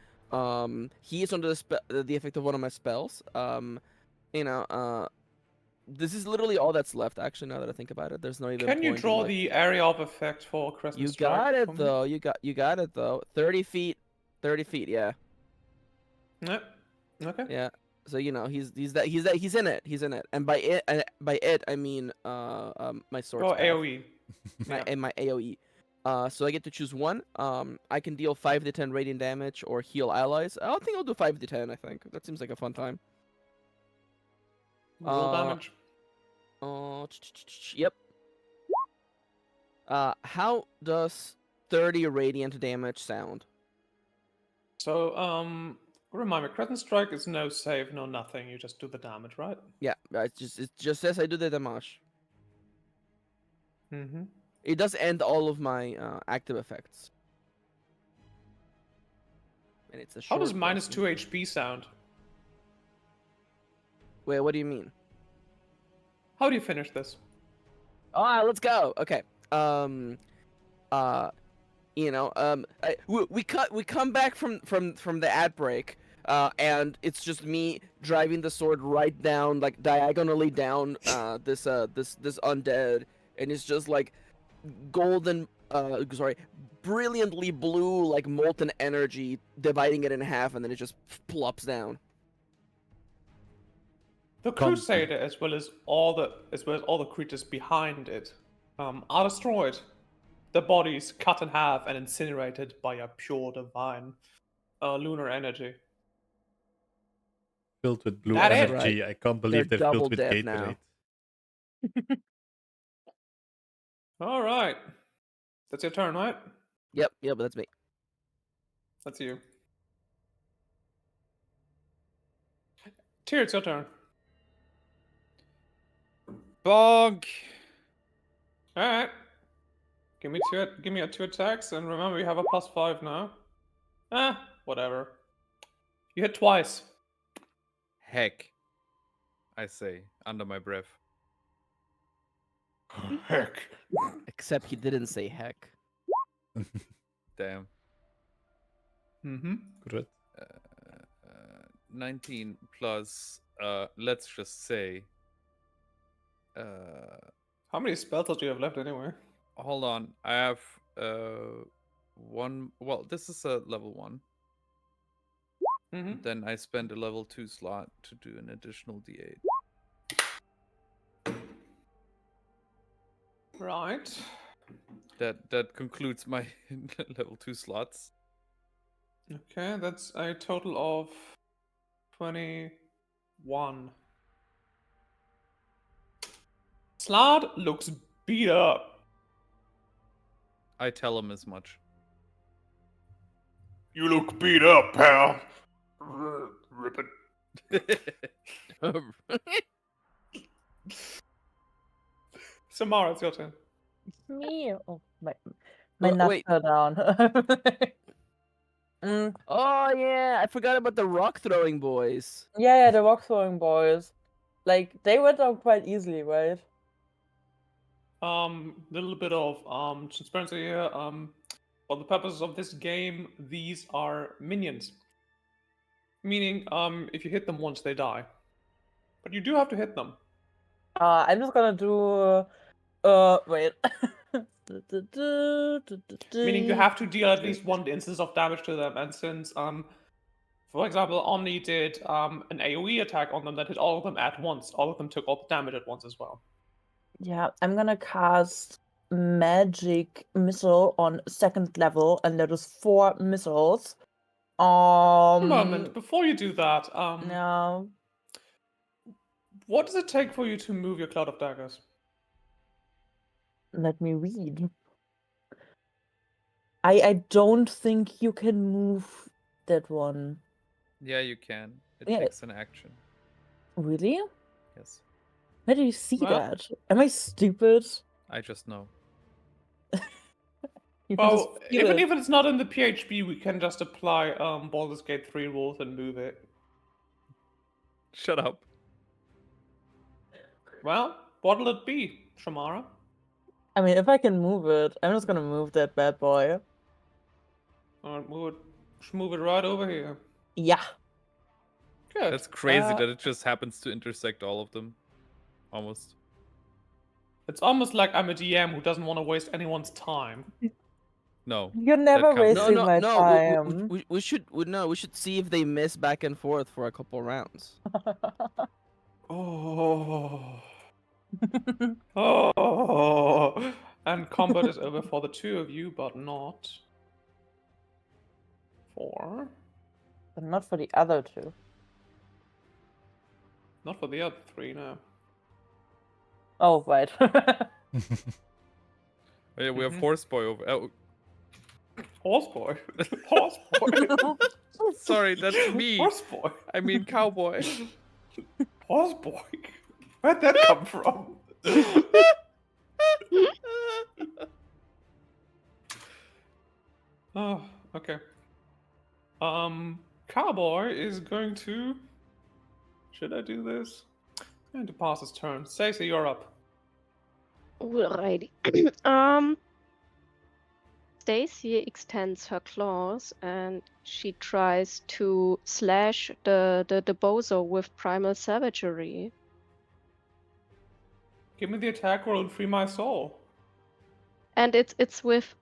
He is under the effect of one of my spells. This is literally all that's left. Actually, now that I think about it, there's no even. Can you point in, draw like... the area of effect for Crescent You Strike? got it for me? though. You got it though. 30 feet. 30 feet. Yeah. Yep. Okay. Yeah. So he's in it. He's in it. And by it I mean my sword. Go AoE. My AoE. So I get to choose one. I can deal 5 to 10 radiant damage or heal allies. I don't think I'll do 5 to 10. I think that seems like a fun time. Roll damage. Yep. How does 30 radiant damage sound? So, remind me, Crescent Strike is no save, no nothing. You just do the damage, right? Yeah, it just says I do the damage. Mm-hmm. It does end all of my active effects. And it's a How does short minus rest. 2 HP sound? Wait, what do you mean? How do you finish this? Let's go. Okay. We come back from the ad break, and it's just me driving the sword right down, like diagonally down, this undead, and it's just like golden, brilliantly blue, like molten energy, dividing it in half, and then it just plops down. The Crusader, as well as all the creatures behind it, are destroyed. The bodies cut in half and incinerated by a pure divine lunar energy. Filled with blue That it? energy. Right. I can't believe They're they're double filled with dead Gatorade. now. All right, that's your turn, right? Yep, that's me. That's you. Tyr, it's your turn. Bonk. All right. Give me 2 attacks, and remember you have a +5 now. Whatever. You hit twice. Heck. I say under my breath. Heck. Except he didn't say heck. Damn. Mm-hmm. Good. 19 plus. Let's just say. How many spells do you have left anyway? Hold on. I have one. Well, this is a level 1. Mm-hmm. Then I spend a level 2 slot to do an additional D8. Right. That concludes my level 2 slots. Okay, that's a total of 21. Slot looks beat up. I tell him as much. You look beat up, pal. Rip it. Samara, it's your turn. Me? Oh, my nuts wait. fell down. Mm, Oh yeah, I forgot about the rock throwing boys. yeah, the rock throwing boys. Like, they went down quite easily, right? Little bit of transparency here. For the purposes of this game, these are minions. Meaning, if you hit them once, they die. But you do have to hit them. I'm just gonna do. Wait. Meaning you have to deal at least one instance of damage to them. And since, for example, Omni did an AoE attack on them that hit all of them at once, all of them took all the damage at once as well. Yeah, I'm gonna cast magic missile on 2nd level, and there is 4 missiles. One moment, before you do that, No. what does it take for you to move your Cloud of Daggers? Let me read. I don't think you can move that one. Yeah, you can. It Yeah. takes an action. Really? Yes. Where do you see Well- that? Am I stupid? I just know. You can just Well, feel even it. if it's not in the PHB, we can just apply Baldur's Gate 3 rules and move it. Shut up. Well, what'll it be, Shamara? I mean, if I can move it, I'm just gonna move that bad boy. Alright, move it right over here. Yeah. Good. That's crazy that it just happens to intersect all of them. Almost. It's almost like I'm a DM who doesn't want to waste anyone's time. No. You're never counts. No, wasting no, my no. time. We should we should see if they miss back and forth for a couple rounds. Oh. Oh. And combat is over for the two of you, but not for. But not for the other two. Not for the other three, no. Oh, right. Oh, yeah, we have Mhm. Horseboy over. Oh, Horseboy. Horseboy. sorry, that's me. Horseboy. I mean, cowboy. Horseboy. Where'd that come from? Oh, okay. Cowboy is going to. Should I do this? He's going to pass his turn. Stacey, you're up. Alrighty. Stacy extends her claws and she tries to slash the bozo with primal savagery. Give me the attack roll and free my soul. And it's with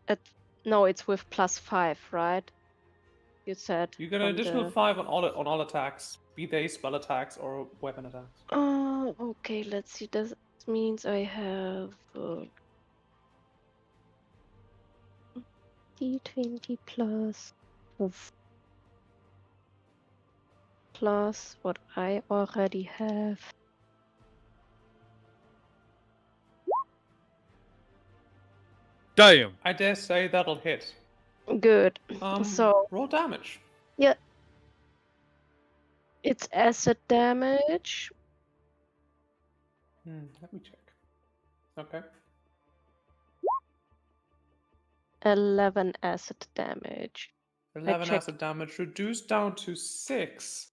it's with +5, right? You said. You get an from additional the... 5 on all attacks, be they spell attacks or weapon attacks. Oh, okay, let's see. This means I have D20 plus what I already have. Damn. I dare say that'll hit. Good. So roll damage. Yeah. It's acid damage. Let me check. Okay. 11 acid damage. 11 acid damage reduced down to 6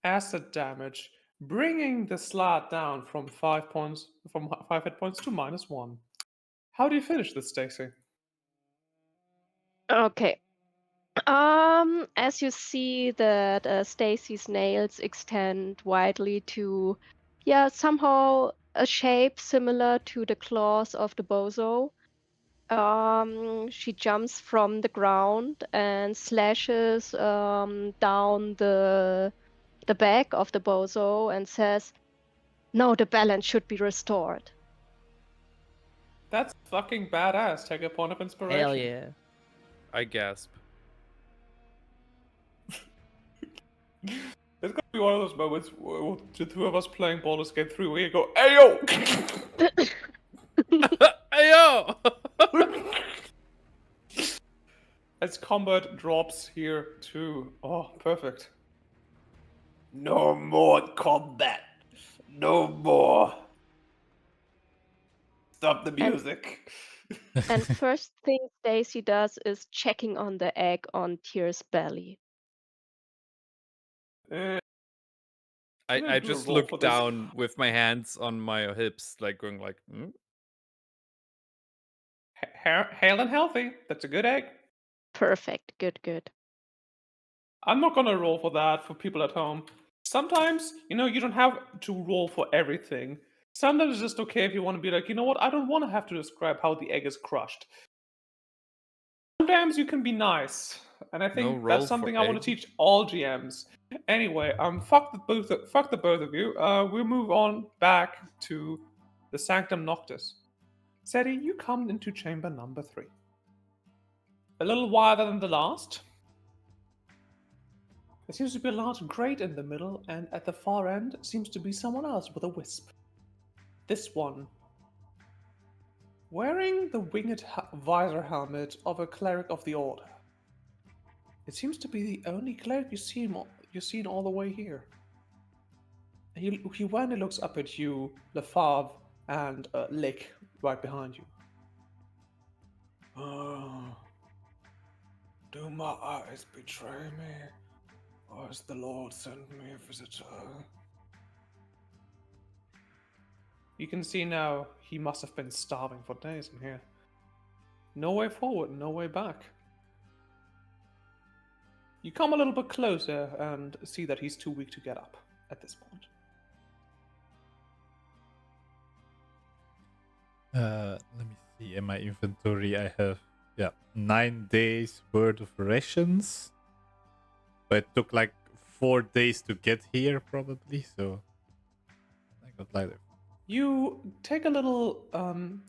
acid damage, bringing the slot down from 5 hit points to -1. How do you finish this, Stacy? Okay. As you see that Stacy's nails extend widely to, somehow a shape similar to the claws of the bozo. She jumps from the ground and slashes down the back of the bozo and says, "No, the balance should be restored." That's fucking badass. Take a point of inspiration. Hell yeah. I gasp. It's gonna be one of those moments where the two of us playing Baldur's Gate 3 where you go, Ayo! Ayo! As combat drops here too. Oh, perfect. No more combat. No more. Stop the music. And first thing Stacy does is checking on the egg on Tyr's belly. Uh, I gonna do a just roll for look this. down with my hands on my hips, like going like, hmm? Hale and healthy. That's a good egg. Perfect. Good, good. I'm not gonna roll for that for people at home. Sometimes, you don't have to roll for everything. Sometimes it's just okay if you want to be like, you know what, I don't want to have to describe how the egg is crushed. Sometimes you can be nice. And I No think roll that's something for I want egg? to teach all GMs. Anyway, fuck the both of you. We'll move on back to the Sanctum Noctis. Seti, you come into chamber number 3. A little wider than the last. There seems to be a large grate in the middle, and at the far end seems to be someone else with a wisp. This one, wearing the winged visor helmet of a cleric of the Order. It seems to be the only cleric you've seen all the way here. He finally looks up at you, Lefave, and Lick right behind you. Oh, do my eyes betray me, or has the Lord sent me a visitor? You can see now he must have been starving for days in here. No way forward, no way back. You come a little bit closer and see that he's too weak to get up at this point. Let me see. In my inventory, I have 9 days worth of rations. But it took like 4 days to get here, probably. So I got like You take a little bottle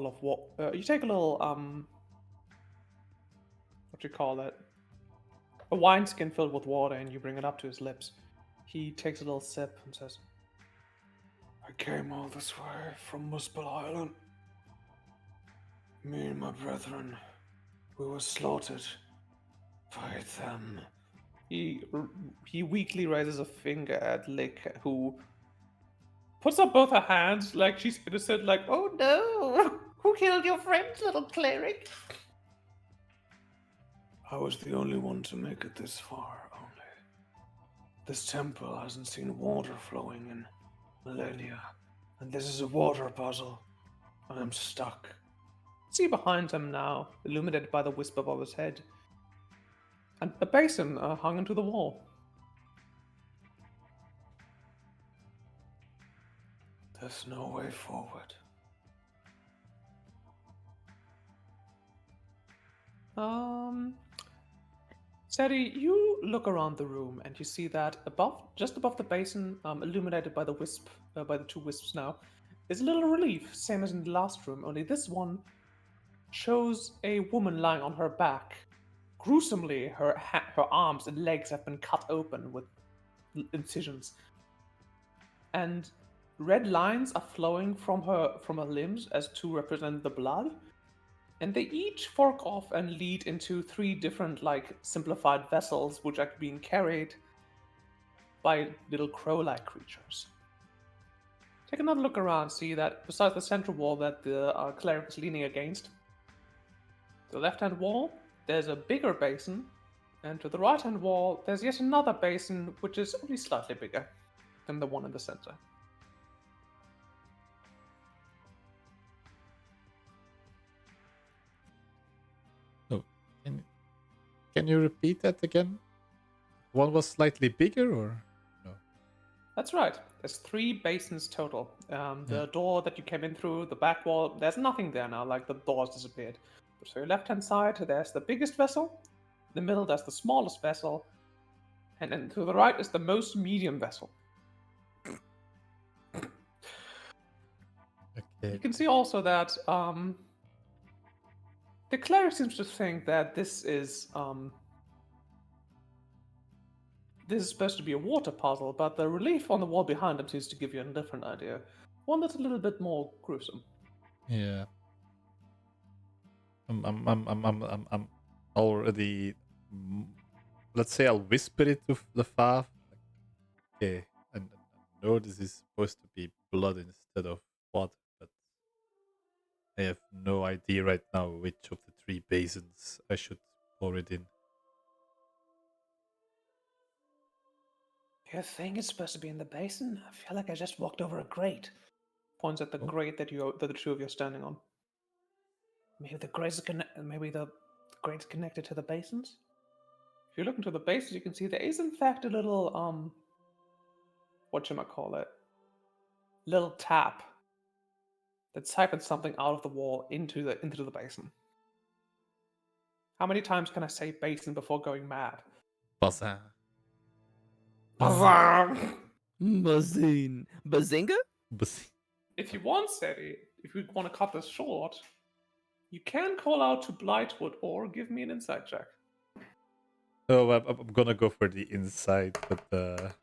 of water. You take a little what do you call it? A wineskin filled with water, and you bring it up to his lips. He takes a little sip and says, I came all this way from Muspel Island. Me and my brethren, we were slaughtered by them. He weakly raises a finger at Lick, who puts up both her hands like she's innocent, like, oh no! Who killed your friends, little cleric? I was the only one to make it this far, only. This temple hasn't seen water flowing in millennia, and this is a water puzzle. I am stuck. See behind him now, illuminated by the wisp above his head, and a basin hung into the wall. There's no way forward. Seri, you look around the room and you see that just above the basin, illuminated by the wisp, by the two wisps now, is a little relief, same as in the last room, only this one shows a woman lying on her back. Gruesomely, her arms and legs have been cut open with incisions, and red lines are flowing from her limbs as to represent the blood. And they each fork off and lead into 3 different, simplified vessels, which are being carried by little crow-like creatures. Take another look around, see that besides the central wall that the cleric is leaning against, the left-hand wall, there's a bigger basin, and to the right-hand wall, there's yet another basin, which is only slightly bigger than the one in the center. Can you repeat that again? One was slightly bigger, or no? That's right. There's 3 basins total. The door that you came in through, the back wall, there's nothing there now, like the doors disappeared. But to your left-hand side, there's the biggest vessel. In the middle, there's the smallest vessel. And then to the right is the most medium vessel. You can see also that the cleric seems to think that this is supposed to be a water puzzle, but the relief on the wall behind him seems to give you a different idea. One that's a little bit more gruesome. Yeah. I'm already. Let's say I'll whisper it to the Fav. Okay, I know this is supposed to be blood instead of water, but I have no idea right now which of the 3 basins I should pour it in. You think it's supposed to be in the basin? I feel like I just walked over a grate. Points at the grate that the two of you are standing on. Maybe the grate's connected to the basins? If you look into the basins, you can see there is in fact a little whatchamacallit, little tap that siphons something out of the wall into the basin. How many times can I say basin before going mad? Bazin. Bazine. Bazinga? If you want, Seti, if you want to cut this short, you can call out to Blightwood or give me an insight check. Oh, I'm gonna go for the inside, but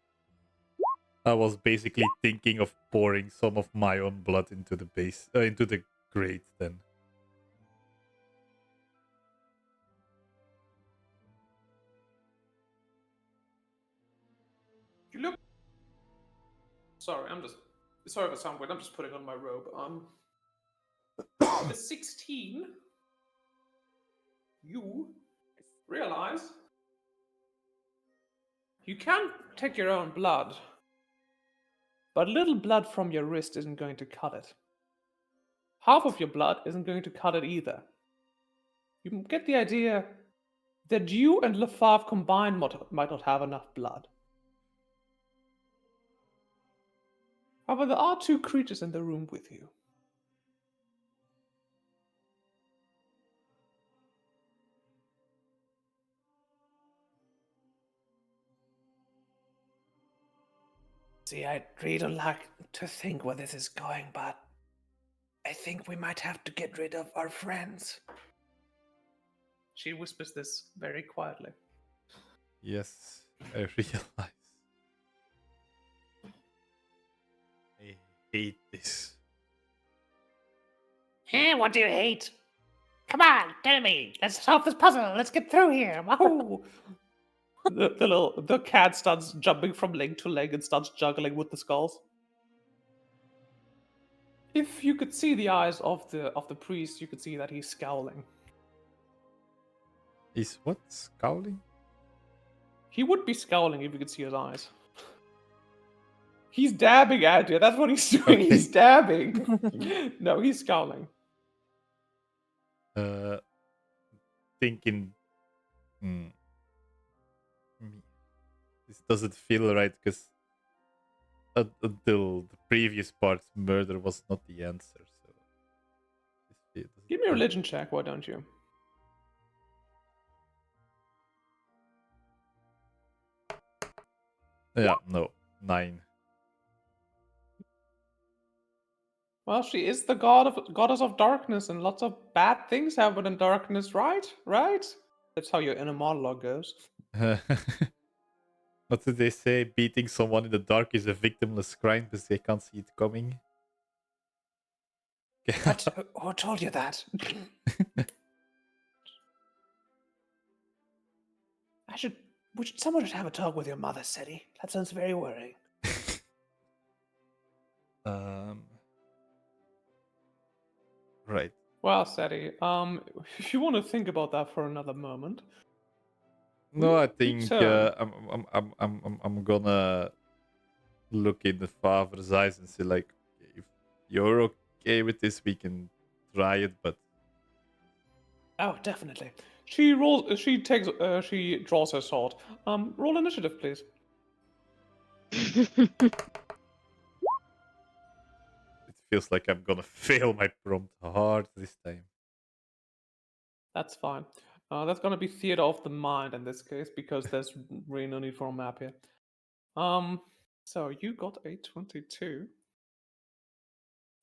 I was basically thinking of pouring some of my own blood into the into the grate then. You look. Sorry, sorry if I sound weird. I'm just putting on my robe. The 16. You realize you can take your own blood, but a little blood from your wrist isn't going to cut it. Half of your blood isn't going to cut it either. You get the idea that you and Lefave combined might not have enough blood. However, there are 2 creatures in the room with you. See, I really don't like to think where this is going, but I think we might have to get rid of our friends. She whispers this very quietly. Yes, I realize. I hate this. Hey, what do you hate? Come on, tell me. Let's solve this puzzle. Let's get through here. Wahoo! the cat starts jumping from leg to leg and starts juggling with the skulls. If you could see the eyes of the priest, you could see that he's scowling. Is what? Scowling? He would be scowling if you could see his eyes. He's dabbing at you. That's what he's doing. Okay. He's dabbing. No, he's scowling. Thinking. This doesn't feel right because until the previous part, murder was not the answer. So Give me a religion check, why don't you? Yeah, no, 9. Well, she is the goddess of darkness, and lots of bad things happen in darkness, right? Right? That's how your inner monologue goes. What did they say? Beating someone in the dark is a victimless crime because they can't see it coming. What? Who told you that? Someone should have a talk with your mother, Seti. That sounds very worrying. Right. Well, Seti, if you want to think about that for another moment. No, I think I'm gonna look in the father's eyes and say, like, if you're okay with this, we can try it, but Oh, definitely. She rolls. She takes. She draws her sword. Roll initiative, please. it feels like I'm gonna fail my prompt hard this time. That's fine. That's gonna be theater of the mind in this case because there's really no need for a map here. So you got a 22.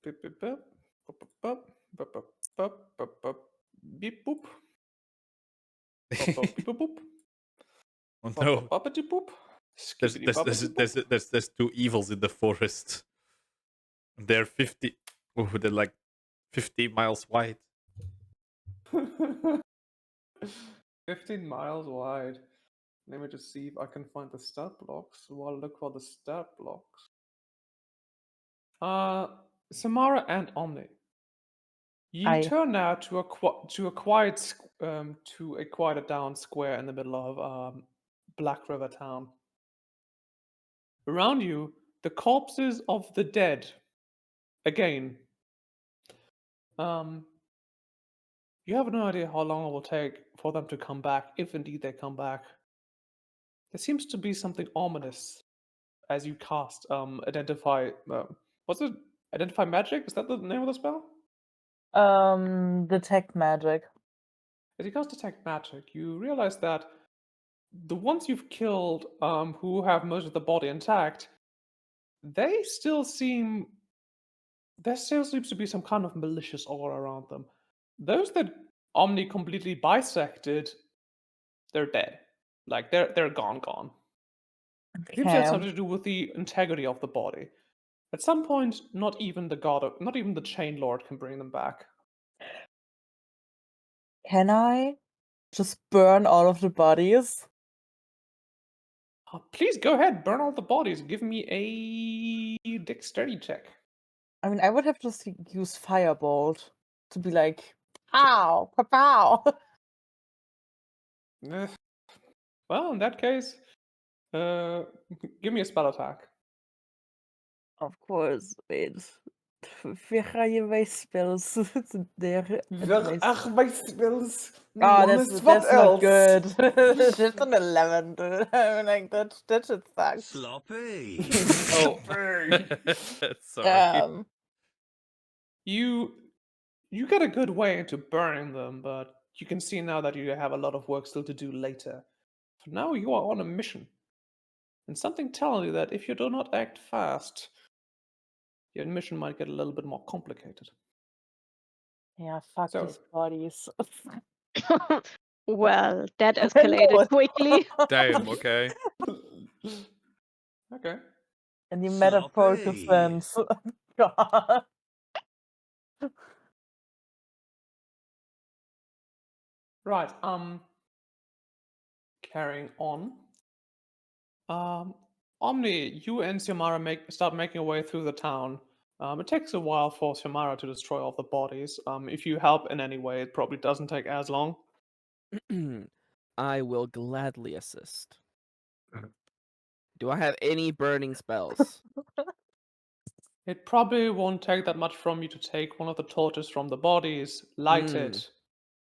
Bip, bip, bip. Beep boop. Beep boop. Oh no. Boppity boop. There's Skippity there's boppity there's, boop. there's there's two evils in the forest. They're 50. Oh, they're like 50 miles wide. 15 miles wide. Let me just see if I can find the stat blocks while I look for the stat blocks. Samara and Omni. You Aye. turn now to a quieted down square in the middle of Blackriver town. Around you, the corpses of the dead. Again. You have no idea how long it will take for them to come back, if indeed they come back. There seems to be something ominous as you cast identify. What's it? Identify magic? Is that the name of the spell? Detect magic. As you cast detect magic, you realize that the ones you've killed, who have most of the body intact, they still seem. There still seems to be some kind of malicious aura around them. Those that Omni completely bisected, they're dead. Like they're gone. It seems to have Okay. something to do with the integrity of the body. At some point, not even the Chain Lord can bring them back. Can I just burn all of the bodies? Please go ahead, burn all the bodies. Give me a dexterity check. I mean, I would have just used Firebolt to be like, pow, pow, pow. Well, in that case, give me a spell attack. Of course, wait. Where ga je bij spells? There. Ach, my spells. Oh, Name is what that's not else? good. Just an 11, dude. I mean, like that should suck. Sloppy. Oh, Sorry. you get a good way into burning them, but you can see now that you have a lot of work still to do later. For now, you are on a mission, and something tells you that if you do not act fast, your mission might get a little bit more complicated. Yeah, fuck So- these bodies. Well, that I know escalated it. quickly. Damn, okay. Okay. In the metaphorical Sloppy. sense. God. Right. Carrying on. Omni, you and Xiomara start making your way through the town. It takes a while for Xiomara to destroy all the bodies. If you help in any way, it probably doesn't take as long. I will gladly assist. Do I have any burning spells? It probably won't take that much from you to take one of the torches from the bodies, light it,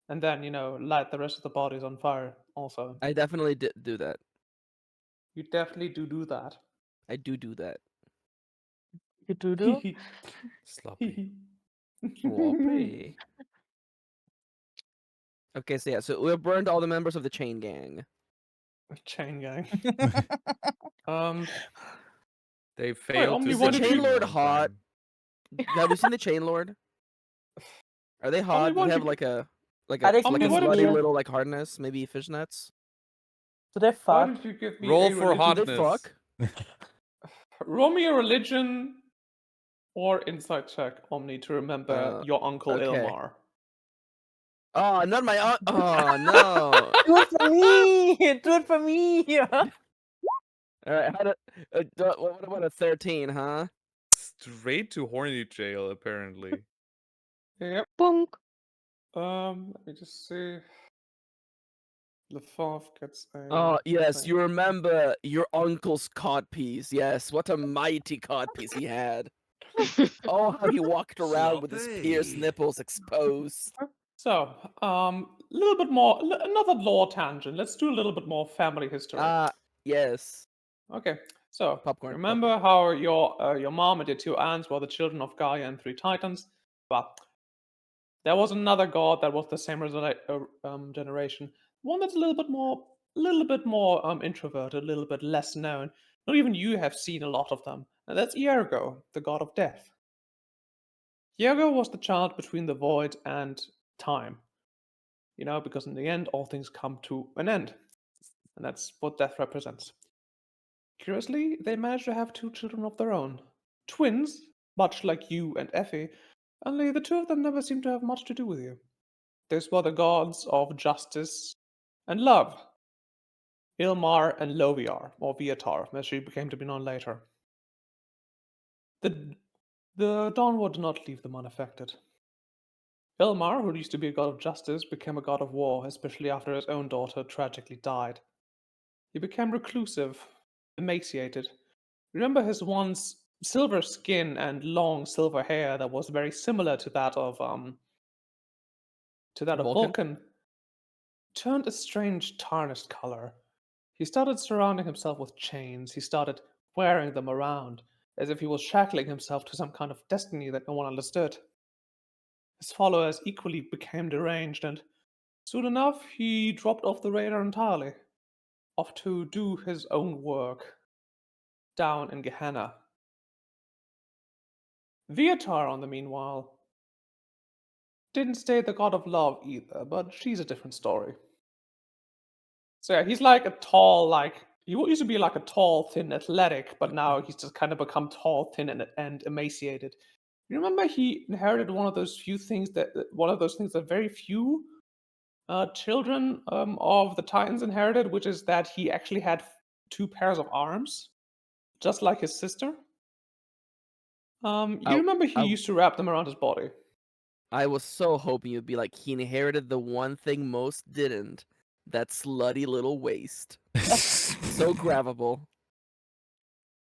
and then, light the rest of the bodies on fire also. I definitely do that. You definitely do that. I do that. You do? Sloppy. Sloppy. Okay, so yeah, so we have burned all the members of the chain gang. Chain gang. They failed Omni, to Is why the did save chain you- me lord one hot? time. Have we seen the chain lord? Are they hot? Do why they don't have you- like a Are they like a why don't slutty you- little like harness? Maybe fishnets? Do they Why fuck? don't you give me Roll a for religion? Do they hotness. fuck? Roll me a religion or insight check, Omni, to remember your uncle okay. Ilmar. Oh, not my oh no. Do it for me! Do it for me! All right, what about a 13, huh? Straight to horny jail, apparently. Yep. Bonk. Let me just see. Lefort gets a. Oh, yes, thing. you remember your uncle's codpiece. Yes, what a mighty codpiece he had. Oh, how he walked around with his pierced Sloppy. nipples exposed. So, little bit more, another lore tangent. Let's do a little bit more family history. Yes. Okay, so Popcorn, remember how your mom and your two aunts were the children of Gaia and three Titans? Well, there was another god that was the same generation, one that's a little bit more introverted, a little bit less known. Not even you have seen a lot of them, and that's Iergo, the god of death. Diego was the child between the void and time. Because in the end, all things come to an end. And that's what death represents. Curiously, they managed to have 2 children of their own. Twins, much like you and Effie, only the two of them never seemed to have much to do with you. Those were the gods of justice and love. Ilmar and Loviar, or Viatar, as she became to be known later. The Dawnwood did not leave them unaffected. Ilmar, who used to be a god of justice, became a god of war, especially after his own daughter tragically died. He became reclusive, emaciated. Remember his once silver skin and long silver hair that was very similar to that of Vulcan turned a strange tarnished color. He started surrounding himself with chains. He started wearing them around, as if he was shackling himself to some kind of destiny that no one understood. His followers equally became deranged, and soon enough he dropped off the radar entirely, off to do his own work down in Gehenna. Viatar, on the meanwhile, didn't stay the god of love either, but she's a different story. So yeah, he's like a tall, he used to be like a tall, thin, athletic, but now he's just kind of become tall, thin, and emaciated. You remember he inherited one of those things that very few children of the Titans inherited, which is that he actually had 2 pairs of arms, just like his sister. You remember he used to wrap them around his body. I was so hoping you'd be like, he inherited the one thing most didn't. That slutty little waist. So grabbable.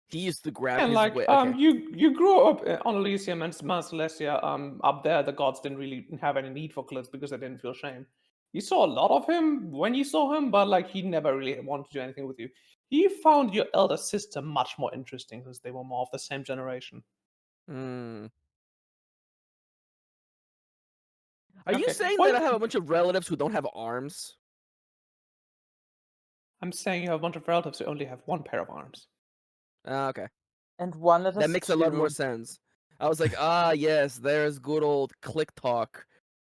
He used to grab And his like way. Okay. you grew up on Elysium and Mount Celestia. Up there the gods didn't really have any need for clothes because they didn't feel shame. You saw a lot of him when you saw him, but like he never really wanted to do anything with you. He found your elder sister much more interesting since they were more of the same generation. Hmm. Are you Okay, saying well, that I have a bunch of relatives who don't have arms? I'm saying you have a bunch of relatives who only have 1 pair of arms. Okay. And one that That is makes a lot more 2. sense. I was like, yes, there's good old Click Talk.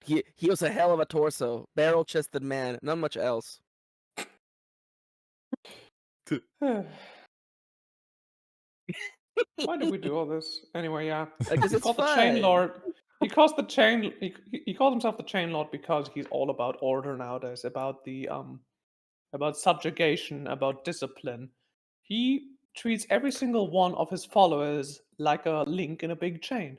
He was a hell of a torso, barrel-chested man, not much else. Why did we do all this? Anyway, yeah. Because it's Called the Chain fun. Lord. He calls the Chain. He calls himself the Chain Lord because he's all about order nowadays, about subjugation, about discipline. He treats every single one of his followers like a link in a big chain.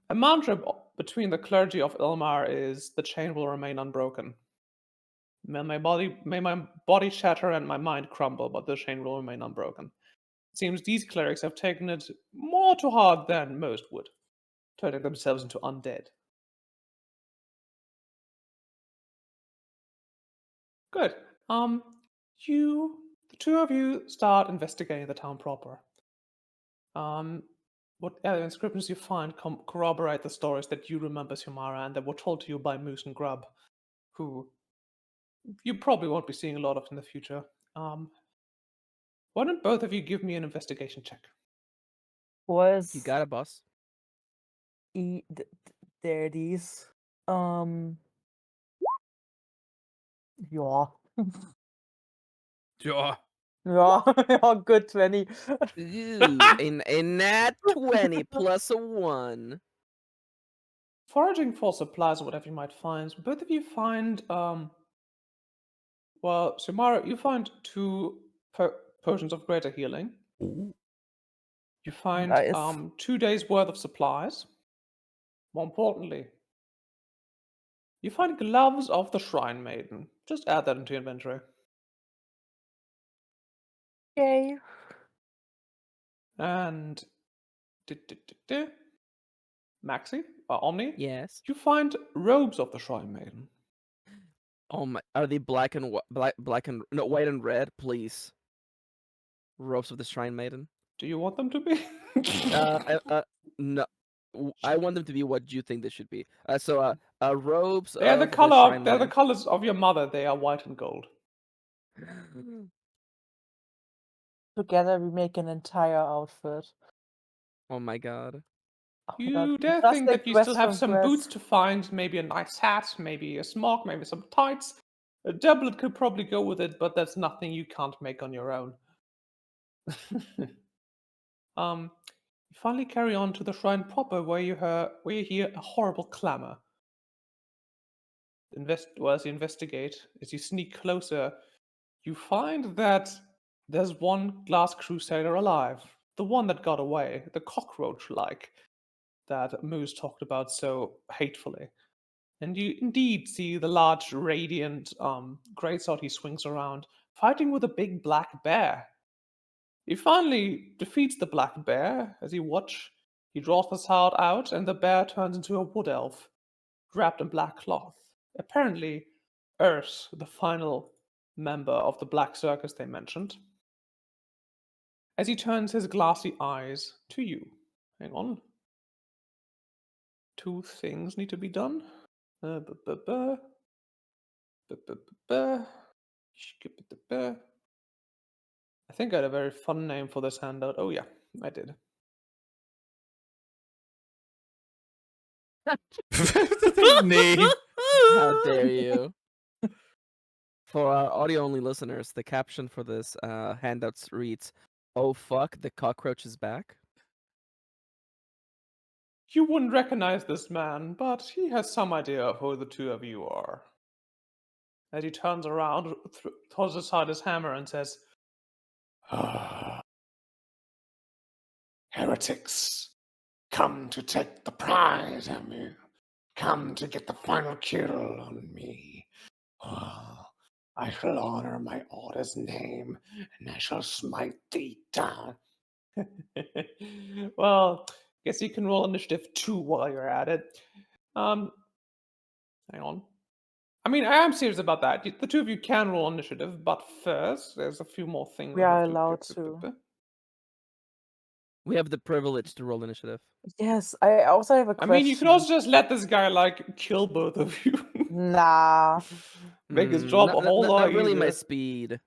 A mantra between the clergy of Ilmar is the chain will remain unbroken. May my body shatter and my mind crumble, but the chain will remain unbroken. It seems these clerics have taken it more to heart than most would, turning themselves into undead. Good. The two of you start investigating the town proper. What other inscriptions you find corroborate the stories that you remember, Humara, and that were told to you by Moose and Grub, who you probably won't be seeing a lot of in the future. Why don't both of you give me an investigation check? Was You got it, boss. there these? Yeah. Yeah. Yeah, yeah, good 20. Ooh, a nat 20 plus a 1. Foraging for supplies or whatever you might find, both of you find, well, Sumara, you find 2 potions of greater healing. Ooh. You find Nice. 2 days worth of supplies. More importantly, you find gloves of the Shrine Maiden. Just add that into your inventory. Yay. And Maxi, Omni, Yes. you find robes of the Shrine Maiden. Oh my, are they black and white and red, please? Ropes of the Shrine Maiden. Do you want them to be? No. I want them to be what you think they should be. Robes They're the of the Shrine They're the Maiden. colors of your mother. They are white and gold. Together we make an entire outfit. Oh my god. Oh my You God. dare Just think like that you still have Western some dress. boots to find, maybe a nice hat, maybe a smock, maybe some tights. A doublet could probably go with it, but that's nothing you can't make on your own. You finally carry on to the shrine proper, where you hear a horrible clamor. As you investigate, as you sneak closer, you find that there's one glass crusader alive, the one that got away, the cockroach-like that Moose talked about so hatefully. And you indeed see the large, radiant greatsword he swings around, fighting with a big black bear. He finally defeats the black bear. As you watch, he draws the sword out, and the bear turns into a wood elf, wrapped in black cloth. Apparently, Urs, the final member of the black circus they mentioned. As he turns his glassy eyes to you. Hang on. 2 things need to be done. I think I had a very fun name for this handout. Oh yeah, I did. Nee. How dare you? For our audio-only listeners, the caption for this handouts reads, "Oh fuck, the cockroach is back." You wouldn't recognize this man, but he has some idea of who the two of you are. As he turns around, throws aside his hammer, and says, Heretics, come to take the prize, have you? Come to get the final kill on me. Oh, I shall honor my order's name, and I shall smite thee down. well, guess you can roll initiative 2 while you're at it. Hang on. I mean, I am serious about that. The two of you can roll initiative, but first, there's a few more things We I are have to. allowed to. We have the privilege to roll initiative. Yes, I also have a I question. mean, you could also just let this guy like kill both of you. Nah. Make his job a whole lot Not really my easier. speed.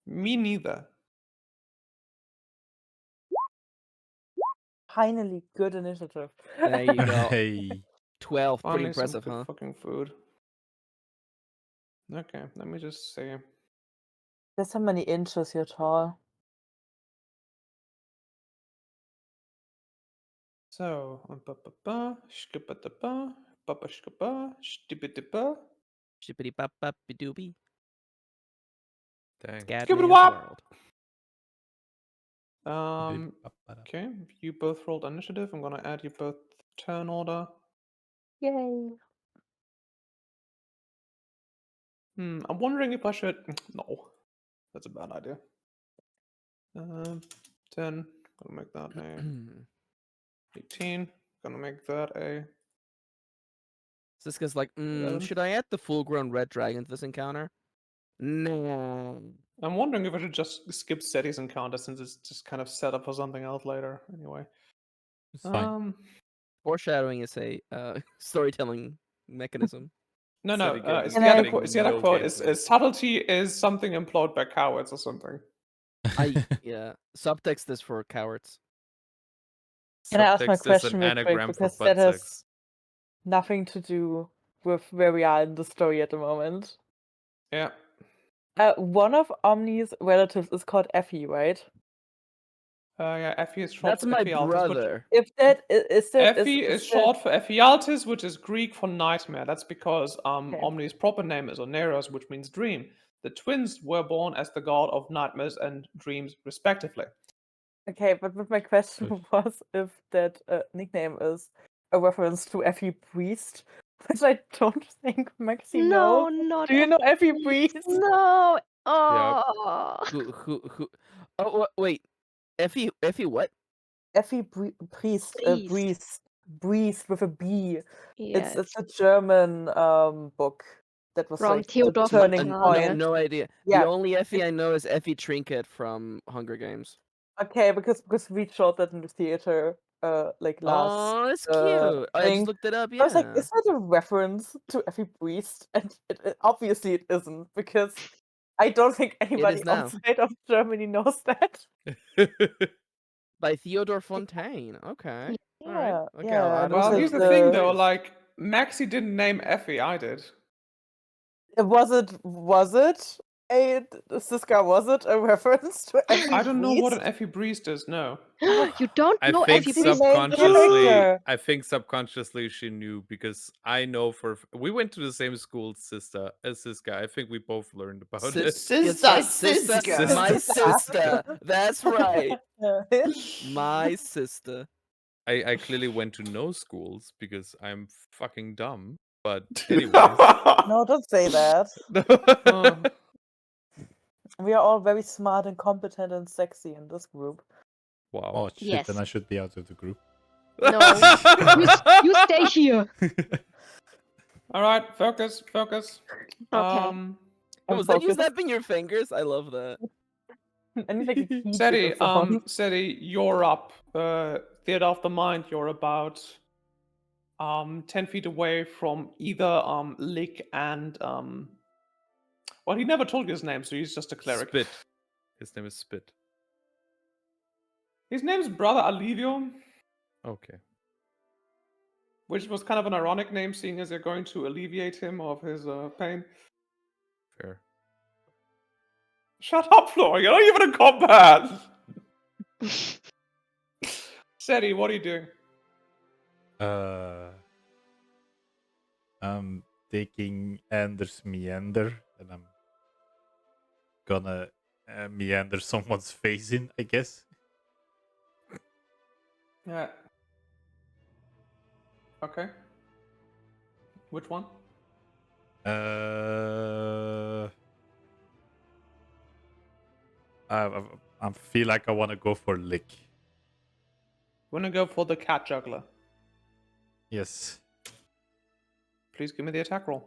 Me neither. Finally, good initiative. There you go. Hey. 12, pretty Finally, impressive, some good huh? fucking food. Okay, let me just see. There's so many inches you're tall. So, skip-a-da-ba, ba-ba-skip-a, stip-a-da-ba. Shippity bop bop doobie. Dang. Scad Skip it man's wop! world. Okay, you both rolled initiative. I'm gonna add you both turn order. Yay. I'm wondering if I should. No, that's a bad idea. 10. Gonna make that a 18. Gonna make that a. Siska's like, 11. should I add the full-grown red dragon to this encounter? No. I'm wondering if I should just skip Seti's encounter since it's just kind of set up for something else later. Anyway. It's fine. Foreshadowing is a storytelling mechanism. No, Seti it's getting- the other getting quote. It's the other no quote. gameplay. It's subtlety is something employed by cowards or something. Yeah. Subtext is for cowards. Can I ask my Subtext is an question real quick? anagram for Because butt that has sex. nothing to do with where we are in the story at the moment. Yeah. One of Omni's relatives is called Effie, right? Yeah. Effie is short That's for my Ephialtes, brother. If that is that Effie is short for Ephialtes, which is Greek for nightmare. That's because Okay. Omni's proper name is Oneros, which means dream. The twins were born as the god of nightmares and dreams, respectively. Okay, but my question was if that nickname is a reference to Effie Priest, which I don't think Maxi No, knows. not Do you know Effie Effie. Priest? No. Oh. Who? Oh, wait. Effie what? Effie Priest, Priest. Priest with a B. Yes. It's a German book that was From like a Theodor turning Fontane. point. No idea. Yeah. The only Effie I know is Effie Trinket from Hunger Games. Okay, because we showed that in the theater like last. Oh, that's cute. I thing. just looked it up. I was like, Yeah. is that a reference to Effie Priest? And obviously it isn't, because I don't think anybody now. outside of Germany knows that. By Theodor Fontane. Okay. All right. Okay, yeah, I'll add it was Well, to it here's the the thing, the- though. list. Like, Maxi didn't name Effie. I did. Was it a Siska? Was it a reference to Effie I don't know what an Priest? Effie Priest is. No. You don't I know think Effie the main Priest? subconsciously, character. I think subconsciously she knew because I know we went to the same school, sister, as this guy. I think we both learned about it. Sister, Sister, sister. my sister. That's right. Yeah. My sister. I clearly went to no schools because I'm fucking dumb. But No. anyways, No, don't say that. Oh. We are all very smart and competent and sexy in this group. wow. Oh shit! Yes. Then I should be out of the group. No. You stay here. All right, focus. Okay. I'm Was that you focused. snapping your fingers? I love that. I need like a key Seti, or someone. Seti, you're up. Theater of the mind. You're about 10 feet away from either Lick and well, he never told you his name, so he's just a cleric. Spit. His name is Spit. His name's Brother Alivio, Okay. which was kind of an ironic name, seeing as you're going to alleviate him of his pain. Fair. Shut up, Floor. You're not even in combat. Seti, what are you doing? I'm taking Anders meander, and I'm gonna meander someone's face in, I guess. Yeah. Okay. Which one? I feel like I want to go for lick. Wanna go for the cat juggler? Yes. Please give me the attack roll.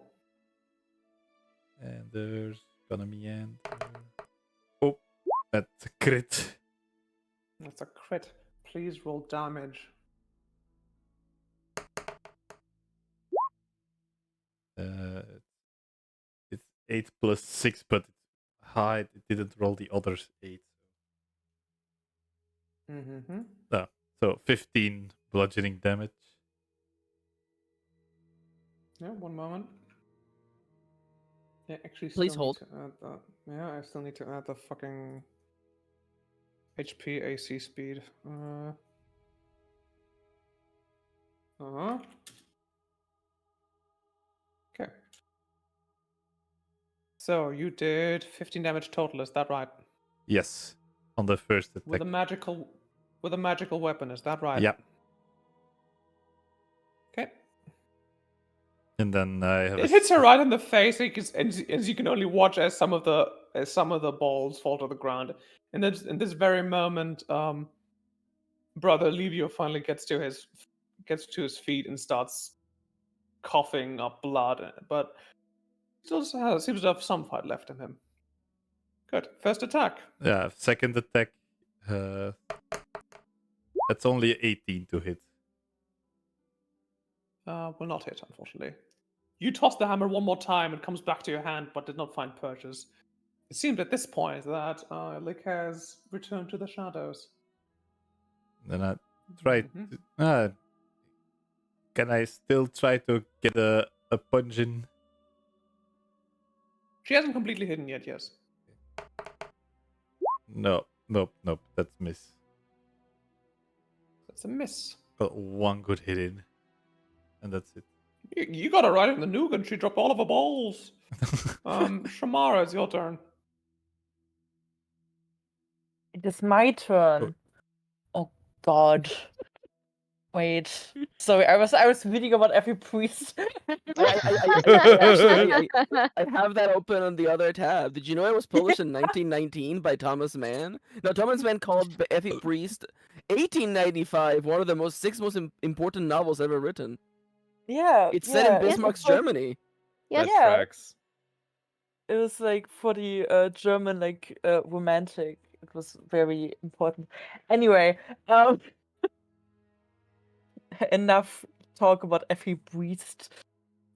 And there's gonna meander. Oh, that's a crit. That's a crit. Please roll damage. It's 8 plus 6, but it's high. It didn't roll the others 8. Mm-hmm. So 15 bludgeoning damage. Yeah, one moment. Yeah, actually, Please still hold. need to add that. Yeah, I still need to add the fucking HP AC speed. Uh-huh. Okay. So you did 15 damage total, is that right? Yes, on the first attack. With a magical weapon, is that right? Yeah. Okay. And then I have It hits her right in the face, as you can only watch as some of the balls fall to the ground. And then in this very moment, Brother Livio finally gets to his feet and starts coughing up blood, but still seems to have some fight left in him. Good. First attack. Yeah, second attack. That's only 18 to hit. Will not hit, unfortunately. You toss the hammer one more time, it comes back to your hand, but did not find purchase. It seemed at this point that Lick has returned to the shadows. Then I try. Mhm. Can I still try to get a punch in? She hasn't completely hidden yet, yes. No, nope. That's miss. That's a miss. Got one good hit in, and that's it. You got her right in the noggin. She dropped all of her balls. Shamara, it's your turn. It is my turn. Oh God. Wait. Sorry, I was reading about every priest. I have that open on the other tab. Did you know it was published in 1919 by Thomas Mann? No, Thomas Mann called Effie Priest 1895 one of the six most important novels ever written. Yeah. It's set in yeah, Bismarck's it's like- Germany. Yes. That Yeah. tracks. It was like for the German romantic. It was very important. Anyway, enough talk about Effie Priest.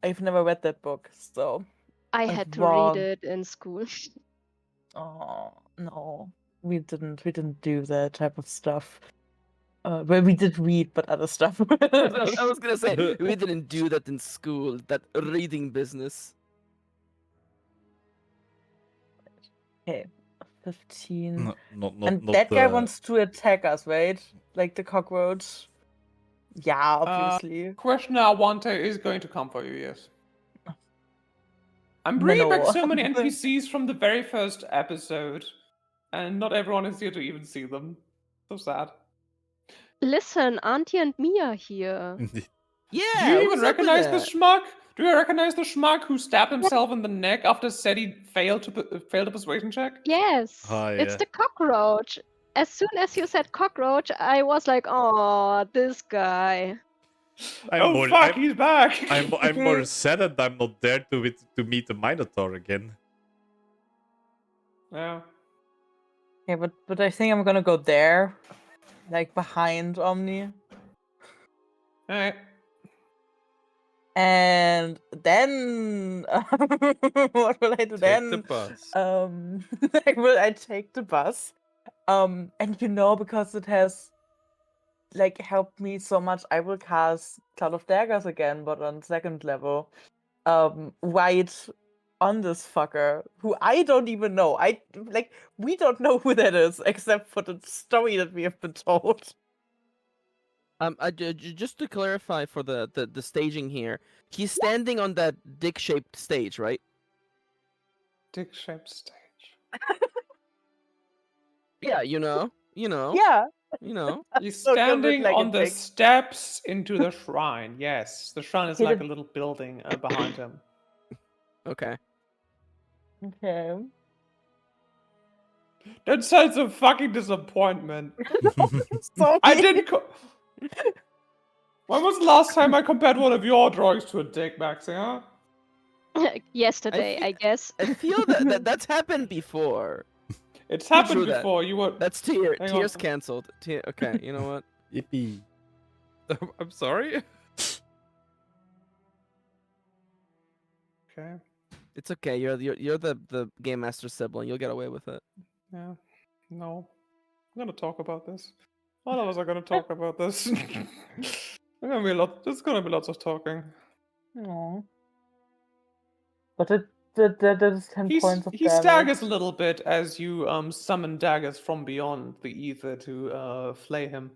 I've never read that book, so I had to Wow. read it in school. oh no, we didn't do that type of stuff. Well, we did read, but other stuff. I was gonna say we didn't do that in school. That reading business. Okay, 15. Not And that guy the wants to attack us, right? Like the cockroach. Yeah, obviously. Questioner Awante is going to come for you, yes. I'm bringing back No. so many NPCs from the very first episode, and not everyone is here to even see them. So sad. Listen, Auntie and me are here. Yeah. Do you even what's up with recognize the that? schmuck? Do you recognize the schmuck who stabbed himself in the neck after SETI failed a persuasion check? Yes, Ah, it's yeah. the cockroach. As soon as you said cockroach, I was like, oh, this guy. He's back! I'm more sad that I'm not there to meet the Minotaur again. Yeah. Yeah, but I think I'm gonna go there. Like behind Omni. Alright. And then what will I do Take then? the bus. I take the bus. And because it has like helped me so much, I will cast Cloud of Daggers again, but on 2nd level. Right on this fucker, who I don't even know. We don't know who that is, except for the story that we have been told. Just to clarify for the staging here, he's standing on that dick-shaped stage, right? Dick-shaped stage. Yeah, you know. Yeah. He's So good with, standing like, a on the dick. steps into the shrine. Yes, the shrine is Okay, like the- a little building behind him. Okay. Okay. That sounds a fucking disappointment. Sorry. I didn't. When was the last time I compared one of your drawings to a dick, Maxi? Huh? Yesterday, fe- I guess. I feel that's happened before. It's happened True that. before. You were. That's Hang on. tears cancelled. Okay, you know what? Yippee. I'm sorry. Okay. It's okay. You're the game master sibling. You'll get away with it. Yeah. No. I'm gonna talk about this. All of us are gonna talk about this. There's gonna be lots of talking. No. But that is 10 points of He damage. staggers a little bit as you summon daggers from beyond the ether to flay him.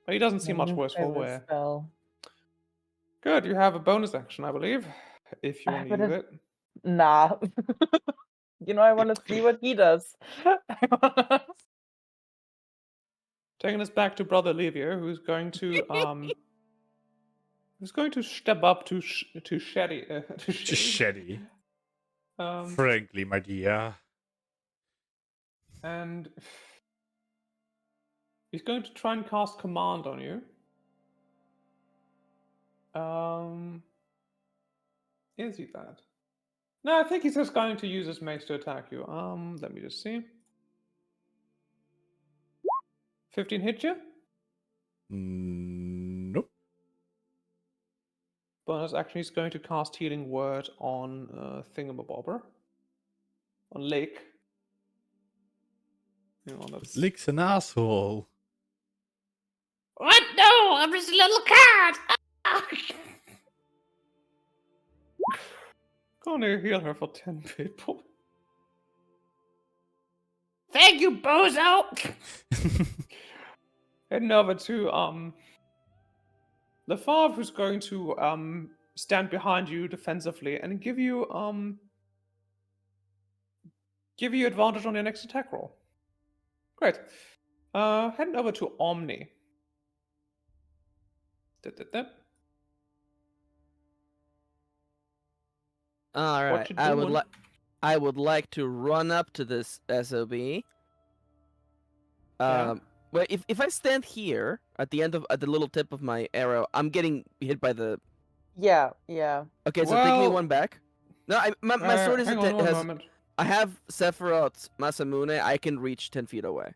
But he doesn't seem much worse for Favorite wear. spell. Good, you have a bonus action, I believe, if you want to But use it. Nah. I want to see what he does. Taking us back to Brother Livio, who's going to step up to Shetty. To Shetty. Shetty. Frankly, my dear. And he's going to try and cast command on you. Is he that? No, I think he's just going to use his mace to attack you. Let me just see. 15 hit you? Nope. Bonus action, he's going to cast Healing Word on Thingamabobber. On Lake. Hang on, that's... Lick's an asshole. What? No, I'm just a little cat! Gonna heal her for 10 people. Thank you, bozo! Heading over to Lefave, who's going to stand behind you defensively and give you advantage on your next attack roll. Great. Heading over to Omni. All right. What you doing? I would like to run up to this SOB. Yeah. Well, if I stand here at the little tip of my arrow, I'm getting hit by the. Yeah. Okay, so take me Well, one back. No, my sword is hang on one moment. I have Sephiroth's Masamune. I can reach 10 feet away.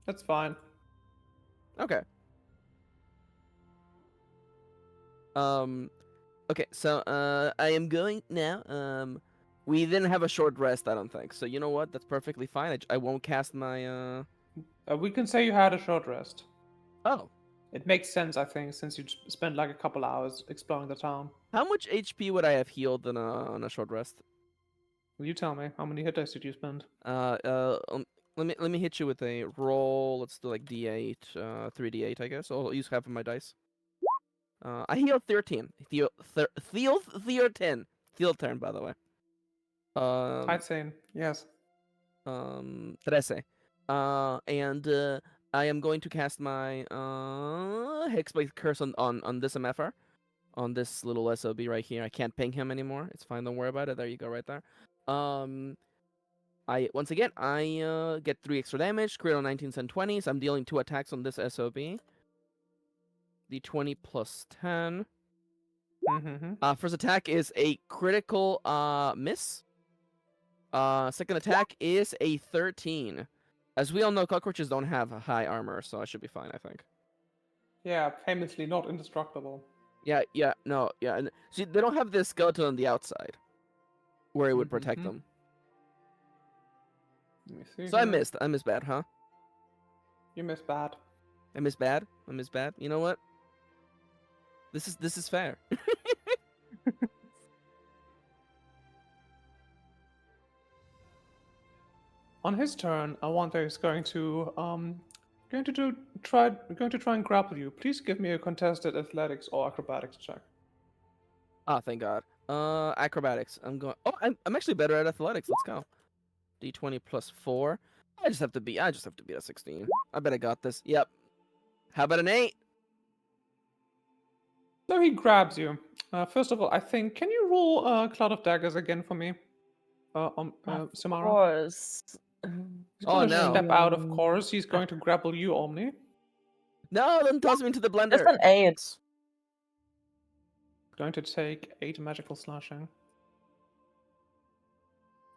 That's fine. Okay. Okay, so I am going now. We didn't have a short rest, I don't think. So you know what? That's perfectly fine. I won't cast my We can say you had a short rest. Oh, It makes sense, I think, since you spent like a couple hours exploring the town. how much HP would I have healed on a short rest? Will you tell me how many hit dice did you spend? Let me hit you with a roll. Let's do like D8, 3D8, I guess. I'll use half of my dice. I healed 13. Theo 10. Theo turn, by the way. I'd say yes. 13. And I am going to cast my Hexblade Curse on this MFR. On this little SOB right here. I can't ping him anymore. It's fine, don't worry about it. There you go, right there. I get 3 extra damage, critical 19s and 20s. I'm dealing 2 attacks on this SOB. D20 plus 10. First attack is a critical miss. Second attack is a 13. As we all know, cockroaches don't have high armor, so I should be fine, I think. Yeah, famously not indestructible. Yeah. And see, they don't have this skeleton on the outside, where it would protect them. Let me see. So I missed bad, huh? You missed bad. I missed bad. You know what? This is fair. On his turn, Awante is going to try and grapple you. Please give me a contested athletics or acrobatics check. Ah, thank God. Acrobatics. Oh, I'm actually better at athletics. Let's go. D20 plus 4. I just have to beat a 16. I bet I got this. Yep. How about an 8? So he grabs you. First of all, I think, can you roll Cloud of Daggers again for me, Samara? Of course. He's Oh, going to no. step out, of course. He's going to grapple you, Omni. No, don't toss me into the blender. Just an 8. Going to take 8 magical slashing.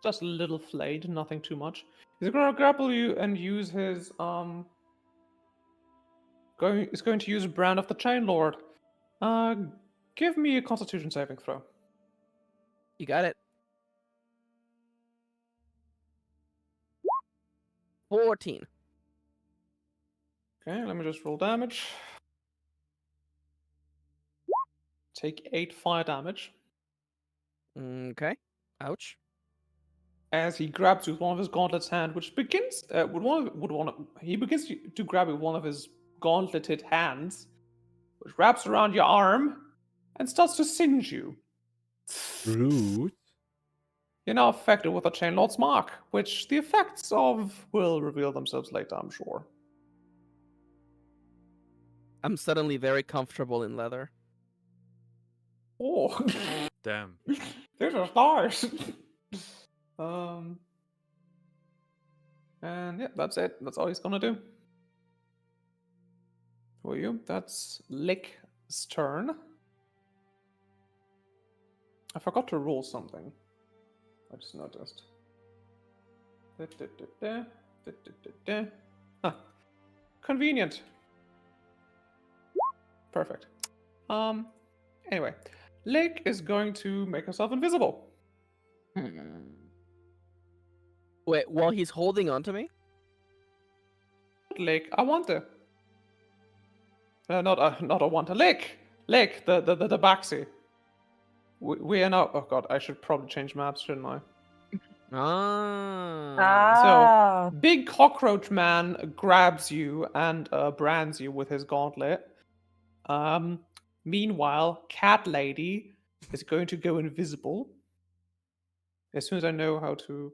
Just a little flayed, nothing too much. He's going to grapple you and use his He's going to use Brand of the Chain Lord. Give me a Constitution saving throw. You got it. 14. Okay, let me just roll damage. Take 8 fire damage. Okay. Ouch. As he grabs you with one of his gauntlets hand, which begins he begins to grab you with one of his gauntleted hands, which wraps around your arm and starts to singe you. Rude. You're now affected with a Chain Lord's mark, which the effects of will reveal themselves later, I'm sure. I'm suddenly very comfortable in leather. Oh, Damn. these are stars. And yeah, that's it. That's all he's gonna do. For you, that's Lick's turn. I forgot to roll something. I just noticed. Huh. Convenient. Perfect. Anyway, Lick is going to make herself invisible. Wait, while he's holding on to me? Lick, I want to. Not I want to. Lick, the Baxi. We are now. Oh god, I should probably change maps, shouldn't I? So, big cockroach man grabs you and brands you with his gauntlet. Meanwhile, cat lady is going to go invisible as soon as I know how to.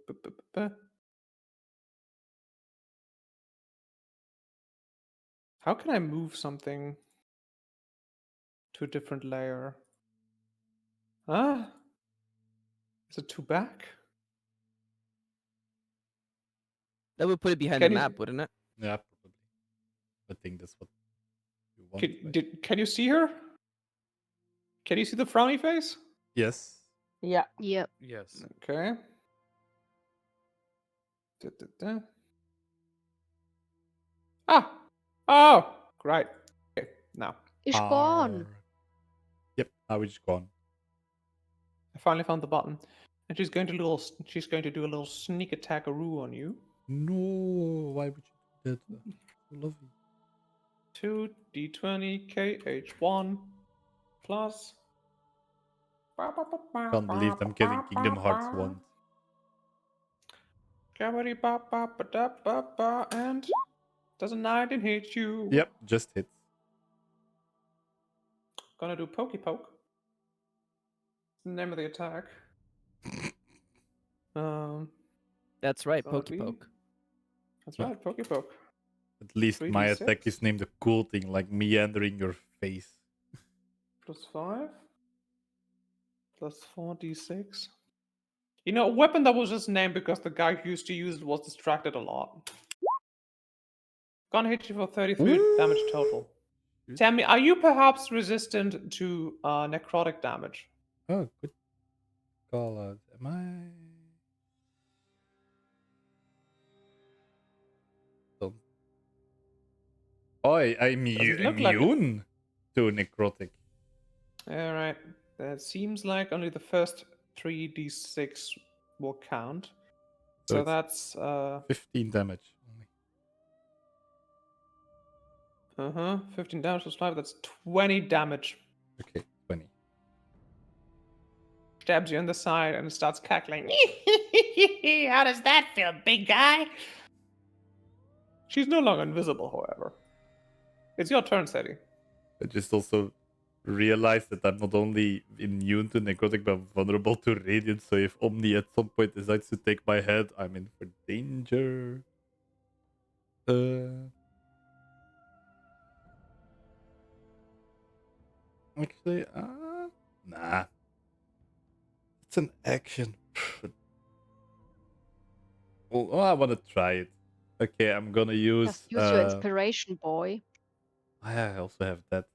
How can I move something to a different layer? Ah, is it too back? That would put it behind Can the you- map, wouldn't it? Yeah, probably. I think that's what you want. Can you see her? Can you see the frowny face? Yes. Yeah. Yep. Yes. Okay. Da. Ah! Oh! Great. Okay, now. It's gone. Yep, now it's gone. I finally found the button. And she's going to do a little sneak attackaroo on you. No, why would you do that? So lovely. 2d20 KH1 plus. Can't believe I'm getting Kingdom Hearts 1. And does a 19 hit you? Yep, just hits. Gonna do Pokey Poke. The name of the attack. That's right, gonna Pokey be- Poke. That's right, Pokey Poke. At least my 3d6. attack is named a cool thing, like meandering your face. Plus 5. Plus 4d6. You know, a weapon that was just named because the guy who used to use it was distracted a lot. Gonna hit you for 33 damage total. Tell me, are you perhaps resistant to necrotic damage? Oh, good call out. Am I? Don't. Oh, I'm Doesn't look like it. immune to necrotic. Alright. That seems like only the first 3d6 will count. So it's that's 15 damage. Only. 15 damage plus 5, that's 20 damage. Okay, 20. Stabs you in the side and starts cackling. How does that feel, big guy? She's no longer invisible, however. It's your turn, Sadie. I just also realized that I'm not only immune to necrotic, but vulnerable to radiant. So if Omni at some point decides to take my head, I'm in for danger. Actually, nah. It's an action. Well, I want to try it. Okay, I'm gonna use. Just use your inspiration, boy. I also have that.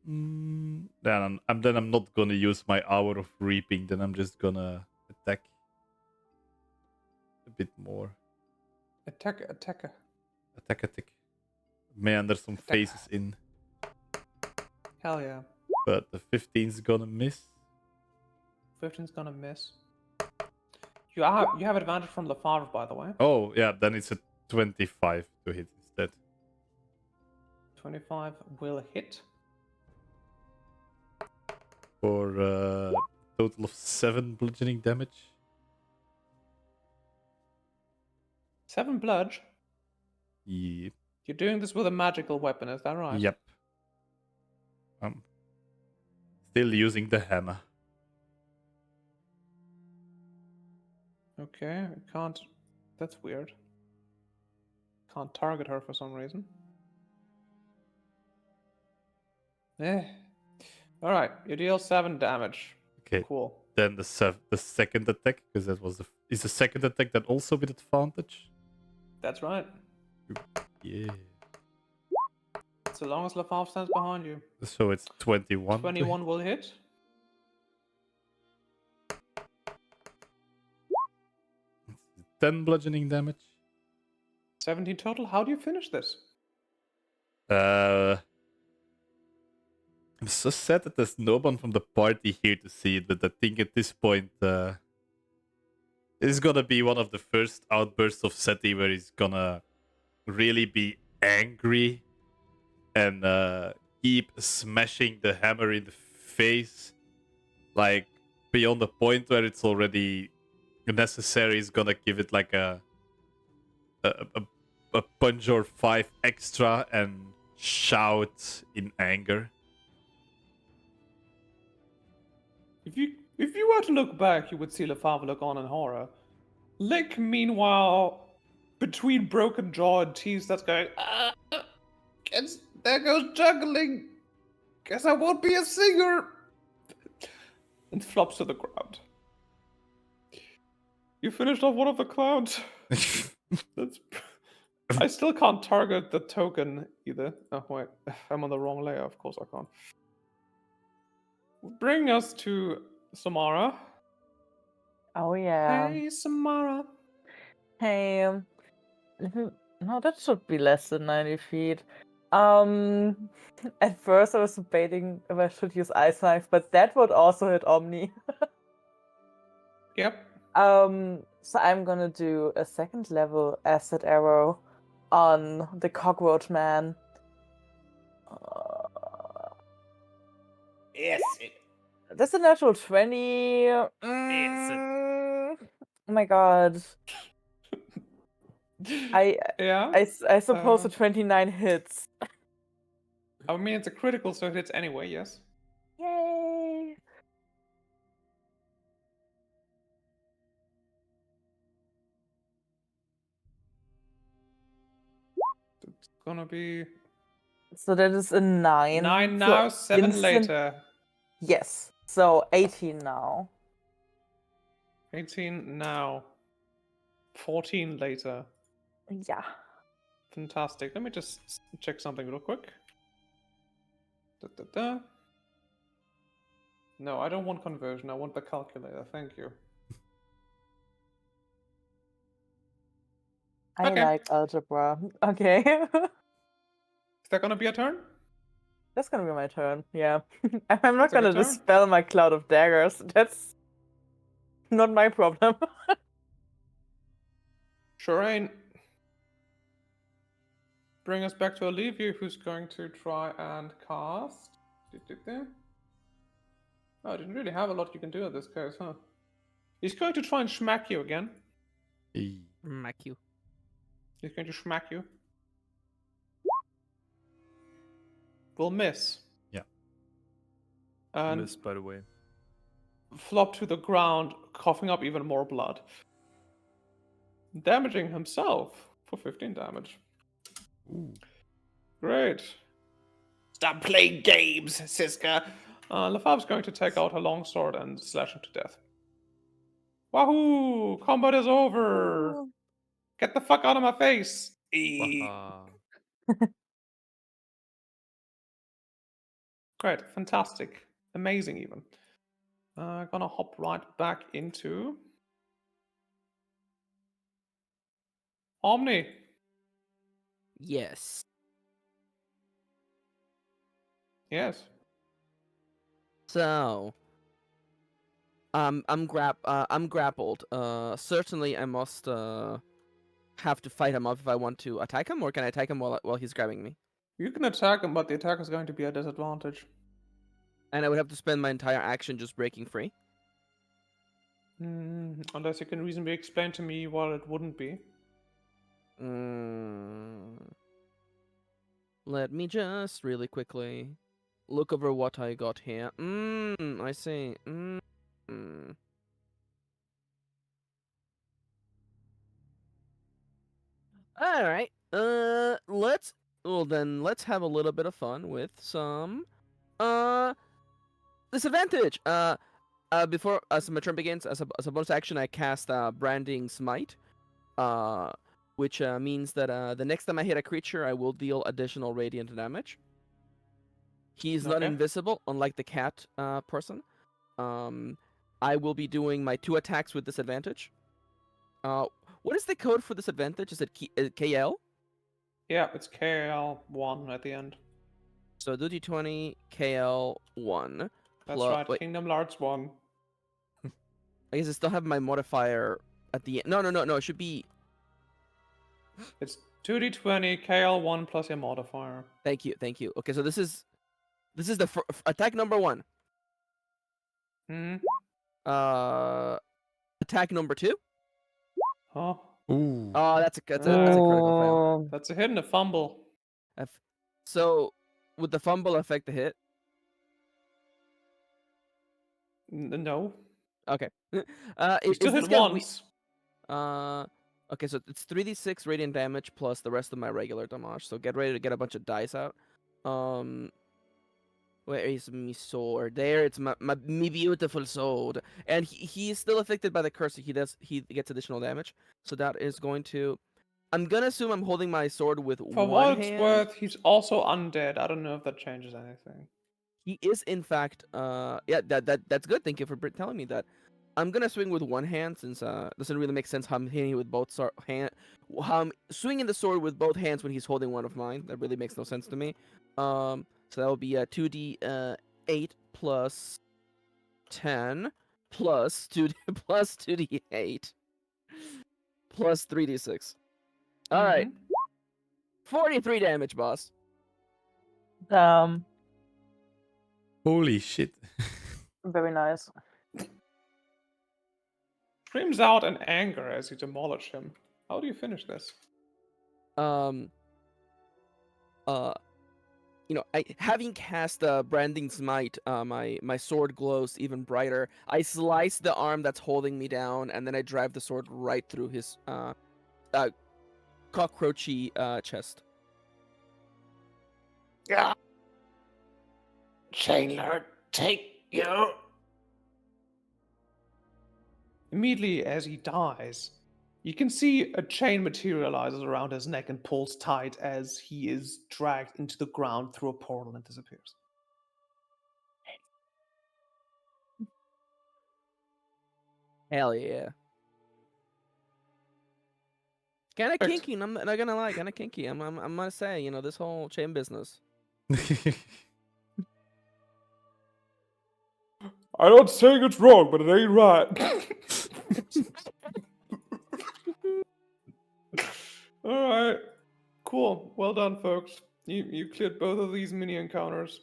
Then I'm not gonna use my hour of reaping. Then I'm just gonna attack a bit more. Attack. Attack. Meander some faces in. Hell yeah. But the 15's gonna miss. 15's gonna miss. You have advantage from Lefebvre, by the way. Oh yeah, then it's a 25 to hit instead. 25 will hit. For a total of 7 bludgeoning damage. 7 bludge? Yep. You're doing this with a magical weapon, is that right? Yep. I'm still using the hammer. Okay, I can't. That's weird. Can't target her for some reason. Alright, you deal 7 damage. Okay. Cool. Then the second attack, because that was is the second attack that also with advantage? That's right. Yeah. So long as Lefebvre stands behind you. So it's 21. 21 will hit. It's 10 bludgeoning damage. 17 total. How do you finish this? I'm so sad that there's no one from the party here to see it, but I think at this point, it's gonna be one of the first outbursts of Seti where he's gonna really be angry and keep smashing the hammer in the face, like beyond the point where it's already necessary. He's gonna give it like a punch or 5 extra and shout in anger. If you were to look back, you would see Lefebvre look on in horror. Lick, meanwhile, between broken jaw and teeth, that's going, there goes juggling. Guess I won't be a singer. And flops to the ground. You finished off one of the clowns. I still can't target the token either. Oh, wait. I'm on the wrong layer. Of course I can't. Bring us to Samara. Oh yeah. Hey, Samara. Hey. No, that should be less than 90 feet. At first I was debating if I should use Ice Knife, but that would also hit Omni. Yep. So I'm gonna do a second level acid arrow. on the cockroach man. Yes. That's a natural 20. Yes. Oh my god. Yeah. I suppose a 29 hits. I mean, it's a critical, so it hits anyway. Yes. Yay! It's gonna be So that is a 9. 9 So now, 7 instant- later. Yes. So 18 now. 18 now. 14 later. Yeah. Fantastic. Let me just check something real quick. Da, da, da. No, I don't want conversion. I want the calculator. Thank you. I Okay. like algebra. Okay. Is that gonna be a turn? That's gonna be my turn. Yeah. I'm not That's a good gonna turn. dispel my cloud of daggers. That's not my problem. Sure ain't. Bring us back to Olivia, who's going to try and cast. Oh, I didn't really have a lot you can do in this case, huh? He's going to try and smack you again. Smack you. He's going to smack you. Will miss. Yeah. And Miss, by the way. flop to the ground, coughing up even more blood. Damaging himself for 15 damage. Ooh. Great. Stop playing games, Siska. Lafav's going to take out her longsword and slash him to death. Wahoo! Combat is over! Get the fuck out of my face! Waha. Great, fantastic, amazing even. Gonna hop right back into Omni. Yes. Yes. So, I'm grappled. Certainly I must have to fight him off if I want to attack him, or can I attack him while he's grabbing me? You can attack him, but the attack is going to be a disadvantage. And I would have to spend my entire action just breaking free. Unless you can reasonably explain to me why it wouldn't be. Let me just really quickly look over what I got here. I see. All right. Let's have a little bit of fun with some disadvantage. Before as my turn begins, as a bonus action, I cast Branding Smite. Which means that the next time I hit a creature, I will deal additional radiant damage. He's not Okay. invisible, unlike the cat person. I will be doing my 2 attacks with disadvantage. What is the code for disadvantage? Is it KL? Yeah, it's KL1 at the end. So do D20 KL1. That's right, Wait, Kingdom Hearts 1. I guess I still have my modifier at the end. No. It should be. It's 2d20 KL1 plus your modifier. Thank you. Okay, so this is the attack number 1. Hmm. Attack number 2. Huh? Ooh. Oh, that's a critical fail. That's a hit and a fumble. So would the fumble affect the hit? No. Okay. You Is still this hit guy once. okay, so it's 3d6 radiant damage plus the rest of my regular damage. So get ready to get a bunch of dice out. Where is my sword? There, it's me beautiful sword. And he is still affected by the curse. So he gets additional damage. So that is going to. I'm gonna assume I'm holding my sword with For one what it's hand. worth, he's also undead. I don't know if that changes anything. He is, in fact, yeah, that's good. Thank you for telling me that. I'm gonna swing with one hand since doesn't really make sense how I'm hitting with both swinging the sword with both hands when he's holding one of mine. That really makes no sense to me. So that will be a 2d8 plus 10 plus 2d plus 2d8 plus 3d6. All right. 43 damage, boss. Holy shit. Very nice. Screams out in anger as you demolish him. How do you finish this? Having cast Branding Smite, my sword glows even brighter. I slice the arm that's holding me down, and then I drive the sword right through his cockroachy chest. Yeah. Chandler, take you. Immediately as he dies, you can see a chain materializes around his neck and pulls tight as he is dragged into the ground through a portal and disappears. Hell yeah. Kind of Right. kinky. I'm not gonna lie, kind of kinky. I'm gonna say, this whole chain business. I'm not saying it's wrong, but it ain't right. All right, cool. Well done, folks. You cleared both of these mini encounters.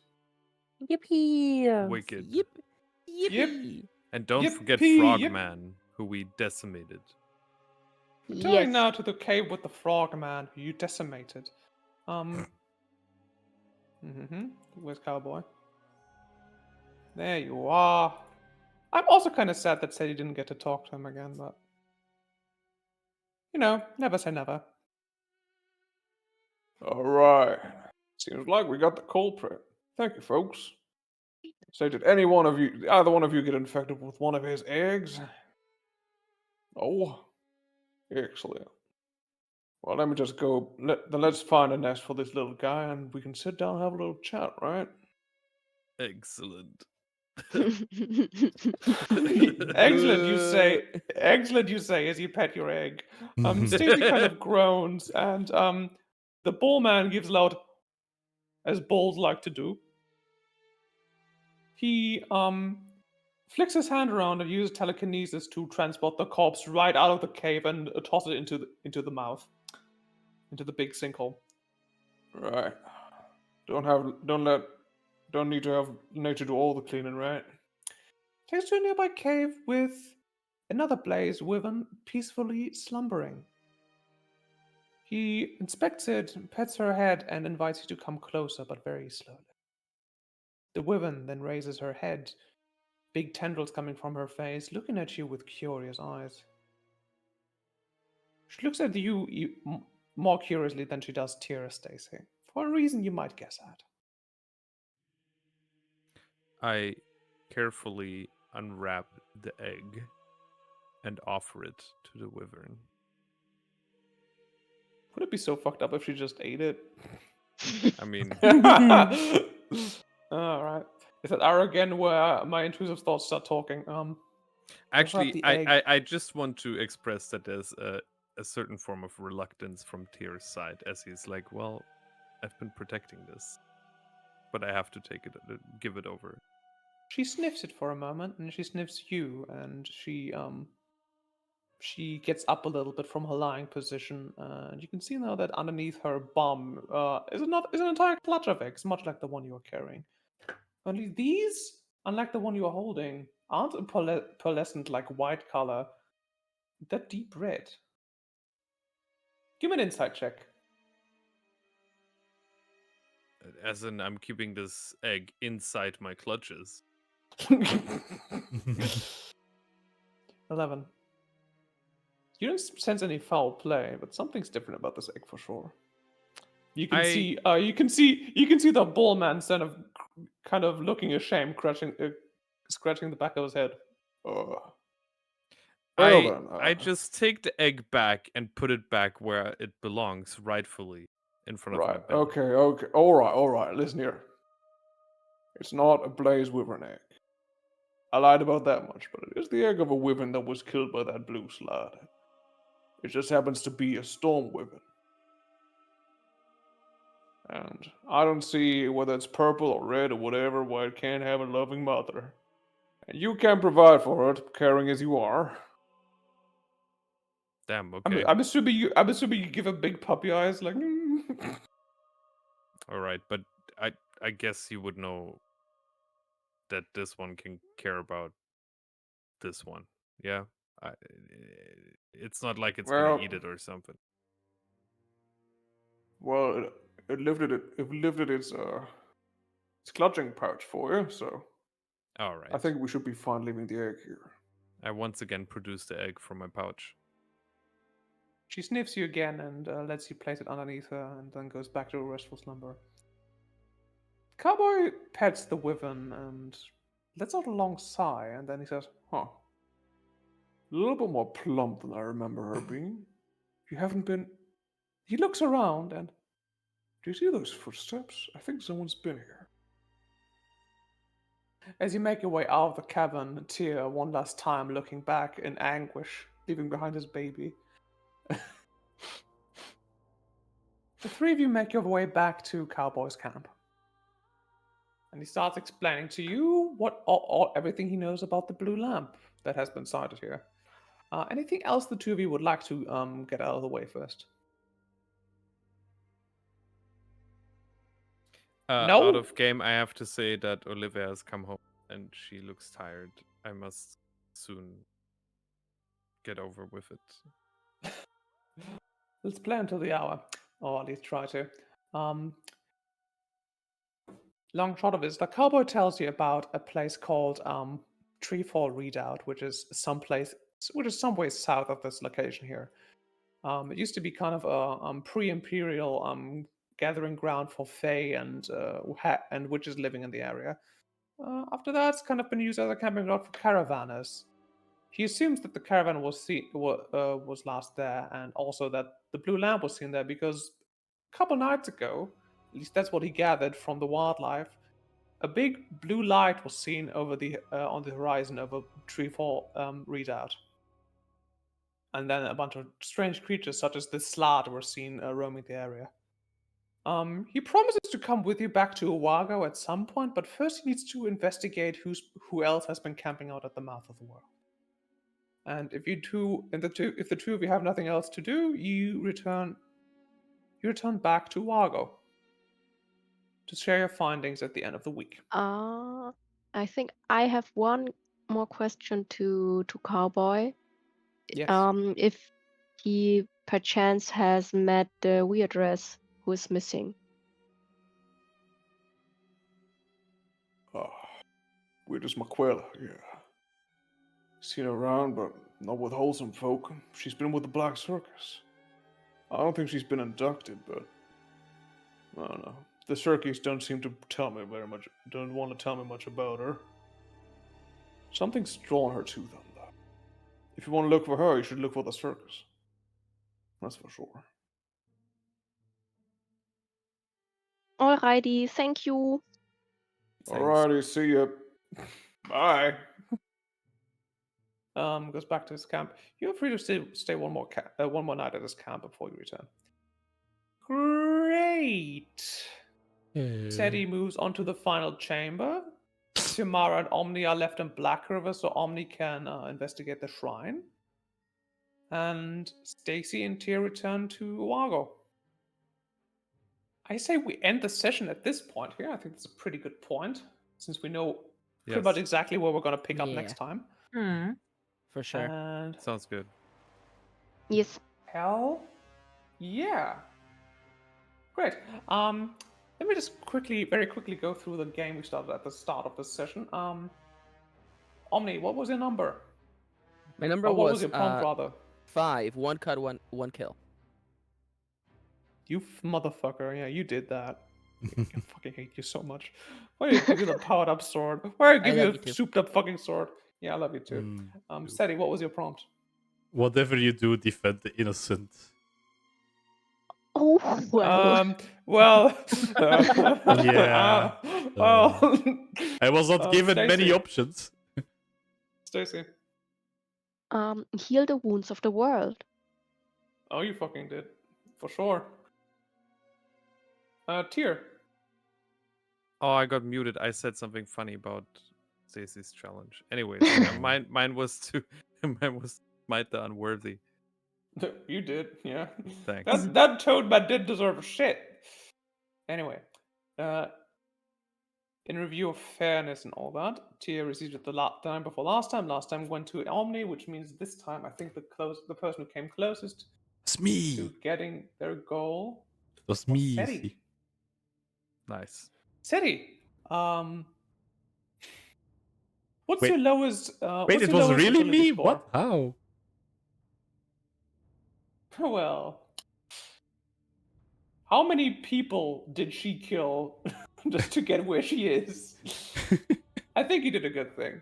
Yippee! Wicked. Yip. Yippee. And don't forget Yippee, Frogman, who we decimated. Returning Yes. now to the cave with the frogman who you decimated. Where's Cowboy? There you are. I'm also kind of sad that Sadie didn't get to talk to him again, but never say never. All right. Seems like we got the culprit. Thank you, folks. So, did either one of you get infected with one of his eggs? Oh, excellent. Well, let me just go. Then let's find a nest for this little guy, and we can sit down and have a little chat, right? Excellent. Excellent, you say. Excellent, you say as you pet your egg. Stacy kind of groans, and the bull man gives loud, as bulls like to do. He flicks his hand around and uses telekinesis to transport the corpse right out of the cave and toss it into the mouth, into the big sinkhole. Right. Don't need to have nature do all the cleaning, right? Takes to a nearby cave with another blaze wyvern peacefully slumbering. He inspects it, pets her head, and invites you to come closer, but very slowly. The wyvern then raises her head, big tendrils coming from her face, looking at you with curious eyes. She looks at you more curiously than she does Tira, Stacy, for a reason you might guess at. I carefully unwrap the egg and offer it to the wyvern. Would it be so fucked up if she just ate it? I mean, Alright. Is that hour again where my intrusive thoughts start talking? actually, the egg. I just want to express that there's a certain form of reluctance from Tyr's side, as he's like, well, I've been protecting this, but I have to take it, give it over. She sniffs it for a moment, and she sniffs you, and she gets up a little bit from her lying position, and you can see now that underneath her bum is an entire clutch of eggs, much like the one you are carrying. Only these, unlike the one you are holding, aren't a pearlescent like white color. They're deep red. Give me an insight check. As in, I'm keeping this egg inside my clutches. 11. You don't sense any foul play, but something's different about this egg for sure. You can see the bull man kind of looking ashamed, scratching the back of his head. I just take the egg back and put it back where it belongs, rightfully, in front of my Right. bed. Okay. All right. Listen here. It's not a blaze wyvern egg. I lied about that much, but it is the egg of a wyvern that was killed by that blue slide. It just happens to be a storm wyvern. And I don't see whether it's purple or red or whatever why it can't have a loving mother. And you can provide for it, caring as you are. Damn. Okay. I'm assuming you give a big puppy eyes like. All right, but I guess you would know that this one can care about this one. Yeah. It's not like it's Well- gonna eat it or something. Well, it lifted its clutching pouch for you, so All right. I think we should be fine leaving the egg here. I once again produce the egg from my pouch. She sniffs you again and lets you place it underneath her, and then goes back to a restful slumber. Cowboy pets the wyvern and lets out a long sigh, and then he says, "Huh. A little bit more plump than I remember her being. You haven't been." He looks around and. Do you see those footsteps? I think someone's been here. As you make your way out of the cavern, Tyr, one last time looking back in anguish, leaving behind his baby. The three of you make your way back to Cowboy's camp. And he starts explaining to you everything he knows about the blue lamp that has been sighted here. Anything else the two of you would like to get out of the way first? No? Out of game, I have to say that Olivia has come home and she looks tired. I must soon get over with it. Let's play until the hour, or at least try to. Long shot of it is the cowboy tells you about a place called Treefall Redoubt, which is some ways south of this location here. It used to be kind of a pre-imperial gathering ground for Fae and witches living in the area. After that, it's kind of been used as a camping ground for caravanners. He assumes that the caravan was last there, and also that the blue lamp was seen there because a couple nights ago, at least that's what he gathered from the wildlife, a big blue light was seen over on the horizon over Treefall Redoubt. And then a bunch of strange creatures such as the Slad were seen roaming the area. He promises to come with you back to Uwago at some point, but first he needs to investigate who else has been camping out at the mouth of the world. And if the two of you have nothing else to do, you return back to Uwago to share your findings at the end of the week. I think I have one more question to Cowboy. Yes. If he perchance has met the weirdress who is missing. Weird as Maquella, yeah. Seen her around, but not with wholesome folk. She's been with the Black Circus. I don't think she's been inducted, but I don't know. The Circus don't seem to tell me very much. Don't want to tell me much about her. Something's drawn her to them, though. If you want to look for her, you should look for the Circus. That's for sure. Alrighty, thank you. Thanks. Alrighty, see ya. Bye. Goes back to his camp. You're free to stay one more night at his camp before you return. Great. Teddy moves on to the final chamber. Tamara and Omni are left in Blackriver, so Omni can investigate the shrine. And Stacy and Tyr return to Uwago. I say we end the session at this point here. I think that's a pretty good point, since we know pretty much exactly where we're going to pick up next time. For sure. And Sounds good. Yes. hell yeah. Great. Let me just very quickly go through the game we started at the start of this session. Omni, what was your number? My number What was was your prompt, rather? 5. 1 cut, 1 kill. You motherfucker. Yeah, you did that. I fucking hate you so much. Why do you give you the powered up sword? Why do I give love you you a too. souped up fucking sword? Yeah, I love you too. Seti, what was your prompt? Whatever you do, defend the innocent. Oh, well. Well. Yeah. Well. I was not given many Stacey. options. Stacy. Heal the wounds of the world. Oh, you fucking did. For sure. Tyr. Oh, I got muted. I said something funny about Stacey's challenge. Anyways, mine was to smite the unworthy. You did, yeah. Thanks. That Toadman did deserve a shit. Anyway, in review of fairness and all that, Tia received it the time before last time. Last time went to Omni, which means this time I think the person who came closest It's to me. getting their goal It was was me. Seti. see. Nice. Seti, what's Wait. your lowest? Wait, What's it your was lowest really ability me? score? What? How? Well, how many people did she kill just to get where she is? I think you did a good thing.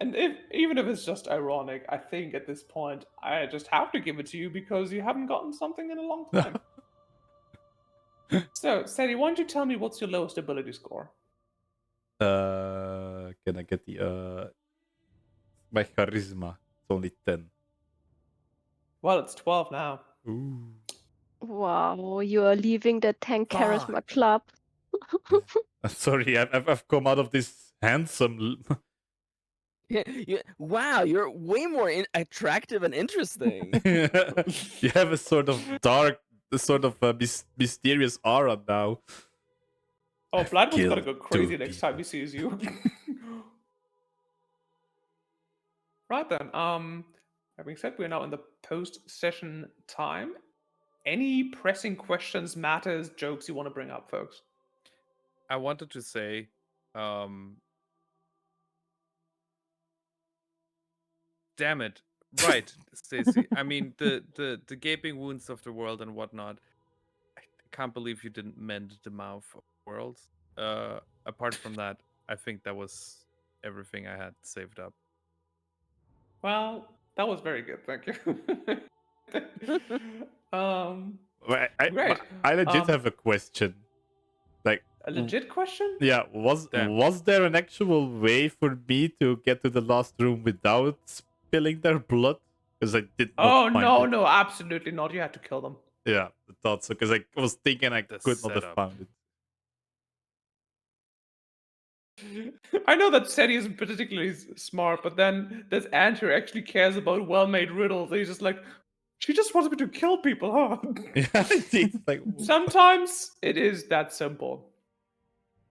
And even if it's just ironic, I think at this point I just have to give it to you because you haven't gotten something in a long time. So, Sadie, why don't you tell me what's your lowest ability score? Can I get the my charisma? It's only 10. Well, it's 12 now. Ooh. Wow, you are leaving the tank charisma Fuck. club. Sorry, I've come out of this handsome. Wow, you're way more attractive and interesting. You have a sort of dark, mysterious aura now. Oh, Bloodwood's gonna killed go crazy 2 next time he sees you. Right then. Having said we're now in the post-session time. Any pressing questions, matters, jokes you want to bring up, folks? I wanted to say, damn it. Right, Stacy. I mean the gaping wounds of the world and whatnot. I can't believe you didn't mend the mouth of worlds. Apart from that, I think that was everything I had saved up. Well, that was very good, thank you. Great. I legit have a question. Like, A legit question? yeah, Damn. was there an actual way for me to get to the last room without spilling their blood? Because I did not Oh find no, it. no, absolutely not. You had to kill them. Yeah, I thought so. Because I was thinking I The could not have setup. found it. I know that Seti isn't particularly smart, but then there's Ant who actually cares about well-made riddles. He's just like, she just wants me to kill people, huh? Yeah, it's like Sometimes it is that simple.